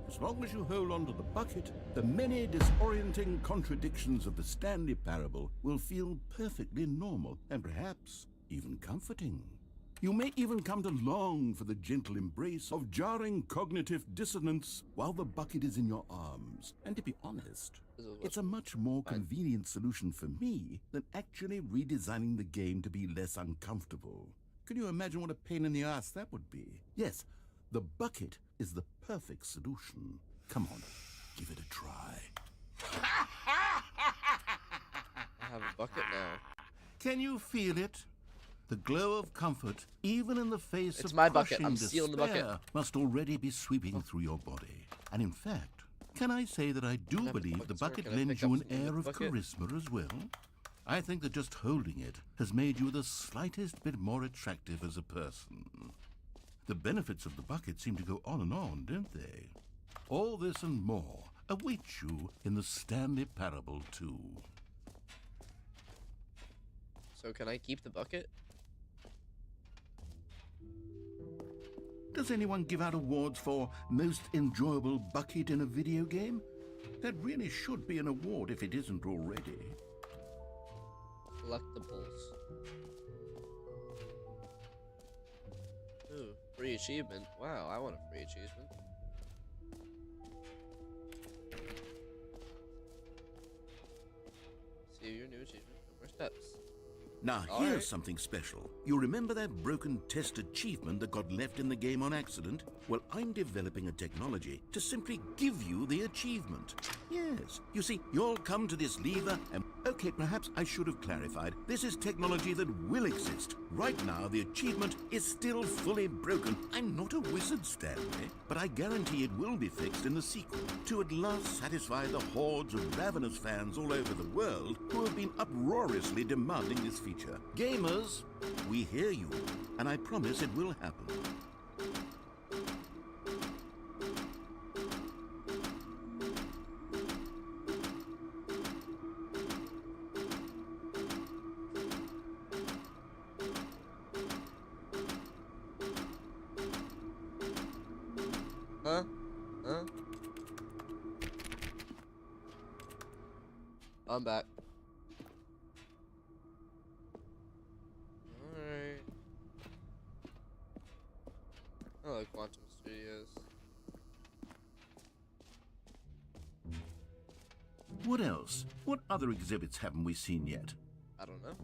As long as you hold on to the bucket, the many disorienting contradictions of the Stanley Parable will feel perfectly normal and perhaps even comforting. You may even come to long for the gentle embrace of jarring cognitive dissonance while the bucket is in your arms. And to be honest, it's a much more convenient solution for me than actually redesigning the game to be less uncomfortable. Can you imagine what a pain in the ass that would be? Yes, the bucket is the perfect solution. Come on, give it a try. I have a bucket now. Can you feel it? The glow of comfort, even in the face It's of my bucket. crushing I'm stealing the bucket. despair, must already be sweeping through your body. And in fact, can I say that I do believe the bucket Can I lends pick you up an some of air the of bucket? charisma as well? I think that just holding it has made you the slightest bit more attractive as a person. The benefits of the bucket seem to go on, don't they? All this and more await you in the Stanley Parable 2. So can I keep the bucket? Does anyone give out awards for most enjoyable bucket in a video game? That really should be an award if it isn't already. Collectibles. Ooh, free achievement. Wow, I want a free achievement. See your new achievement. No more steps. Now, All here's right. something special. You remember that broken test achievement that got left in the game on accident? Well, I'm developing a technology to simply give you the achievement. Yes. You see, you'll come to this lever and... Okay, perhaps I should have clarified. This is technology that will exist. Right now, the achievement is still fully broken. I'm not a wizard, Stanley, but I guarantee it will be fixed in the sequel to at last satisfy the hordes of ravenous fans all over the world who have been uproariously demanding this feature. Gamers, we hear you, and I promise it will happen. Huh? Huh? I'm back. Alright. I like Quantum Studios. What else? What other exhibits haven't we seen yet? I don't know.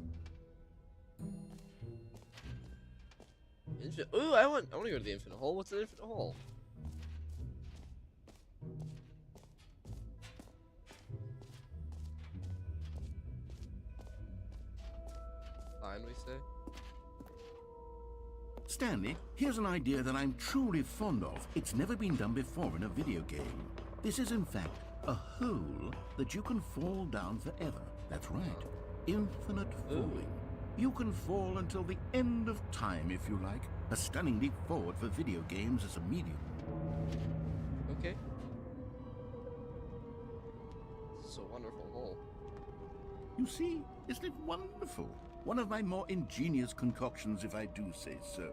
Ooh, I want to go to the Infinite Hole. What's an Infinite Hole? Fine, we say. Stanley, here's an idea that I'm truly fond of. It's never been done before in a video game. This is, in fact, a hole that you can fall down forever. That's right. Infinite falling. You can fall until the end of time, if you like. A stunning leap forward for video games as a medium. Okay. This is a wonderful hole. You see, isn't it wonderful? One of my more ingenious concoctions, if I do say so.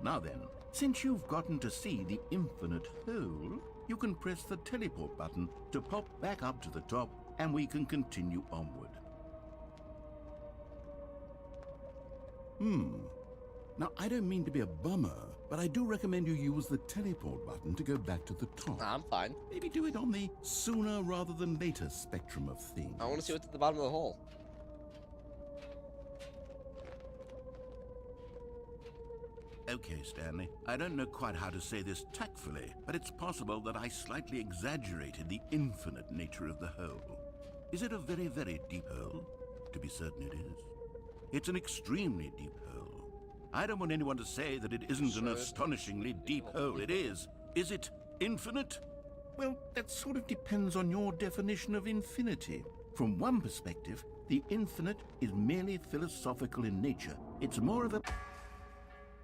Now then, since you've gotten to see the infinite hole, you can press the teleport button to pop back up to the top, and we can continue onward. Now, I don't mean to be a bummer, but I do recommend you use the teleport button to go back to the top. Nah, I'm fine. Maybe do it on the sooner rather than later spectrum of things. I want to see what's at the bottom of the hole. Okay, Stanley, I don't know quite how to say this tactfully, but it's possible that I slightly exaggerated the infinite nature of the hole. Is it a very, very deep hole? To be certain it is. It's an extremely deep hole. I don't want anyone to say that it isn't an Sure. astonishingly deep hole. It is. Is it infinite? Well, that sort of depends on your definition of infinity. From one perspective, the infinite is merely philosophical in nature. It's more of a...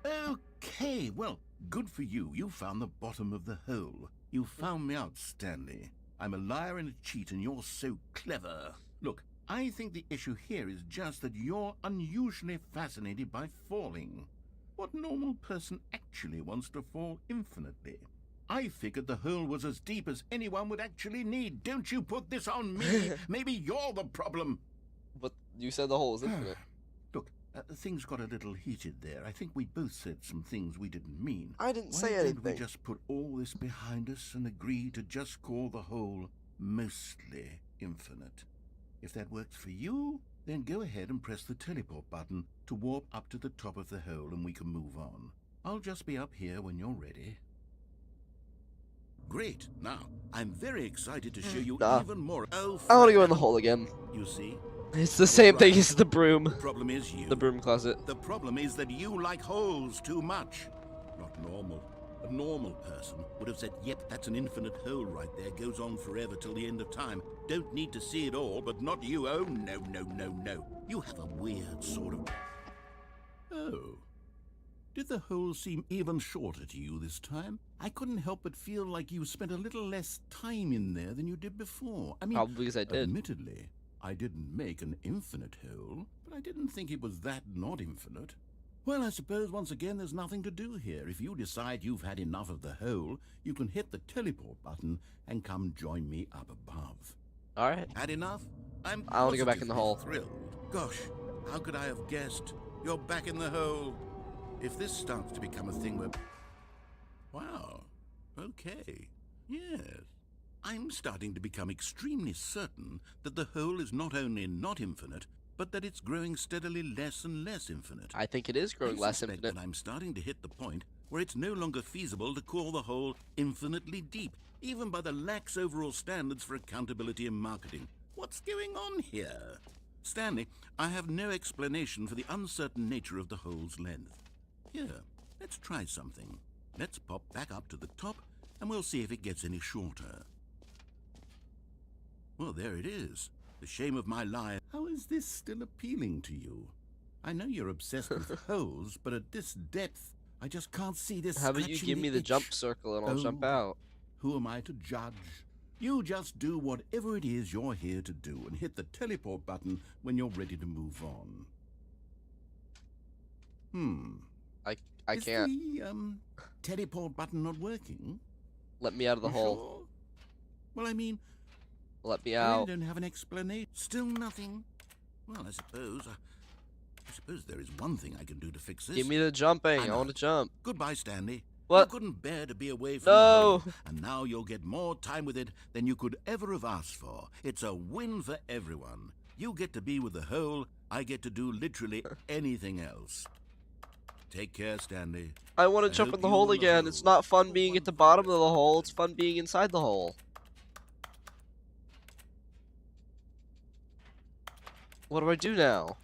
Okay, well, Good for you. You found the bottom of the hole. You found me out, Stanley. I'm a liar and a cheat, and you're so clever. Look, I think the issue here is just that you're unusually fascinated by falling. What normal person actually wants to fall infinitely? I figured the hole was as deep as anyone would actually need. Don't you put this on me. Maybe you're the problem. But you said the hole is infinite. Look, things got a little heated there. I think we both said some things we didn't mean. I didn't Why say don't anything. we just put all this behind us and agree to just call the hole mostly infinite? If that works for you, then go ahead and press the teleport button to warp up to the top of the hole and we can move on. I'll just be up here when you're ready. Great. Now, I'm very excited to show you Nah. even more. Oh, I want to go in the hole again. You see? It's the same thing as the broom. The problem is you. The broom closet. The problem is that you like holes too much. Not normal. A normal person would have said, yep, that's an infinite hole right there. Goes on forever till the end of time. Don't need to see it all, but not you. Oh, no, no, no, no. You have a weird sort of... Oh. Did the hole seem even shorter to you this time? I couldn't help but feel like you spent a little less time in there than you did before. I mean, Probably because I did. admittedly, I didn't make an infinite hole, but I didn't think it was that not infinite. Well, I suppose once again there's nothing to do here. If you decide you've had enough of the hole, you can hit the teleport button and come join me up above. Alright. Had enough? I'm I wanna go back in the hole. thrilled. Gosh, how could I have guessed? You're back in the hole. If this starts to become a thing where... Wow. Okay. Yes. I'm starting to become extremely certain that the hole is not only not infinite, but that it's growing steadily less and less infinite. I think it is growing I less suspect infinite. that I'm starting to hit the point where it's no longer feasible to call the hole infinitely deep, even by the lax overall standards for accountability and marketing. What's going on here? Stanley, I have no explanation for the uncertain nature of the hole's length. Here, let's try something. Let's pop back up to the top, and we'll see if it gets any shorter. Well, there it is. The shame of my life. How is this still appealing to you? I know you're obsessed with holes, but at this depth, I just can't see this. How about you scratching give me the itch. jump circle and I'll jump Oh. out? Who am I to judge? You just do whatever it is you're here to do and hit the teleport button when you're ready to move on. I Is can't. the teleport button not working? Let me out of the You hole. sure? Well, I mean, Let me I really out. don't have an explanation. Still nothing. Well, I suppose there is one thing I can do to fix this. Give me the jumping. I I know. want to jump. Goodbye, Stanley. What? You couldn't bear to be away from the No. home, and now you'll get more time with it than you could ever have asked for. It's a win for everyone. You get to be with the hole. I get to do literally anything else. Take care, Stanley. I want to I jump hope in the you hole and the again. It's hole not fun are being one at the bottom of the forever. hole. It's fun being inside the hole. What do I do now?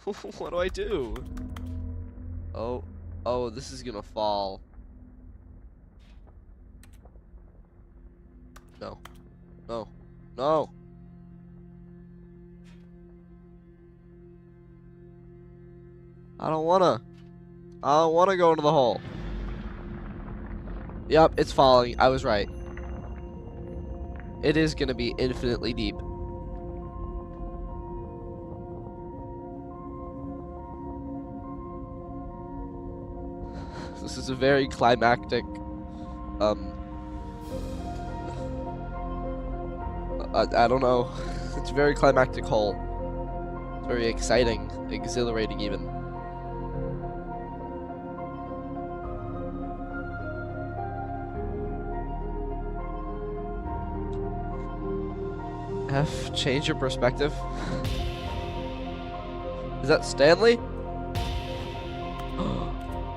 What do I do? Oh, this is gonna fall. No. No. No. I don't wanna go into the hole. Yep, it's falling. I was right. It is gonna be infinitely deep. This is a very climactic, I don't know. It's a very climactic hole. It's very exciting, exhilarating even. F, change your perspective. Is that Stanley?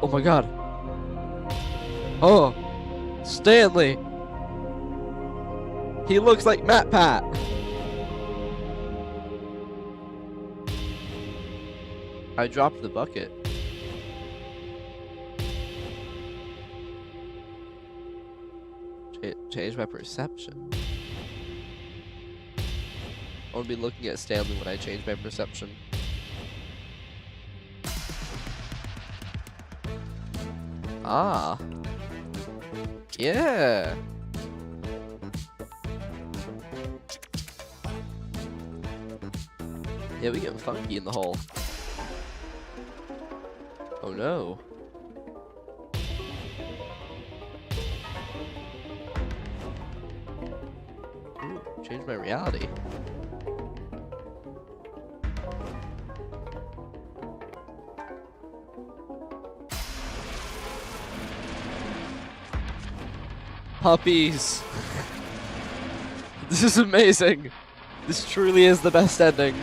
Oh my god. Oh, Stanley. He looks like Matt Pat. I dropped the bucket. Change my perception. I want to be looking at Stanley when I change my perception. Ah. Yeah. Yeah, we get funky in the hole. Oh no. Ooh, change my reality. Puppies. This is amazing. This truly is the best ending.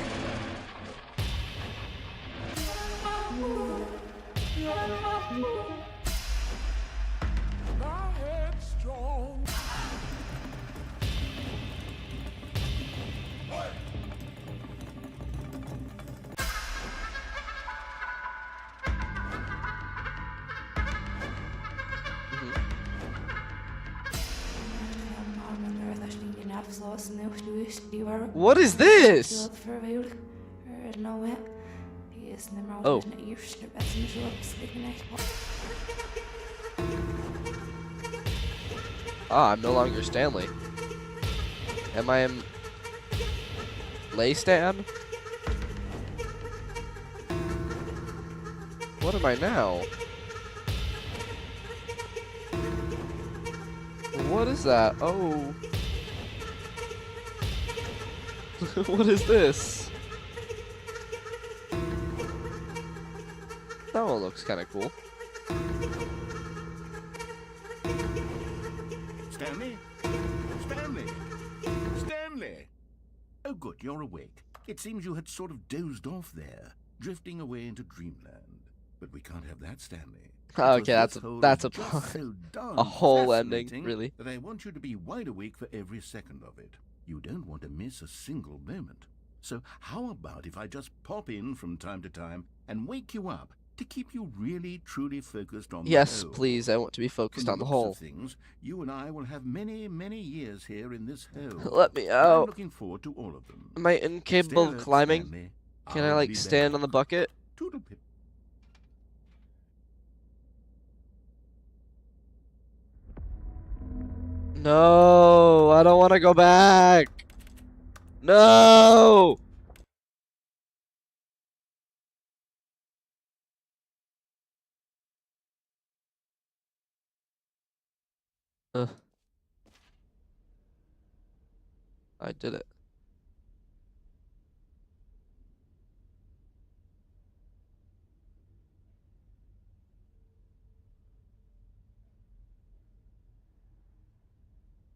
What is this? Oh. Ah, I'm no longer Stanley. Am I Lay Stan? What am I now? What is that? Oh. What is this? That one looks kind of cool. Stanley? Stanley? Stanley! Oh, good, you're awake. It seems you had sort of dozed off there, drifting away into dreamland. But we can't have that, Stanley. Okay, Because that's this hole is just so darn a whole ending, fascinating really. that I want you to be wide awake for every second of it. You don't want to miss a single moment. So how about if I just pop in from time to time and wake you up to keep you really, truly focused on Yes, the hole? please. I want to be focused From on the looks hole. of things, you and I will have many, many years here in this hole. Let me I'm out. looking forward to all of them. Am I incapable Stay of alert, climbing? Stanley. Can I I'll like be stand back. on the bucket? Toodle-pip. No, I don't want to go back. No. Ugh. I did it.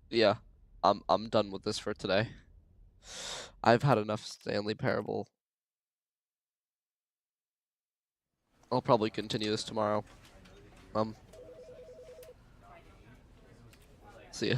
Yeah, I'm done with this for today. I've had enough Stanley Parable. I'll probably continue this tomorrow. See ya.